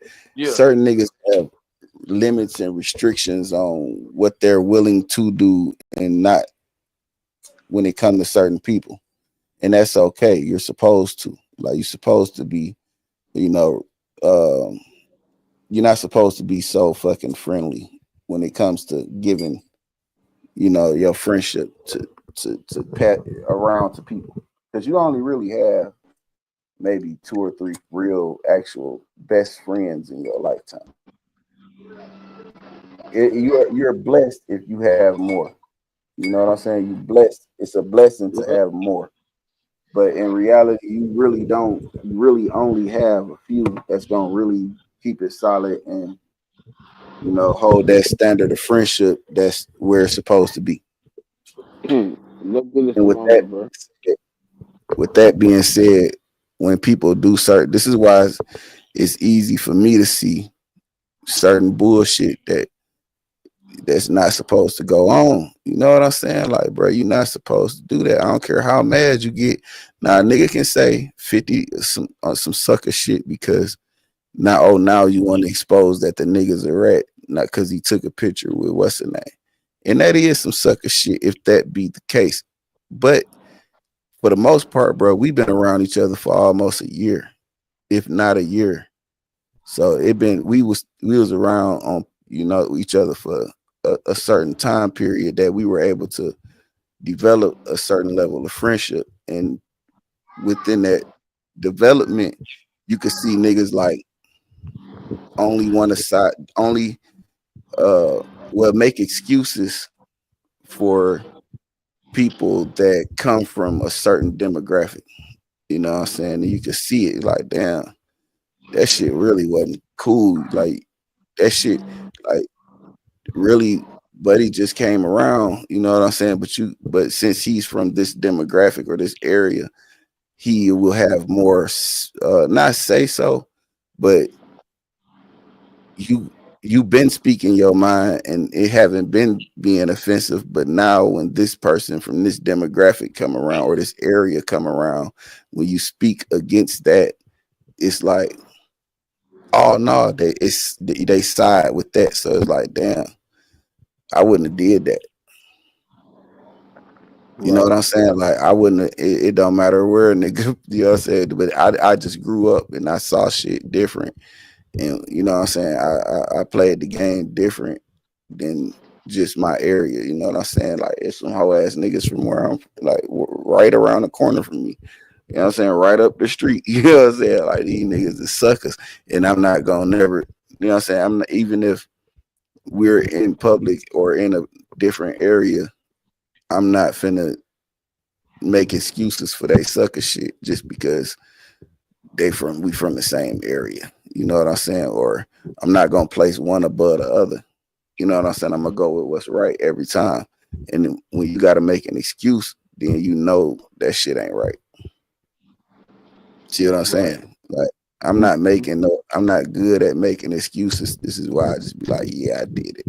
Speaker 4: certain niggas have limits and restrictions on what they're willing to do and not when it comes to certain people, and that's okay. You're supposed to, like, you're supposed to be, you know, you're not supposed to be so fucking friendly when it comes to giving, you know, your friendship to pat around to people, because you only really have maybe 2 or 3 real actual best friends in your lifetime. You're blessed if you have more. You know what I'm saying? You blessed. It's a blessing to have more. But in reality, you really don't. You really only have a few that's gonna really keep it solid and, you know, hold that standard of friendship that's where it's supposed to be.
Speaker 6: No goodness
Speaker 4: And
Speaker 6: to mama, bro.
Speaker 4: with that being said, when people do certain, this is why it's easy for me to see certain bullshit that's not supposed to go on. You know what I'm saying? Like, bro, you're not supposed to do that. I don't care how mad you get. Now, a nigga can say 50 some sucker shit because now you want to expose that the nigga's a rat, not because he took a picture with what's her name. And that is some sucker shit if that be the case. But for the most part, bro, we've been around each other for almost a year, if not a year. So we was around on, you know, each other for a certain time period that we were able to develop a certain level of friendship. And within that development, you could see niggas like only want to side, only make excuses for people that come from a certain demographic. You know what I'm saying? And you can see it like, damn, that shit really wasn't cool. Like, that shit, like, really, Buddy just came around, you know what I'm saying? But since he's from this demographic or this area, he will have more, not say so, but you've been speaking your mind and it haven't been being offensive. But now when this person from this demographic come around or this area come around, when you speak against that, it's like, oh no, they side with that. So it's like, damn, I wouldn't have did that. You know what I'm saying? Like, I wouldn't. It don't matter where, nigga. You know what I'm saying? But I just grew up and I saw shit different, and you know what I'm saying. I played the game different than just my area. You know what I'm saying? Like, it's some hoe ass niggas from where I'm, like, right around the corner from me. You know what I'm saying? Right up the street. You know what I'm saying? Like, these niggas is suckers, and I'm not gonna never. You know what I'm saying? I'm not, even if we're in public or in a different area, I'm not finna make excuses for they sucker shit just because we from the same area. You know what I'm saying? Or I'm not gonna place one above the other. You know what I'm saying? I'm gonna go with what's right every time. And when you gotta make an excuse, then you know that shit ain't right. See what I'm saying? Like, I'm not good at making excuses. This is why I just be like, yeah, I did it.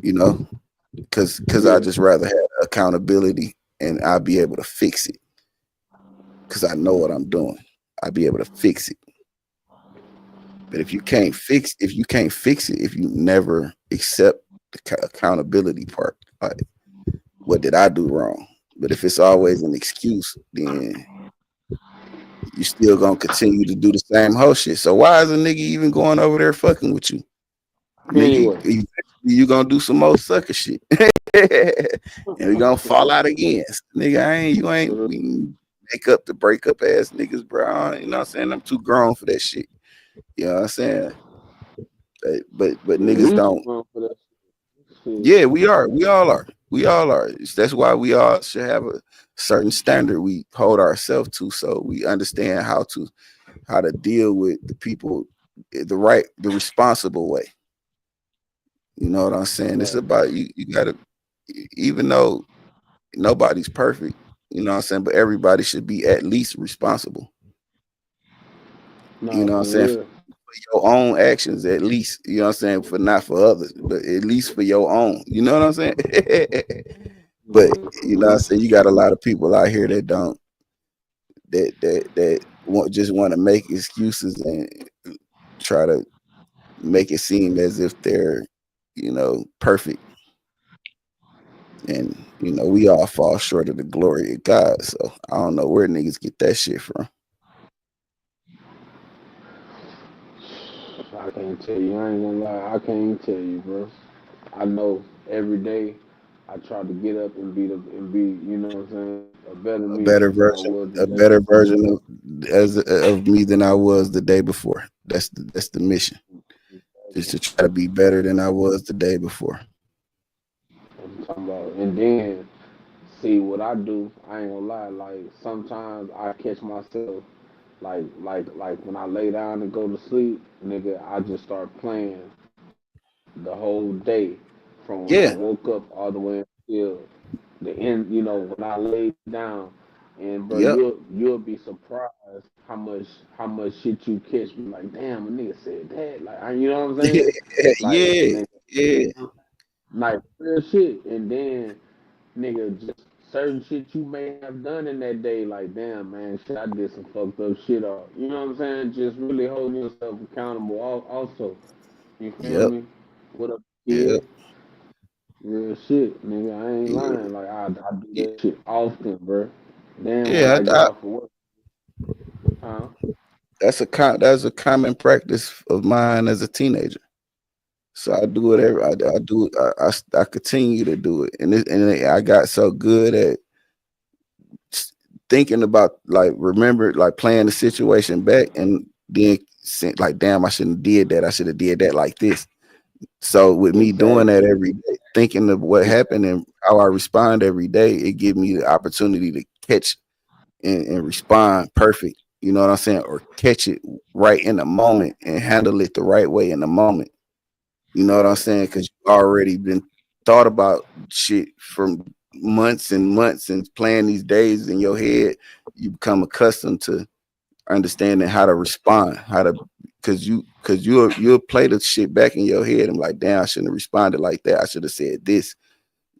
Speaker 4: You know? Cause I just rather have accountability and I'll be able to fix it. Cause I know what I'm doing. I'll be able to fix it. But if you can't fix it, if you never accept the accountability part, like, what did I do wrong? But if it's always an excuse, then you still gonna continue to do the same whole shit. So why is a nigga even going over there fucking with you? Nigga, eventually you gonna do some more sucker shit. And we gonna fall out again. Nigga, we make up the breakup ass niggas, bro. You know what I'm saying? I'm too grown for that shit. You know what I'm saying? But niggas don't. Yeah, we are. We all are. We all are. That's why we all should have a certain standard we hold ourselves to, so we understand how to deal with the people the responsible way. You know what I'm saying? It's
Speaker 6: Right.
Speaker 4: about you gotta, even though nobody's perfect, you know what I'm saying, but everybody should be at least responsible. You
Speaker 6: No,
Speaker 4: know what I'm
Speaker 6: for
Speaker 4: saying?
Speaker 6: real.
Speaker 4: Your own actions, at least, you know what I'm saying, for not for others, but at least for your own. You know what I'm saying? But you know what I'm saying, you got a lot of people out here that don't that just want to make excuses and try to make it seem as if they're, perfect. And we all fall short of the glory of God. So I don't know where niggas get that shit from.
Speaker 6: I can't tell you. I ain't gonna lie. I can't tell you, bro. I know every day I try to get up and be, you know what I'm saying, a better
Speaker 4: A
Speaker 6: me
Speaker 4: better
Speaker 6: than I
Speaker 4: version,
Speaker 6: was the
Speaker 4: a
Speaker 6: day
Speaker 4: better
Speaker 6: before.
Speaker 4: version of me than I was the day before. That's the mission. Just to try to be better than I was the day before.
Speaker 6: I'm talking about, and then see what I do. I ain't gonna lie. Like sometimes I catch myself, like when I lay down and go to sleep, nigga, I just start playing the whole day from when I
Speaker 4: Yeah,
Speaker 6: woke up all the way until the end. You know, when I lay down, and bro,
Speaker 4: yep,
Speaker 6: you'll be surprised how much shit you catch. Be like, damn, a nigga said that. Like, you know what I'm saying? Like,
Speaker 4: yeah,
Speaker 6: nigga,
Speaker 4: yeah,
Speaker 6: like real shit, and then nigga, just certain shit you may have done in that day, like damn man, shit, I did some fucked up shit, or you know what I'm saying? Just really holding yourself accountable. Also, you feel
Speaker 4: yep,
Speaker 6: me? What up,
Speaker 4: yep,
Speaker 6: kid? Real shit, nigga. I ain't
Speaker 4: yeah,
Speaker 6: lying. Like I do that shit often, bro. Then when
Speaker 4: yeah.
Speaker 6: I get off of work, huh?
Speaker 4: That's a common practice of mine as a teenager. So I do it
Speaker 6: Yeah,
Speaker 4: every. I do it. I continue to do it, and I got so good at thinking about, like, remember, like, playing the situation back, and then like, damn, I shouldn't have did that. I should have did that like this. So with me doing
Speaker 6: exactly.
Speaker 4: that every day, thinking of what happened and how I respond every day, it gives me the opportunity to catch and respond perfect. You know what I'm saying? Or catch it right in the moment and handle it the right way in the moment. You know what I'm
Speaker 6: Right,
Speaker 4: saying? Because you already been thought about shit from months and months and playing these days in your head. You become accustomed to understanding how to respond, how to, because you'll play the shit back in your head and like, damn, I shouldn't have responded like that. I should have said this.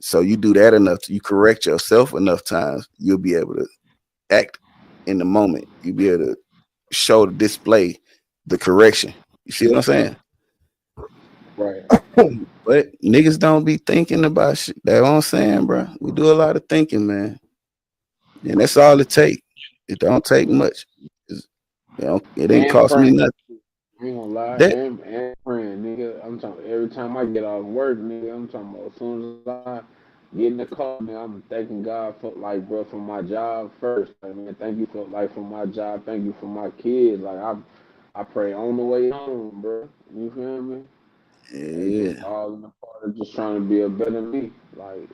Speaker 4: So you do that enough, you correct yourself enough times, you'll be able to act in the moment. You'll be able to show the display the correction. You see what I'm saying?
Speaker 6: right.
Speaker 4: But niggas don't be thinking about shit. That's what I'm saying, bro. We do a lot of thinking, man. And that's all it take. It don't take much. It didn't
Speaker 6: And
Speaker 4: cost me
Speaker 6: praying.
Speaker 4: nothing.
Speaker 6: I ain't gonna lie,
Speaker 4: That
Speaker 6: and praying, nigga. I'm talking every time I get off work, nigga. I'm talking about as soon as I get in the car, man, I'm thanking God for like, bro, for my job first. Like, man, thank you for like for my job. Thank you for my kids. Like, I pray on the way home, bro. You feel me? It's just
Speaker 4: yeah.
Speaker 6: all in the part of just trying to be a better me. Like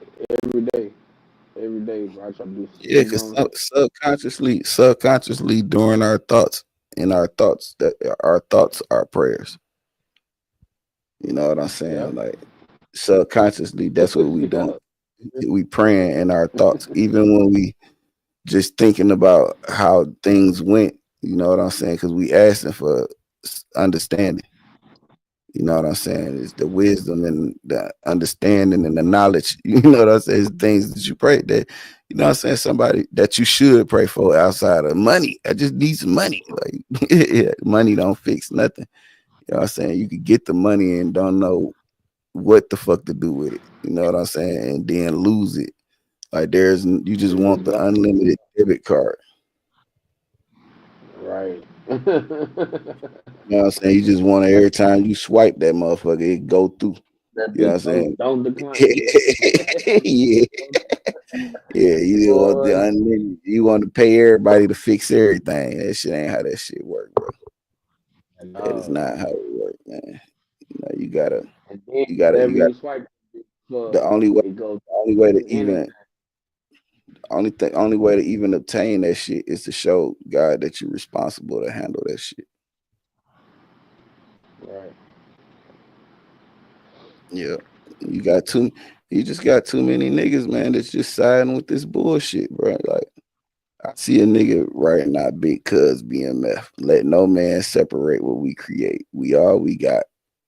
Speaker 6: every day, bro. I try to do,
Speaker 4: Yeah,
Speaker 6: you know
Speaker 4: because
Speaker 6: what I'm saying?
Speaker 4: subconsciously during our thoughts, and our thoughts are prayers. You know what I'm saying?
Speaker 6: Yep.
Speaker 4: Like, subconsciously, that's what we doing.
Speaker 6: Yep.
Speaker 4: We praying in our thoughts, even when we just thinking about how things went. You know what I'm saying? Because we asking for understanding. You know what I'm saying? It's the wisdom and the understanding and the knowledge. You know what I'm saying? It's things that you pray that, you know what I'm saying? Somebody that you should pray for outside of money. I just need some money. Like, yeah, money don't fix nothing. You know what I'm saying? You could get the money and don't know what the fuck to do with it. You know what I'm saying? And then lose it. Like, you just
Speaker 6: And
Speaker 4: want
Speaker 6: just
Speaker 4: the
Speaker 6: go
Speaker 4: unlimited debit card.
Speaker 6: right.
Speaker 4: You know what I'm saying? You just want to, every time you swipe that motherfucker, it go through.
Speaker 6: That
Speaker 4: You know what
Speaker 6: bitch
Speaker 4: I'm saying?
Speaker 6: don't decline.
Speaker 4: Yeah. Yeah, you didn't want the
Speaker 6: Boy,
Speaker 4: unlimited. You want to pay everybody to fix everything. That shit ain't how that shit work, bro. That is
Speaker 6: no.
Speaker 4: not how it work, man. You know, you gotta,
Speaker 6: And then
Speaker 4: you gotta,
Speaker 6: whatever
Speaker 4: you got.
Speaker 6: you swipe, fuck,
Speaker 4: The only way,
Speaker 6: it goes
Speaker 4: only way to
Speaker 6: anything.
Speaker 4: even, only way to even obtain that shit is to show God that you're responsible to handle that shit.
Speaker 6: Right.
Speaker 4: Yeah, you got too, you just got too many niggas, man, that's just siding with this bullshit, bro. Like I see a nigga writing out big cuz BMF. Let no man separate what we create. We all we got.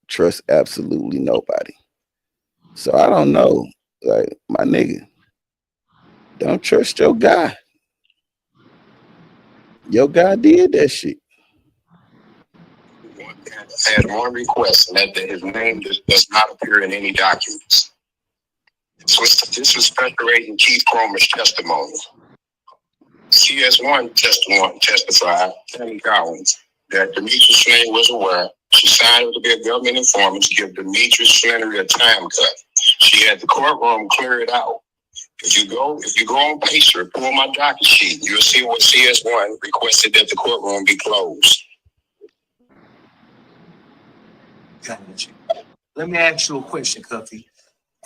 Speaker 4: Trust absolutely nobody. So I don't know. Like, my nigga, don't trust your guy. Your guy did that shit.
Speaker 7: I had one request, and that his name does not appear in any documents. This was Special Agent Keith Cromer's testimony. CS1 testified, Tammy Collins, that Demetrius Flannery was aware. She signed to be a government informant to give Demetrius Flannery a time cut. She had the courtroom cleared out. If you go on Pacer, pull my docket sheet, you'll see what CS1 requested that the courtroom be closed.
Speaker 9: Let me ask you a question, Cuffy.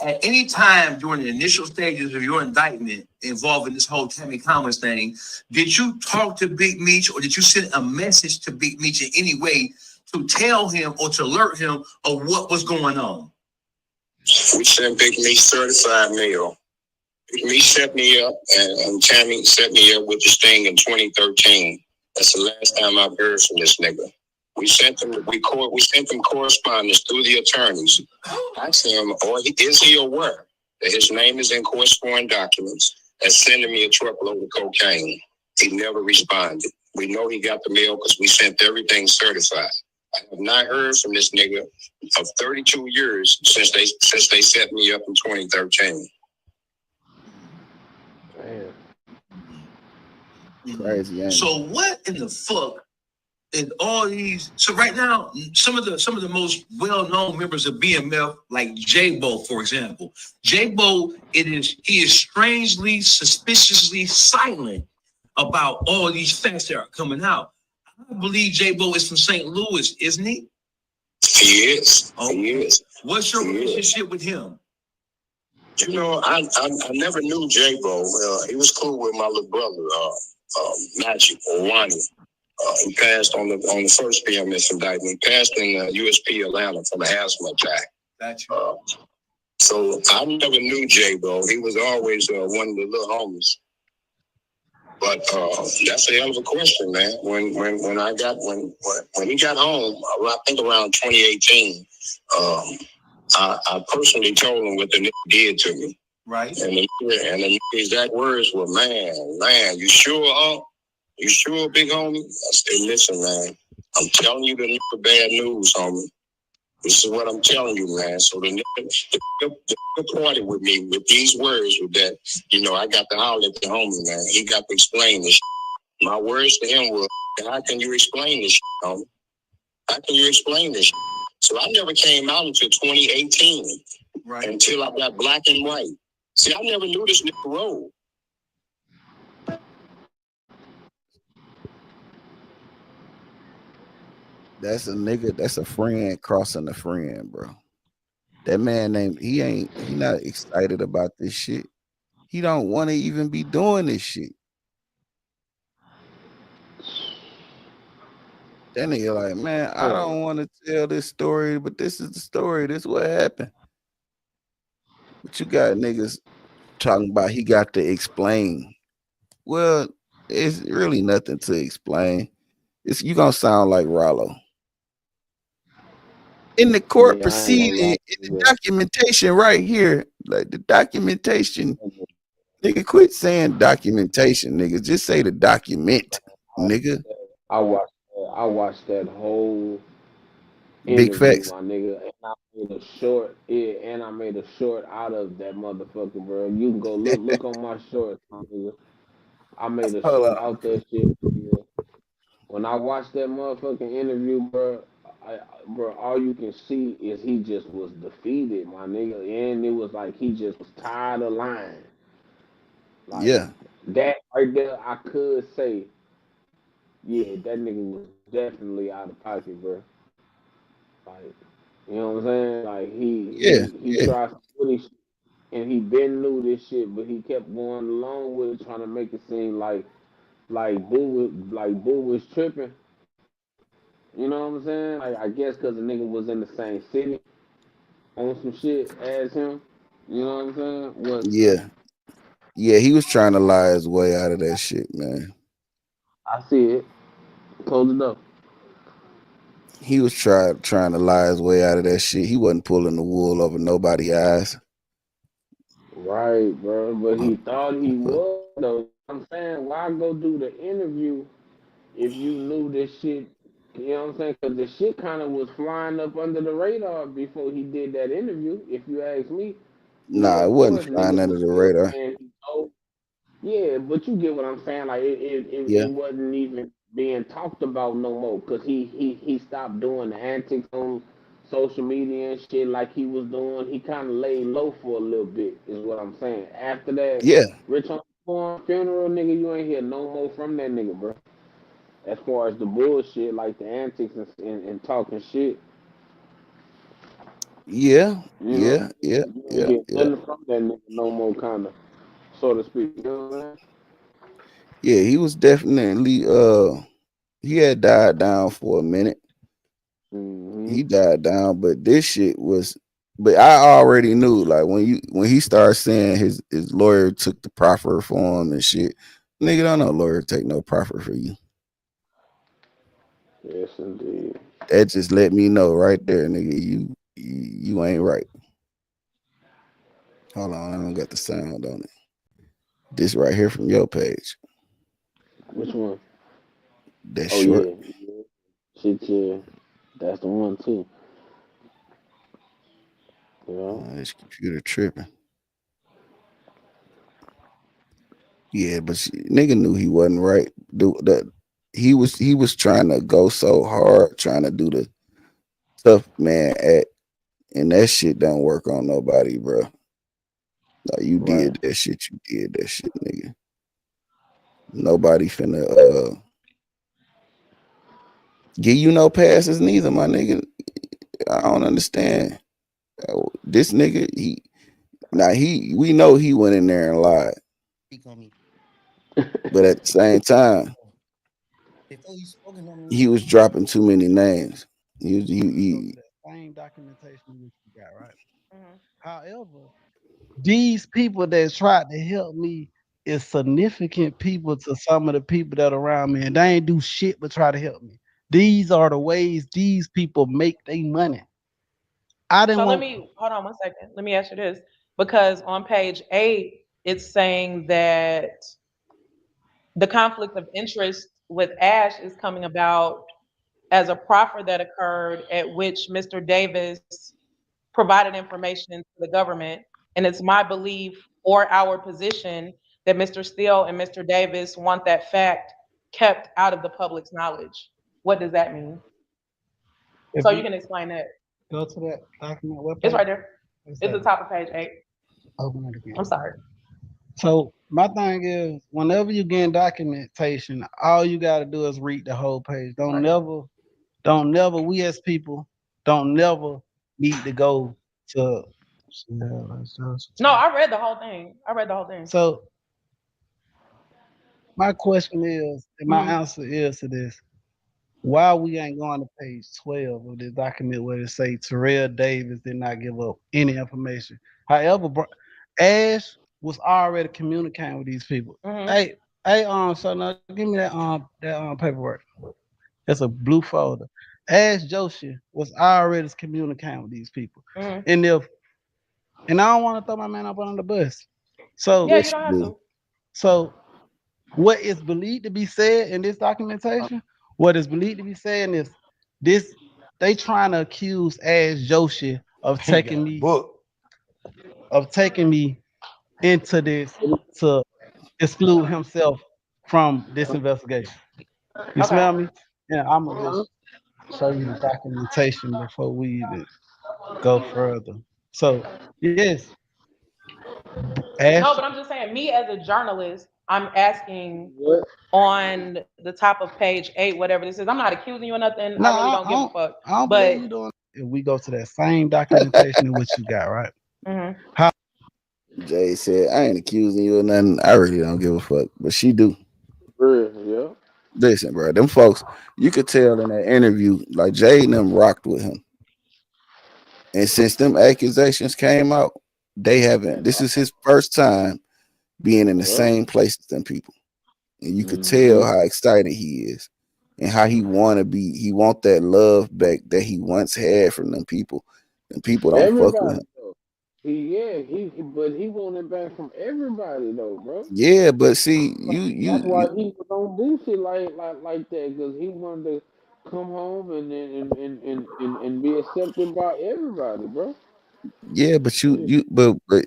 Speaker 9: At any time during the initial stages of your indictment involving this whole Tammy Collins thing, did you talk to Big Meech or did you send a message to Big Meech in any way to tell him or to alert him of what was going on?
Speaker 7: We sent Big Meech certified mail. Big Meech set me up, and Tammy set me up with this thing in 2013. That's the last time I've heard from this nigga. We sent them correspondence through the attorneys. Asked him, is he aware that his name is in corresponding documents and sending me a truckload of cocaine? He never responded. We know he got the mail because we sent everything certified. I have not heard from this nigga of 32 years since they set me up in 2013.
Speaker 4: Crazy.
Speaker 9: So what in the fuck is all these? So right now, some of the most well-known members of BMF, like J-Bo, for example, J-Bo, he is strangely, suspiciously silent about all these facts that are coming out. I believe J-Bo is from St. Louis, isn't he?
Speaker 7: He is.
Speaker 9: Okay.
Speaker 7: He is.
Speaker 9: What's your relationship with him?
Speaker 7: You know, I never knew J-Bo. He was cool with my little brother, Magic or Wani. He passed on the first BMS indictment. He passed in USP Atlanta from an asthma attack.
Speaker 9: Gotcha.
Speaker 7: So I never knew J-Bo. He was always one of the little homies. But that's a hell of a question, man. When he got home, I think around 2018, I personally told him what the nigga did to me.
Speaker 9: Right.
Speaker 7: And the exact words were, man, you sure, huh? You sure, big homie? I said, listen, man, I'm telling you the bad news, homie. This is what I'm telling you, man. So the party with me with these words with that, I got to holler at the homie, man. He got to explain this. My words to him were, how can you explain this, homie? How can you explain this? So I never came out until 2018, right? Until I got black and white. See, I never knew this nigga roll.
Speaker 4: That's a nigga, that's a friend crossing a friend, bro. That man he not excited about this shit. He don't want to even be doing this shit. That nigga like, man, I don't want to tell this story, but this is the story. This is what happened. But you got niggas talking about he got to explain. Well, it's really nothing to explain. You gonna sound like Rollo. In the court proceeding, in the documentation right here, like the documentation, nigga, quit saying documentation, nigga. Just say the document, nigga.
Speaker 6: I watched that whole
Speaker 4: Big
Speaker 6: interview,
Speaker 4: facts.
Speaker 6: my nigga, and I made a short out of that motherfucker, bro. You can go look on my shorts, my nigga. I made a short out that shit, nigga. When I watched that motherfucking interview, bro, all you can see is he just was defeated, my nigga, and it was like he just was tired of lying. Like,
Speaker 4: yeah,
Speaker 6: that right there, I could say, yeah, that nigga was definitely out of pocket, bro. Like, you know what I'm saying? Like he tries to put his and he been knew this shit, but he kept going along with it, trying to make it seem like Boo was tripping. You know what I'm saying? Like I guess because the nigga was in the same city on some shit as him. You know what I'm saying? What
Speaker 4: Yeah. Yeah, he was trying to lie his way out of that shit, man.
Speaker 6: I see it. Close it up.
Speaker 4: He was trying to lie his way out of that shit. He wasn't pulling the wool over nobody's eyes.
Speaker 6: Right, bro. But
Speaker 4: Uh,
Speaker 6: he thought he
Speaker 4: but
Speaker 6: was though. I'm saying, why go do the interview if you knew this shit? You know what I'm saying? Because the shit kind of was flying up under the radar before he did that interview. If you ask me, yeah,
Speaker 4: nah, it
Speaker 6: of
Speaker 4: wasn't
Speaker 6: course,
Speaker 4: flying
Speaker 6: niggas
Speaker 4: under
Speaker 6: was
Speaker 4: the
Speaker 6: still
Speaker 4: radar.
Speaker 6: saying he told. Yeah, but you get what I'm saying. Like it
Speaker 4: Yeah.
Speaker 6: wasn't even being talked about no more because he stopped doing the antics on social media and shit like he was doing. He kind of laid low for a little bit, is what I'm saying. After that
Speaker 4: Yeah.
Speaker 6: Rich Homie funeral, nigga, you ain't hear no more from that nigga, bro. As far as the bullshit, like the antics and talking shit,
Speaker 4: Yeah.
Speaker 6: you know,
Speaker 4: Yeah. Yeah.
Speaker 6: you ain't
Speaker 4: Yeah.
Speaker 6: hear
Speaker 4: Yeah.
Speaker 6: nothing from that nigga no more, kind of, so to speak. You know what I'm
Speaker 4: Yeah. He was definitely he had died down for a minute.
Speaker 6: saying?
Speaker 4: He died down, but this shit was but I already knew like when he started saying his lawyer took the proffer for him and shit. Nigga, don't no lawyer take no proffer for you.
Speaker 6: Yes, indeed.
Speaker 4: That just let me know right there, nigga. You ain't right. Hold on, I don't got the sound on it. This right here from your page.
Speaker 6: Which one?
Speaker 4: That
Speaker 6: Oh
Speaker 4: short.
Speaker 6: yeah, yeah. Shit, yeah. That's the one too. You know.
Speaker 4: This computer tripping. Yeah, but nigga knew he wasn't right. He was trying to go so hard, trying to do the tough man act, and that shit don't work on nobody, bro. Like you
Speaker 6: Right.
Speaker 4: did that shit, you did that shit, nigga. Nobody finna give you no passes neither, my nigga. I don't understand. This nigga, we know he went in there and lied, but at the same time, he was dropping too many names. He
Speaker 10: Same documentation which you got, right? However, these people that tried to help me is significant people to some of the people that are around me, and they ain't do shit but try to help me. These are the ways these people make their money. I didn't
Speaker 11: So let
Speaker 10: want.
Speaker 11: me hold on 1 second. Let me ask you this. Because on page 8, it's saying that the conflict of interest with Ash is coming about as a proffer that occurred at which Mr. Davis provided information to the government. And it's my belief or our position that Mr. Steele and Mr. Davis want that fact kept out of the public's knowledge. What does that mean?
Speaker 10: If
Speaker 11: So you
Speaker 10: you
Speaker 11: can explain that.
Speaker 10: go to that document
Speaker 11: It's
Speaker 10: webpage,
Speaker 11: right there.
Speaker 10: it's
Speaker 11: It's the
Speaker 10: that.
Speaker 11: top of page 8.
Speaker 10: Open it again.
Speaker 11: I'm sorry.
Speaker 10: So my thing is, whenever you get documentation, all you got to do is read the whole page. Don't never. We as people don't never need to go to.
Speaker 11: No, I read the whole thing. I read the whole thing.
Speaker 10: So my question is, and my
Speaker 11: Mhm.
Speaker 10: answer is to this: why we ain't going to page 12 of this document where it say Terrell Davis did not give up any information. However, Ash was already communicating with these people.
Speaker 11: Mhm.
Speaker 10: Hey, so now give me that paperwork. It's a blue folder. Ash Joshi was already communicating with these people.
Speaker 11: Mhm.
Speaker 10: And I don't want to throw my man up on the bus. So
Speaker 11: Yeah, you
Speaker 4: yes,
Speaker 11: don't
Speaker 4: you
Speaker 11: have
Speaker 4: do.
Speaker 11: to.
Speaker 10: so what is believed to be said in this documentation, what is believed to be saying is this they trying to accuse Ash Joshi of taking me into this to exclude himself from this investigation. You
Speaker 11: Okay.
Speaker 10: smell me? Yeah, I'm gonna just show you the documentation before we even go further. So yes,
Speaker 11: No,
Speaker 10: Ash.
Speaker 11: but I'm just saying, me as a journalist, I'm asking
Speaker 6: What?
Speaker 11: on the top of page 8, whatever this is. I'm not accusing you of nothing.
Speaker 10: No,
Speaker 11: I really don't give a fuck.
Speaker 10: I don't believe
Speaker 11: But
Speaker 10: you doing. If we go to that same documentation in which you got right,
Speaker 11: mhm.
Speaker 10: how
Speaker 4: Jay said, I ain't accusing you of nothing. I really don't give a fuck. But she do.
Speaker 6: Yeah.
Speaker 4: Listen, bro, them folks, you could tell in that interview, like Jay and them rocked with him. And since them accusations came out, they haven't. This is his first time being in the
Speaker 6: Yep.
Speaker 4: same place as them people. And you could tell
Speaker 6: Mm-hmm.
Speaker 4: how excited he is and how he want that love back that he once had from them people. And people don't fuck with
Speaker 6: Everybody
Speaker 4: him.
Speaker 6: though. But he wanted back from everybody though, bro.
Speaker 4: Yeah, but see,
Speaker 6: That's why he was on bullshit like that, because he wanted to come home and be accepted by everybody, bro.
Speaker 4: yeah, but
Speaker 6: Yeah.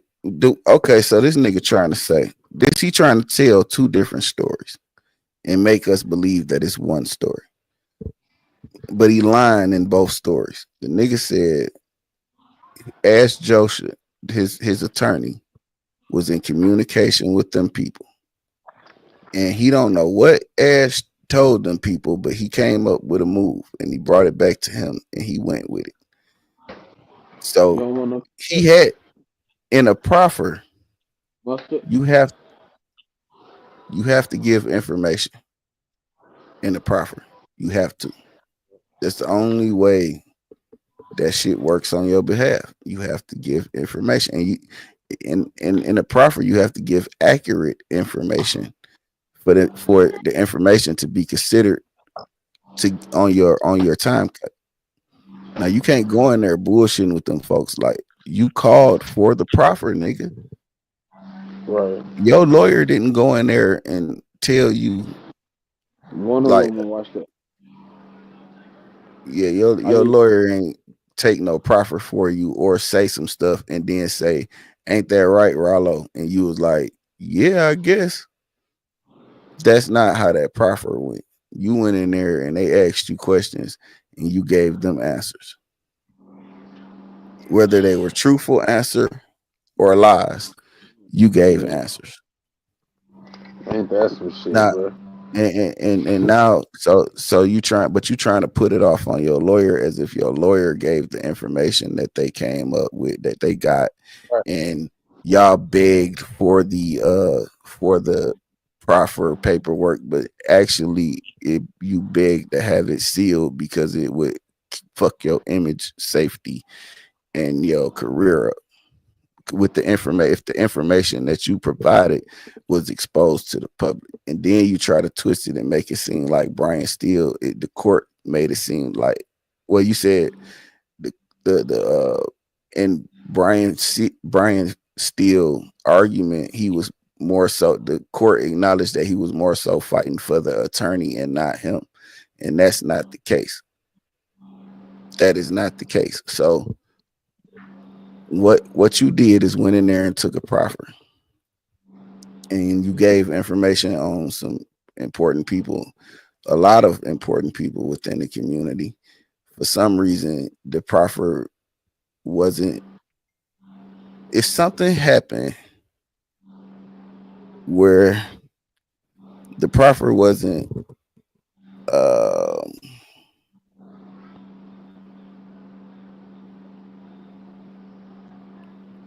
Speaker 4: okay, so this nigga trying to say this, he trying to tell two different stories and make us believe that it's one story. But he lying in both stories. The nigga said Ash Joseph, his attorney, was in communication with them people. And he don't know what Ash told them people, but he came up with a move and he brought it back to him and he went with it.
Speaker 6: You
Speaker 4: So
Speaker 6: don't want no
Speaker 4: he had in a proffer,
Speaker 6: mustard.
Speaker 4: you have to give information in the proffer. You have to. That's the only way that shit works on your behalf. You have to give information, and you in the proffer, you have to give accurate information for the information to be considered to on your time cut. Now you can't go in there bullshitting with them folks. Like, you called for the proffer, nigga.
Speaker 6: Right.
Speaker 4: Your lawyer didn't go in there and tell you,
Speaker 6: One of
Speaker 4: like,
Speaker 6: them will watch that.
Speaker 4: yeah,
Speaker 6: I
Speaker 4: your
Speaker 6: did.
Speaker 4: lawyer ain't take no proffer for you or say some stuff and then say, ain't that right, Rollo? And you was like, yeah, I guess. That's not how that proffer went. You went in there and they asked you questions and you gave them answers. Whether they were truthful answer or lies, you gave answers.
Speaker 6: Ain't that some shit,
Speaker 4: Now,
Speaker 6: bro?
Speaker 4: and now, so you trying, but you trying to put it off on your lawyer as if your lawyer gave the information that they came up with, that they got,
Speaker 6: Right.
Speaker 4: and y'all begged for the proper paperwork, but actually you begged to have it sealed because it would fuck your image, safety, and your career up with the information, if the information that you provided was exposed to the public, and then you try to twist it and make it seem like Brian Steele, the court made it seem like, well, you said the and Brian Steele argument, he was more so, the court acknowledged that he was more so fighting for the attorney and not him, and that's not the case. That is not the case. So what you did is went in there and took a proffer, and you gave information on some important people, a lot of important people within the community. For some reason, the proffer wasn't. If something happened where the proffer wasn't, um,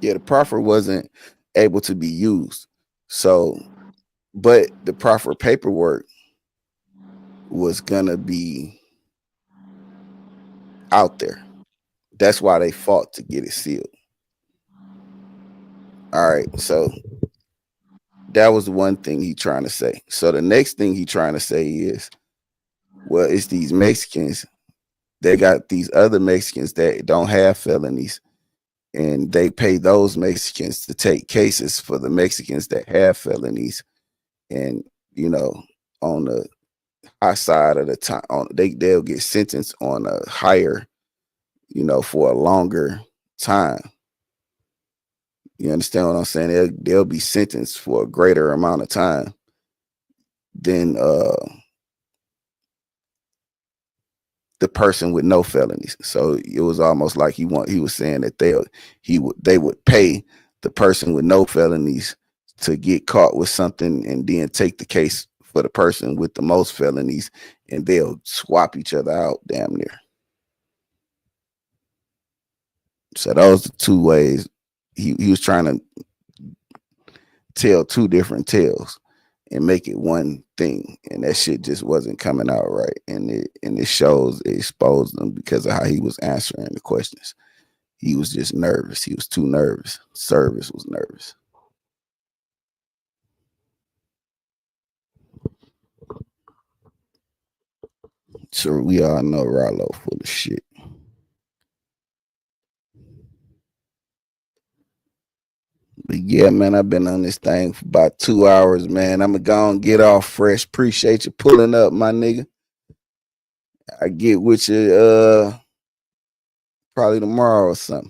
Speaker 4: the proffer wasn't able to be used. So, but the proffer paperwork was gonna be out there. That's why they fought to get it sealed. All right, so that was one thing he trying to say. So the next thing he trying to say is, well, it's these Mexicans. They got these other Mexicans that don't have felonies, and they pay those Mexicans to take cases for the Mexicans that have felonies. And on the high side of the time, they'll get sentenced on a higher, for a longer time. You understand what I'm saying? They'll be sentenced for a greater amount of time than the person with no felonies. So it was almost like he was saying that they would pay the person with no felonies to get caught with something and then take the case for the person with the most felonies, and they'll swap each other out damn near. So those are two ways he was trying to tell two different tales and make it one thing, and that shit just wasn't coming out right. And it shows, it exposed him because of how he was answering the questions. He was just nervous. He was too nervous. Service was nervous. So we all know Rollo full of shit. But yeah, man, I've been on this thing for about 2 hours, man. I'm gonna go and get off fresh. Appreciate you pulling up, my nigga. I get with you probably tomorrow or something.